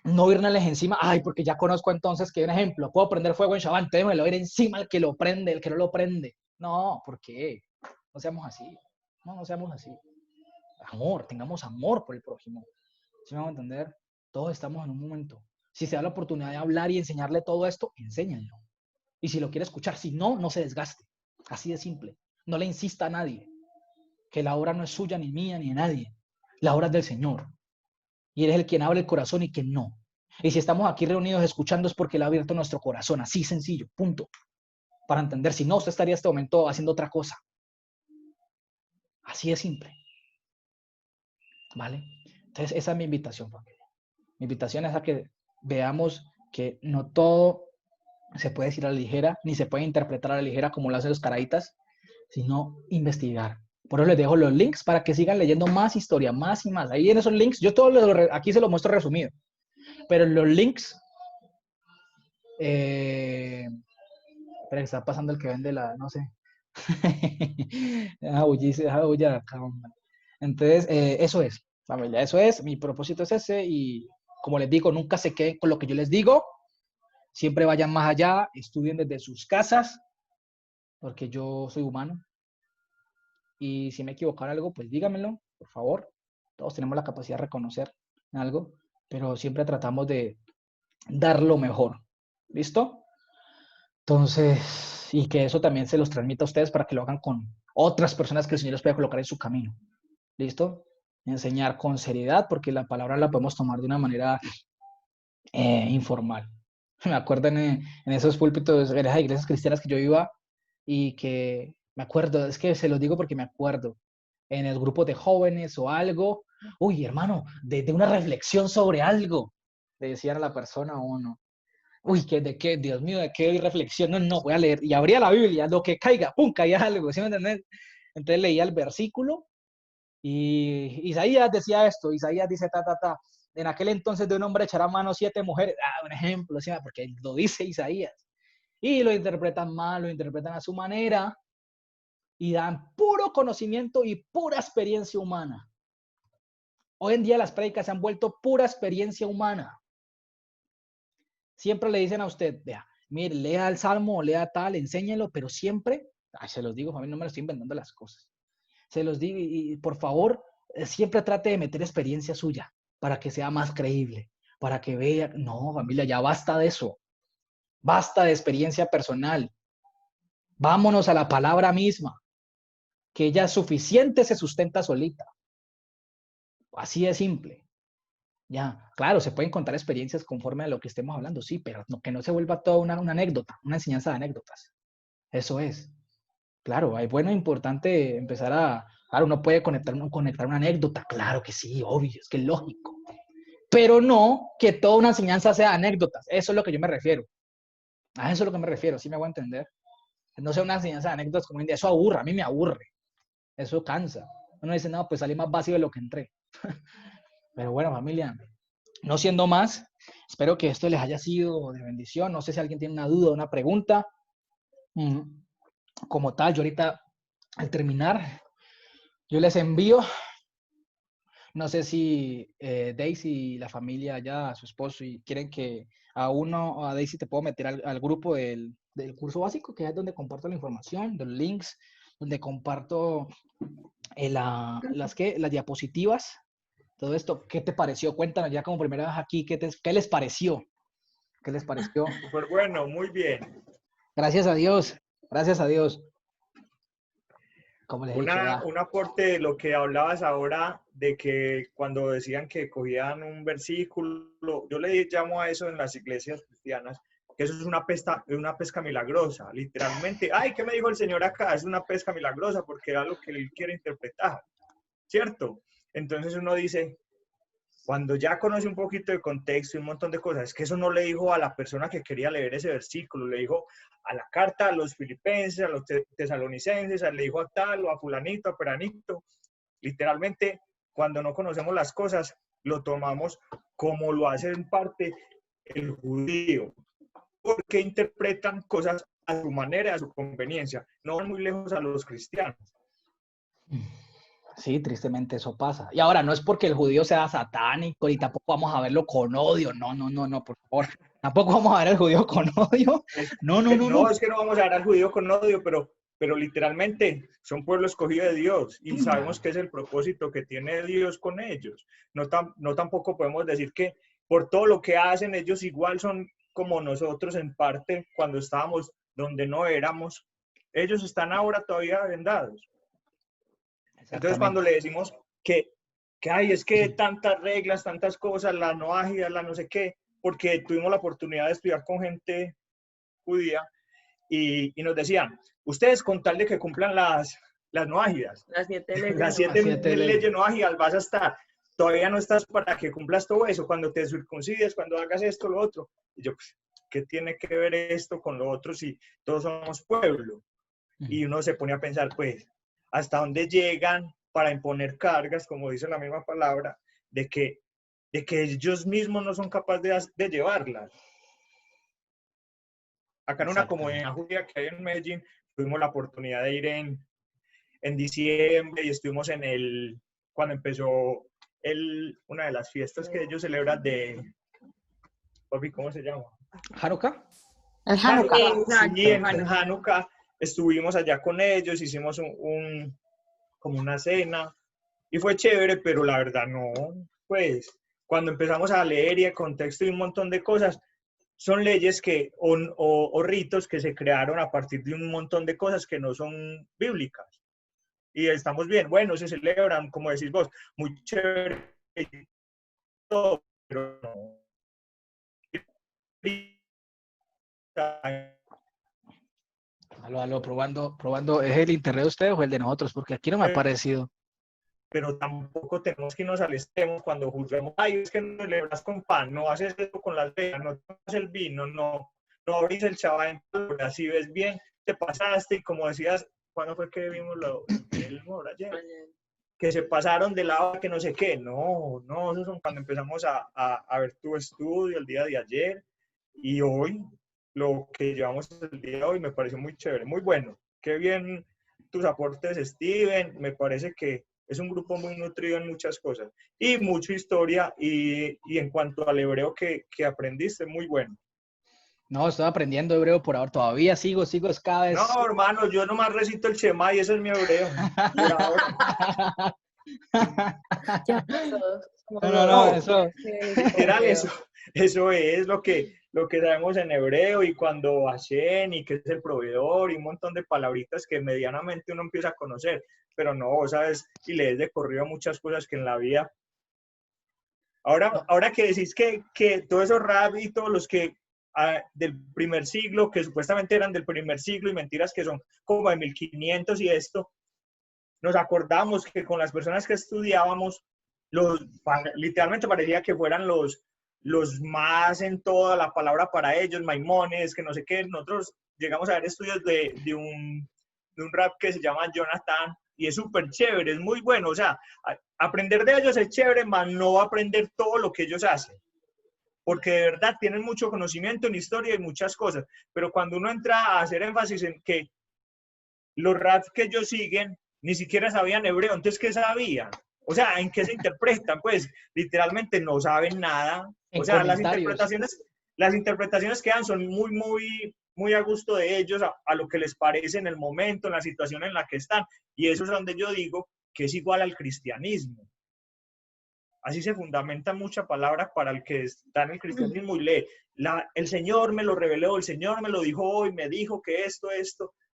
no irles encima, ay, porque ya conozco entonces que un ejemplo, puedo prender fuego en Shabbat, entonces me lo voy a ir encima el que lo prende, el que no lo prende. No, ¿por qué? No seamos así. No seamos así. Amor, tengamos amor por el prójimo. ¿Sí me van a entender? Todos estamos en un momento. Si se da la oportunidad de hablar y enseñarle todo esto, enséñenlo. Y si lo quiere escuchar, si no, no se desgaste. Así de simple. No le insista a nadie. Que la obra no es suya, ni mía, ni de nadie. La obra es del Señor. Y Él es el quien abre el corazón y quien no. Y si estamos aquí reunidos escuchando es porque Él ha abierto nuestro corazón. Así sencillo, punto. Para entender, si no, usted estaría en este momento haciendo otra cosa. Así de simple. ¿Vale? Entonces, esa es mi invitación, familia. Mi invitación es a que veamos que no todo se puede decir a la ligera, ni se puede interpretar a la ligera como lo hacen los caraditas, sino investigar. Por eso les dejo los links para que sigan leyendo más historia, más y más. Ahí en esos links, yo todo aquí se los muestro resumido, pero los links, espera que está pasando el que vende la, no sé. Entonces, eso es, familia, eso es, mi propósito es ese y como les digo, nunca se queden con lo que yo les digo, siempre vayan más allá, estudien desde sus casas, porque yo soy humano y si me equivoco en algo, pues dígamelo, por favor, todos tenemos la capacidad de reconocer algo, pero siempre tratamos de dar lo mejor, ¿listo? Entonces, y que eso también se los transmita a ustedes para que lo hagan con otras personas que el Señor les pueda colocar en su camino. ¿Listo? Enseñar con seriedad, porque la palabra la podemos tomar de una manera informal. Me acuerdo en esos púlpitos, en esas iglesias cristianas que yo iba y que me acuerdo, es que se los digo porque me acuerdo, en el grupo de jóvenes o algo, uy, hermano, de una reflexión sobre algo, le decían a la persona o uno. Uy, ¿de qué? Dios mío, ¿de qué reflexión? No, no, voy a leer. Y abría la Biblia, lo que caiga, pum, caía algo, ¿sí me entiendes? Entonces leía el versículo y Isaías decía esto, Isaías dice en aquel entonces de un hombre echará mano 7 mujeres, un ejemplo, ¿sí? Porque lo dice Isaías. Y lo interpretan mal, lo interpretan a su manera y dan puro conocimiento y pura experiencia humana. Hoy en día las prédicas se han vuelto pura experiencia humana. Siempre le dicen a usted, vea, mire, lea el Salmo, lea tal, enséñelo, pero siempre, se los digo, a mí no me lo estoy inventando las cosas. Se los digo y por favor, siempre trate de meter experiencia suya para que sea más creíble, para que vea, no, familia, ya basta de eso. Basta de experiencia personal. Vámonos a la palabra misma, que ella es suficiente, se sustenta solita. Así de simple. Ya, claro, se pueden contar experiencias conforme a lo que estemos hablando, sí, pero no, que no se vuelva toda una anécdota, una enseñanza de anécdotas. Eso es. Claro, hay bueno, importante empezar claro, uno puede conectar una anécdota, claro que sí, obvio, es que es lógico. Pero no que toda una enseñanza sea anécdotas, eso es lo que yo me refiero. A eso es lo que me refiero, ¿sí me voy a entender? No sea una enseñanza de anécdotas como eso aburre, a mí me aburre, eso cansa. Uno dice, no, pues salí más vacío de lo que entré. Pero bueno, familia, no siendo más, espero que esto les haya sido de bendición. No sé si alguien tiene una duda o una pregunta. Como tal, yo ahorita, al terminar, yo les envío, no sé si Daisy y la familia allá, su esposo, y quieren que a Daisy te puedo meter al grupo del curso básico, que es donde comparto la información, los links, donde comparto las diapositivas. Todo esto, ¿qué te pareció? Cuéntanos ya como primera vez aquí, ¿qué les pareció? ¿Qué les pareció? Súper bueno, muy bien. Gracias a Dios, gracias a Dios. Como les he dicho, Un aporte de lo que hablabas ahora, de que cuando decían que cogían un versículo, yo le llamo a eso en las iglesias cristianas, que eso es una pesca milagrosa, literalmente. Ay, ¿qué me dijo el Señor acá? Es una pesca milagrosa porque era lo que él quiere interpretar, ¿cierto? Entonces uno dice, cuando ya conoce un poquito de contexto y un montón de cosas, es que eso no le dijo a la persona que quería leer ese versículo, le dijo a la carta a los filipenses, a los tesalonicenses, le dijo a tal o a fulanito, a peranito. Literalmente, cuando no conocemos las cosas, lo tomamos como lo hace en parte el judío, porque interpretan cosas a su manera, a su conveniencia. No van muy lejos a los cristianos. Sí, tristemente eso pasa. Y ahora, no es porque el judío sea satánico y tampoco vamos a verlo con odio. No, por favor. Tampoco vamos a ver al judío con odio. No. Es que no vamos a ver al judío con odio, pero literalmente son pueblo escogido de Dios y sabemos que es el propósito que tiene Dios con ellos. No tampoco podemos decir que por todo lo que hacen ellos igual son como nosotros en parte cuando estábamos donde no éramos. Ellos están ahora todavía vendados. Entonces cuando le decimos que hay, es que tantas reglas, tantas cosas, la no ágida, la no sé qué, porque tuvimos la oportunidad de estudiar con gente judía y nos decían, ustedes con tal de que cumplan las las no ágidas. Las 7 leyes. Las no. 7 7 leyes no ágidas vas a estar. Todavía no estás para que cumplas todo eso, cuando te circuncides, cuando hagas esto, lo otro. Y yo, pues, ¿qué tiene que ver esto con lo otro si todos somos pueblo? Y uno se pone a pensar, pues, ¿hasta dónde llegan para imponer cargas, como dice la misma palabra, de que ellos mismos no son capaces de llevarlas? Acá en una comunidad judía que hay en Medellín, tuvimos la oportunidad de ir en diciembre y estuvimos cuando empezó una de las fiestas que ellos celebran papi, ¿cómo se llama? ¿Hanukkah? El Hanukkah. Sí, en Hanukkah estuvimos allá con ellos, hicimos como una cena y fue chévere, pero la verdad no, pues cuando empezamos a leer y el contexto y un montón de cosas, son leyes o ritos que se crearon a partir de un montón de cosas que no son bíblicas. Y estamos bien, bueno, se celebran, como decís vos, muy chévere, todo, pero no. Aló, probando. ¿Es el internet de ustedes o el de nosotros? Porque aquí no me ha parecido. Pero tampoco tenemos que irnos al extremo cuando juzgamos, ay, es que no celebras con pan, no haces eso con las velas, no tomas el vino, no abrís el chabán, así ves bien, te pasaste y como decías, ¿cuándo fue que vimos el moro ayer? Que se pasaron de lado, que no sé qué, no, eso son cuando empezamos a ver tu estudio el día de ayer y hoy, lo que llevamos el día de hoy me pareció muy chévere, muy bueno, qué bien tus aportes, Steven, me parece que es un grupo muy nutrido en muchas cosas y mucha historia y en cuanto al hebreo que aprendiste, muy bueno. No, estoy aprendiendo hebreo por ahora, todavía sigo, es cada vez... No, hermano, yo nomás recito el Shema y eso es mi hebreo, por ahora. Ya pasó. No, eso... Literal, eso es lo que sabemos en hebreo y cuando Hashem y que es el proveedor y un montón de palabritas que medianamente uno empieza a conocer, pero no, sabes, y lees de corrido muchas cosas que en la vida. Ahora que decís que todos esos rap y todos los que del primer siglo, que supuestamente eran del primer siglo y mentiras que son como de 1500 y esto, nos acordamos que con las personas que estudiábamos, literalmente parecía que fueran los más en toda la palabra para ellos, Maimones, que no sé qué. Nosotros llegamos a ver estudios de un rap que se llama Jonathan y es súper chévere, es muy bueno. O sea, aprender de ellos es chévere, mas no aprender todo lo que ellos hacen. Porque de verdad tienen mucho conocimiento en historia y muchas cosas. Pero cuando uno entra a hacer énfasis en que los raps que ellos siguen ni siquiera sabían hebreo, entonces ¿qué sabían? O sea, ¿en qué se interpretan? Pues literalmente no saben nada. O sea, las interpretaciones que dan son muy, muy, muy a gusto de ellos, a lo que les parece en el momento, en la situación en la que están. Y eso es donde yo digo que es igual al cristianismo. Así se fundamenta mucha palabra para el que está en el cristianismo y lee. El Señor me lo reveló, el Señor me lo dijo hoy, me dijo que esto,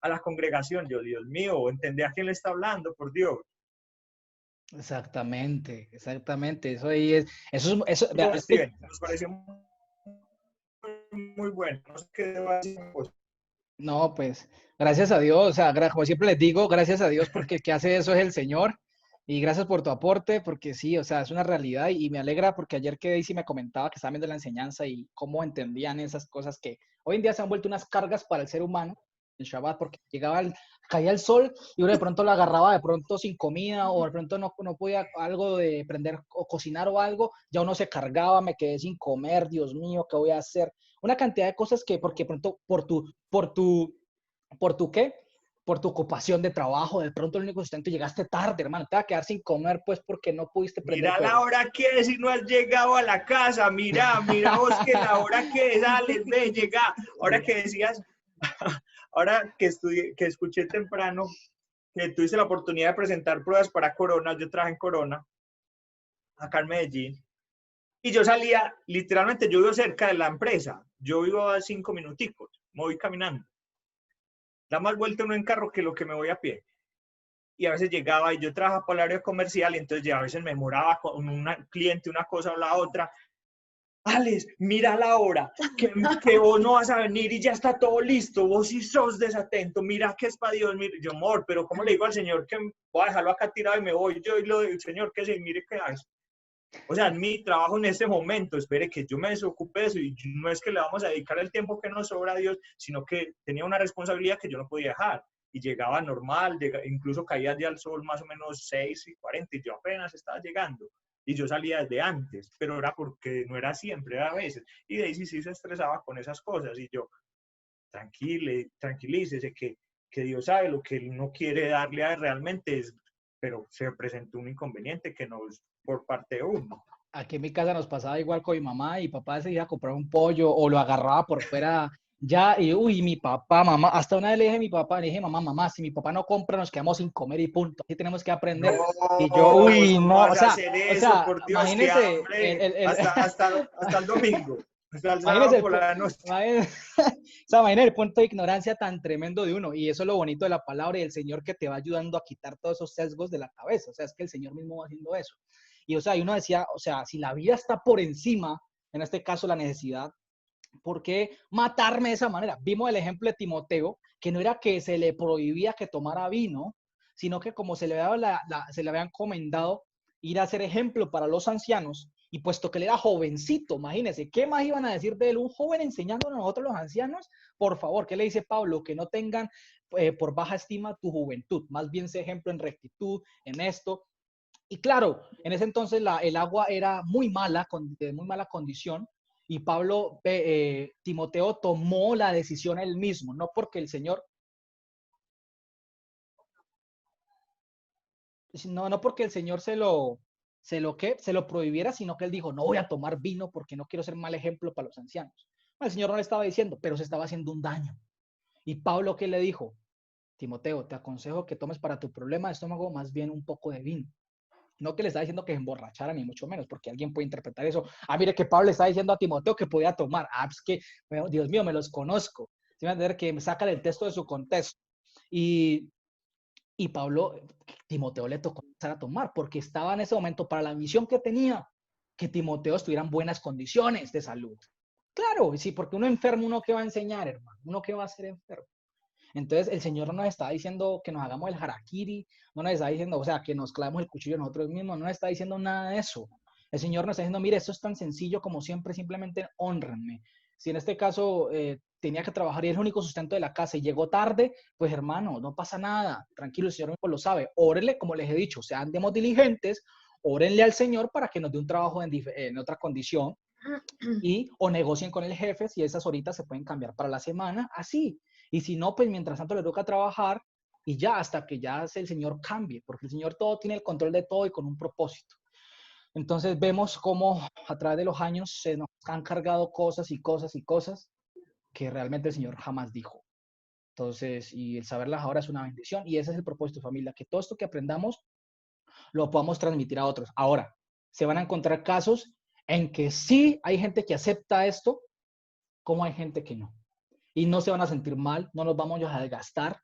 a la congregación. Yo, Dios mío, ¿entendé a quién le está hablando? Por Dios. Exactamente. Eso ahí es... Eso, Steven, nos pareció muy bueno. No sé qué debo decir. No, pues, gracias a Dios, o sea, como siempre les digo, gracias a Dios porque el que hace eso es el Señor. Y gracias por tu aporte, porque sí, o sea, es una realidad y me alegra porque ayer que Daisy me comentaba que estaba viendo la enseñanza y cómo entendían esas cosas que hoy en día se han vuelto unas cargas para el ser humano en Shabbat, porque caía el sol y uno de pronto lo agarraba de pronto sin comida o de pronto no podía algo de prender o cocinar o algo, ya uno se cargaba, me quedé sin comer, Dios mío, ¿qué voy a hacer? Una cantidad de cosas que porque pronto por tu ¿qué? Por tu ocupación de trabajo, de pronto el único sustento llegaste tarde, hermano, te vas a quedar sin comer, pues, porque no pudiste prender fuego. Mira la hora que es y no has llegado a la casa, mira vos que la hora que sales, ve, llega. Ahora que decías, ahora que escuché temprano, que tuviste la oportunidad de presentar pruebas para Corona, yo trabajé en Corona, acá en Medellín, y yo salía, literalmente, yo vivo cerca de la empresa, yo vivo a 5 minuticos, me voy caminando. Da más vuelta uno en carro que lo que me voy a pie. Y a veces llegaba y yo trabajaba por el área comercial y entonces ya a veces me demoraba con un cliente una cosa o la otra. Alex, mira la hora, que vos no vas a venir y ya está todo listo, vos sí sos desatento, mira que es para Dios, mire, yo, amor, pero ¿cómo le digo al Señor que voy a dejarlo acá tirado y me voy yo y lo digo, Señor, que se mire qué hace? O sea, mi trabajo en este momento, espere que yo me desocupe de eso y no es que le vamos a dedicar el tiempo que nos sobra a Dios, sino que tenía una responsabilidad que yo no podía dejar. Y llegaba normal, incluso caía ya el sol más o menos 6:40 y yo apenas estaba llegando. Y yo salía desde antes, pero era porque no era siempre, era a veces. Y Daisy sí se estresaba con esas cosas y yo, tranquilícese, que Dios sabe lo que Él no quiere darle a él realmente, pero se presentó un inconveniente que no es por parte de uno. Aquí en mi casa nos pasaba igual con mi mamá y papá se iba a comprar un pollo o lo agarraba por fuera ya y uy, mi papá, mamá, hasta una vez le dije a mi papá, le dije, mamá, si mi papá no compra nos quedamos sin comer y punto, así tenemos que aprender. Y yo, No, uy, ¿cómo no, vas a hacer o eso? sea, Por Dios, qué imagínese, hambre. Hasta el domingo, hasta el imagínese sábado por la noche. o sea, imagínese el punto de ignorancia tan tremendo de uno y eso es lo bonito de la palabra y el Señor que te va ayudando a quitar todos esos sesgos de la cabeza, o sea, es que el Señor mismo va haciendo eso. Y, o sea, y uno decía, o sea, si la vida está por encima, en este caso la necesidad, ¿por qué matarme de esa manera? Vimos el ejemplo de Timoteo, que no era que se le prohibía que tomara vino, sino que como se le había encomendado ir a ser ejemplo para los ancianos, y puesto que él era jovencito, imagínense, ¿qué más iban a decir de él? Un joven enseñándonos a nosotros los ancianos, por favor, ¿qué le dice Pablo? Que no tengan por baja estima tu juventud, más bien sé ejemplo en rectitud, en esto. Y claro, en ese entonces el agua era de muy mala condición, y Timoteo tomó la decisión él mismo, no porque el Señor, no porque el Señor se lo prohibiera, sino que él dijo, no voy a tomar vino porque no quiero ser mal ejemplo para los ancianos. El Señor no le estaba diciendo, pero se estaba haciendo un daño. Y Pablo, ¿qué le dijo? Timoteo, te aconsejo que tomes para tu problema de estómago más bien un poco de vino. No que le está diciendo que se emborrachara, ni mucho menos, porque alguien puede interpretar eso. Ah, mire que Pablo le está diciendo a Timoteo que podía tomar. Ah, es que, bueno, Dios mío, me los conozco. ¿Sí? Van a entender que me sacan el texto de su contexto. Y, y Pablo, Timoteo le tocó empezar a tomar, porque estaba en ese momento para la misión que tenía, que Timoteo estuviera en buenas condiciones de salud. Claro, sí, porque uno enfermo, uno que va a enseñar, hermano, uno que va a ser enfermo. Entonces, el Señor no nos está diciendo que nos hagamos el harakiri, no nos está diciendo, o sea, que nos clavemos el cuchillo nosotros mismos, no nos está diciendo nada de eso. El Señor nos está diciendo, mire, esto es tan sencillo como siempre, simplemente honrenme. Si en este caso tenía que trabajar y es el único sustento de la casa y llegó tarde, pues hermano, no pasa nada, tranquilo, el Señor mismo lo sabe. Órenle, como les he dicho, sean diligentes, órenle al Señor para que nos dé un trabajo en otra condición y o negocien con el jefe si esas horitas se pueden cambiar para la semana, así. Y si no, pues mientras tanto le toca trabajar y ya hasta que ya el Señor cambie, porque el Señor todo tiene el control de todo y con un propósito. Entonces vemos cómo a través de los años se nos han cargado cosas y cosas y cosas que realmente el Señor jamás dijo. Entonces, y el saberlas ahora es una bendición y ese es el propósito, familia, que todo esto que aprendamos lo podamos transmitir a otros. Ahora, se van a encontrar casos en que sí hay gente que acepta esto, como hay gente que no. Y no se van a sentir mal, no nos vamos a desgastar.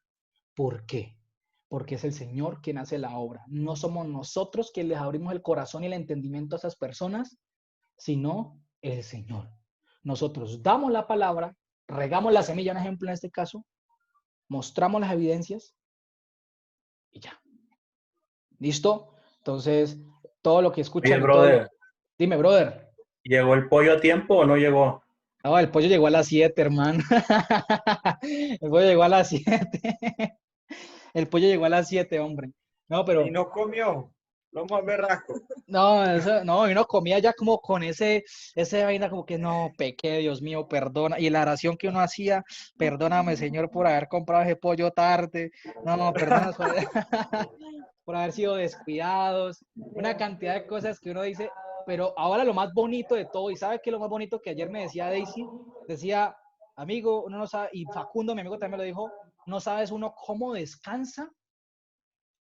¿Por qué? Porque es el Señor quien hace la obra. No somos nosotros quienes les abrimos el corazón y el entendimiento a esas personas, sino el Señor. Nosotros damos la palabra, regamos la semilla, un ejemplo en este caso, mostramos las evidencias y ya. ¿Listo? Entonces, todo lo que Oye, escuchan y todo lo... brother, Dime, brother. ¿llegó el pollo a tiempo o no llegó? No, el pollo llegó a las 7, hermano. El pollo llegó a las 7. El pollo llegó a las 7, hombre. No, pero... Y no comió, lo más berraco. No, eso, no, y uno comía ya como con ese vaina como que no, pequé, Dios mío, perdona. Y la oración que uno hacía, perdóname, Señor, por haber comprado ese pollo tarde. No, perdónanos por, por haber sido descuidados. Una cantidad de cosas que uno dice, pero ahora lo más bonito de todo, y ¿sabe qué es lo más bonito que ayer me decía Daisy? Decía, amigo, uno no sabe, y Facundo, mi amigo, también me lo dijo, no sabes uno cómo descansa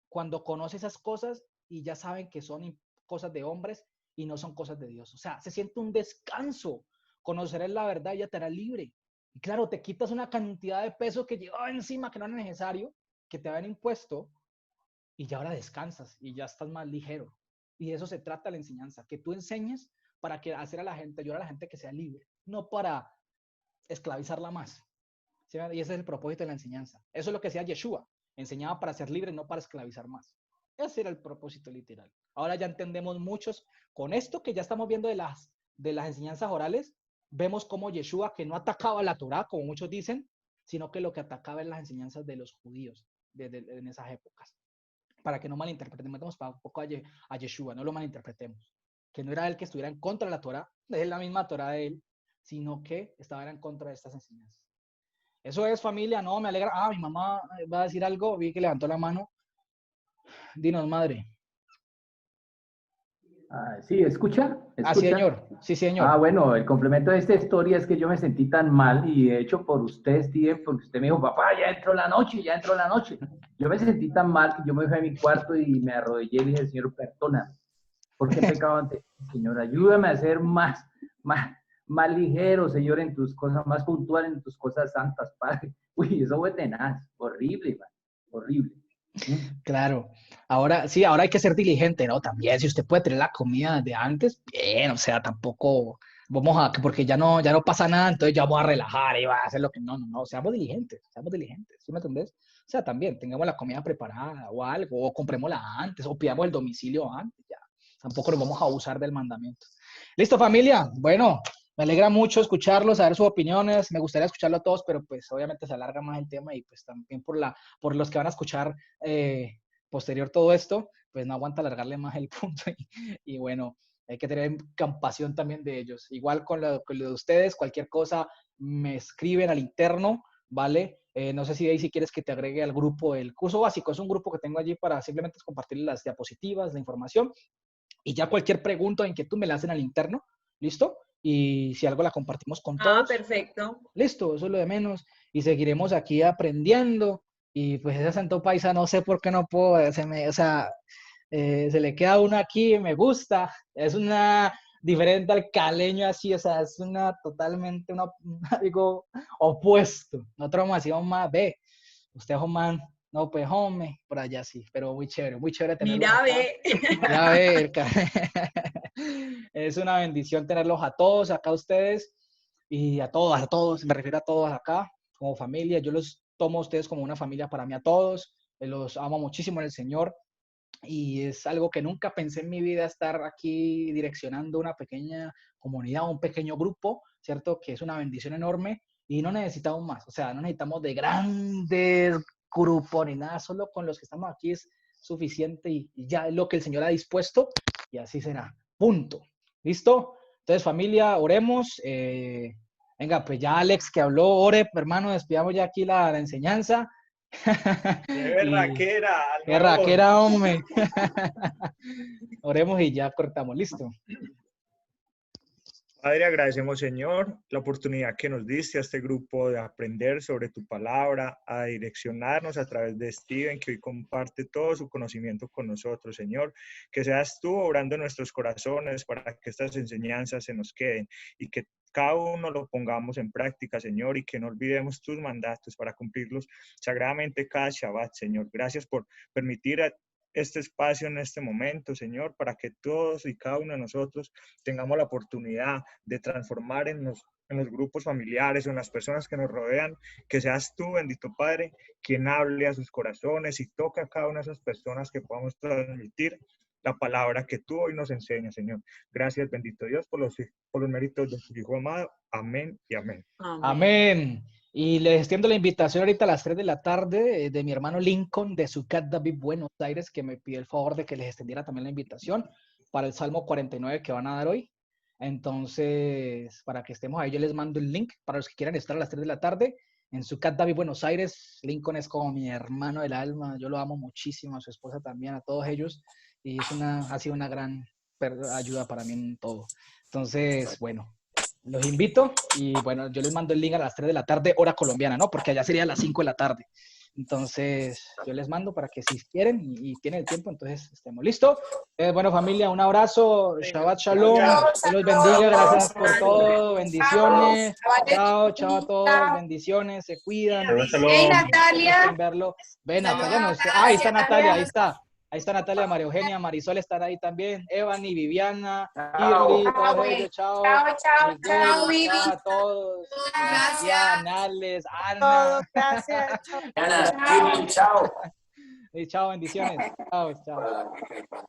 cuando conoce esas cosas y ya saben que son cosas de hombres y no son cosas de Dios. O sea, se siente un descanso. Conocer la verdad y ya te hará libre. Y claro, te quitas una cantidad de peso que llevaba encima que no era necesario, que te habían impuesto, y ya ahora descansas y ya estás más ligero. Y de eso se trata la enseñanza, que tú enseñes para que hacer a la gente, ayudar a la gente que sea libre, no para esclavizarla más. ¿Sí? Y ese es el propósito de la enseñanza. Eso es lo que hacía Yeshua. Enseñaba para ser libre, no para esclavizar más. Ese era el propósito literal. Ahora ya entendemos muchos. Con esto que ya estamos viendo de las enseñanzas orales, vemos cómo Yeshua, que no atacaba la Torá, como muchos dicen, sino que lo que atacaba en las enseñanzas de los judíos en esas épocas. Para que no malinterpretemos un poco a Yeshua, no lo malinterpretemos. Que no era él que estuviera en contra de la Torá, es la misma Torá de él, sino que estaba en contra de estas enseñanzas. Eso es, familia, no, me alegra. Mi mamá va a decir algo, vi que levantó la mano. Dinos, madre. Sí, ¿escucha? Sí, señor. Sí, señor. Bueno, el complemento de esta historia es que yo me sentí tan mal, y de hecho por usted, Steven, porque usted me dijo, papá, ya entró la noche, ya entró la noche. Yo me sentí tan mal que yo me fui a mi cuarto y me arrodillé y le dije, Señor, perdóname, porque he pecado ante ti, Señor, ayúdame a ser más ligero, Señor, en tus cosas, más puntual en tus cosas santas, Padre. Uy, eso fue tenaz, horrible, man, horrible. Claro. Ahora, sí, ahora hay que ser diligente, ¿no? También, si usted puede tener la comida de antes, bien, o sea, tampoco vamos a, porque ya no pasa nada, entonces ya vamos a relajar y va a hacer lo que, no, seamos diligentes, ¿sí me entendés? O sea, también tengamos la comida preparada o algo, o comprémosla antes, o pidamos el domicilio antes, ya. Tampoco nos vamos a abusar del mandamiento. Listo, familia. Bueno, me alegra mucho escucharlos, saber sus opiniones. Me gustaría escucharlo a todos, pero pues obviamente se alarga más el tema y pues también por los que van a escuchar posterior todo esto, pues no aguanta alargarle más el punto. Y bueno, hay que tener compasión también de ellos. Igual con lo de ustedes, cualquier cosa me escriben al interno, ¿vale? No sé si Daisy quieres que te agregue al grupo el curso básico. Es un grupo que tengo allí para simplemente compartir las diapositivas, la información. Y ya cualquier pregunta o inquietud me la hacen al interno, ¿listo? Y si algo la compartimos con todos. Perfecto. Listo, eso es lo de menos. Y seguiremos aquí aprendiendo. Y pues ese acento paisa, no sé por qué no puedo, se le queda uno aquí, me gusta. Es una diferente al caleño así, o sea, es totalmente algo opuesto. Nosotros vamos a decir, más ve, usted es un man. No, pues, hombre, por allá sí, pero muy chévere tenerlos. Mira, acá. ve. Ya ve, es una bendición tenerlos a todos acá, ustedes, y a todos, me refiero a todos acá, como familia. Yo los tomo a ustedes como una familia para mí, a todos. Los amo muchísimo en el Señor, y es algo que nunca pensé en mi vida, estar aquí direccionando una pequeña comunidad, un pequeño grupo, ¿cierto? Que es una bendición enorme, y no necesitamos más, o sea, no necesitamos de grandes grupos ni nada, solo con los que estamos aquí es suficiente, y ya es lo que el Señor ha dispuesto, y así será, punto. ¿Listo? Entonces, familia, oremos. Venga, pues ya Alex que habló, ore, hermano, despidamos ya aquí la enseñanza. ¡Qué berraquera! ¡Qué berraquera, hombre! Oremos y ya cortamos. Listo. Padre, agradecemos, Señor, la oportunidad que nos diste a este grupo de aprender sobre tu palabra, a direccionarnos a través de Steven, que hoy comparte todo su conocimiento con nosotros, Señor. Que seas tú obrando en nuestros corazones para que estas enseñanzas se nos queden y que cada uno lo pongamos en práctica, Señor, y que no olvidemos tus mandatos para cumplirlos sagradamente cada Shabbat, Señor. Gracias por permitir este espacio en este momento, Señor, para que todos y cada uno de nosotros tengamos la oportunidad de transformar en los grupos familiares o en las personas que nos rodean, que seas tú, bendito Padre, quien hable a sus corazones y toque a cada una de esas personas, que podamos transmitir la palabra que tú hoy nos enseñas, Señor. Gracias, bendito Dios, por los méritos de tu Hijo amado. Amén y amén. Amén. Y les extiendo la invitación ahorita a las 3 de la tarde de mi hermano Lincoln de Sucat David, Buenos Aires, que me pidió el favor de que les extendiera también la invitación para el Salmo 49 que van a dar hoy. Entonces, para que estemos ahí, yo les mando el link para los que quieran estar a las 3 de la tarde en Sucat David, Buenos Aires. Lincoln es como mi hermano del alma, yo lo amo muchísimo, a su esposa también, a todos ellos, y ha sido una gran ayuda para mí en todo. Entonces, bueno, los invito y bueno, yo les mando el link a las 3 de la tarde, hora colombiana, ¿no? Porque allá sería a las 5 de la tarde. Entonces, yo les mando para que si quieren y tienen el tiempo, entonces estemos listos. Bueno, familia, un abrazo. Shabbat Shalom. Dios los bendiga. Gracias por todo. Bendiciones. Chao, chao a todos. Bendiciones. Se cuidan. Shabbat Shalom. Hey, Natalia. Verlo. Ven, Natalia, no. Ahí está Natalia, ahí está. Ahí está Natalia, María Eugenia, Marisol están ahí también. Evany, Viviana, Chao. Irly, todos ellos, chao. Chao, Miguel, chao, Vivi. chao a todos. Gracias. Sebastián, Alex, Ana. Todos, gracias. Chao. Chao. Y chao, bendiciones. Chao, chao. Chao.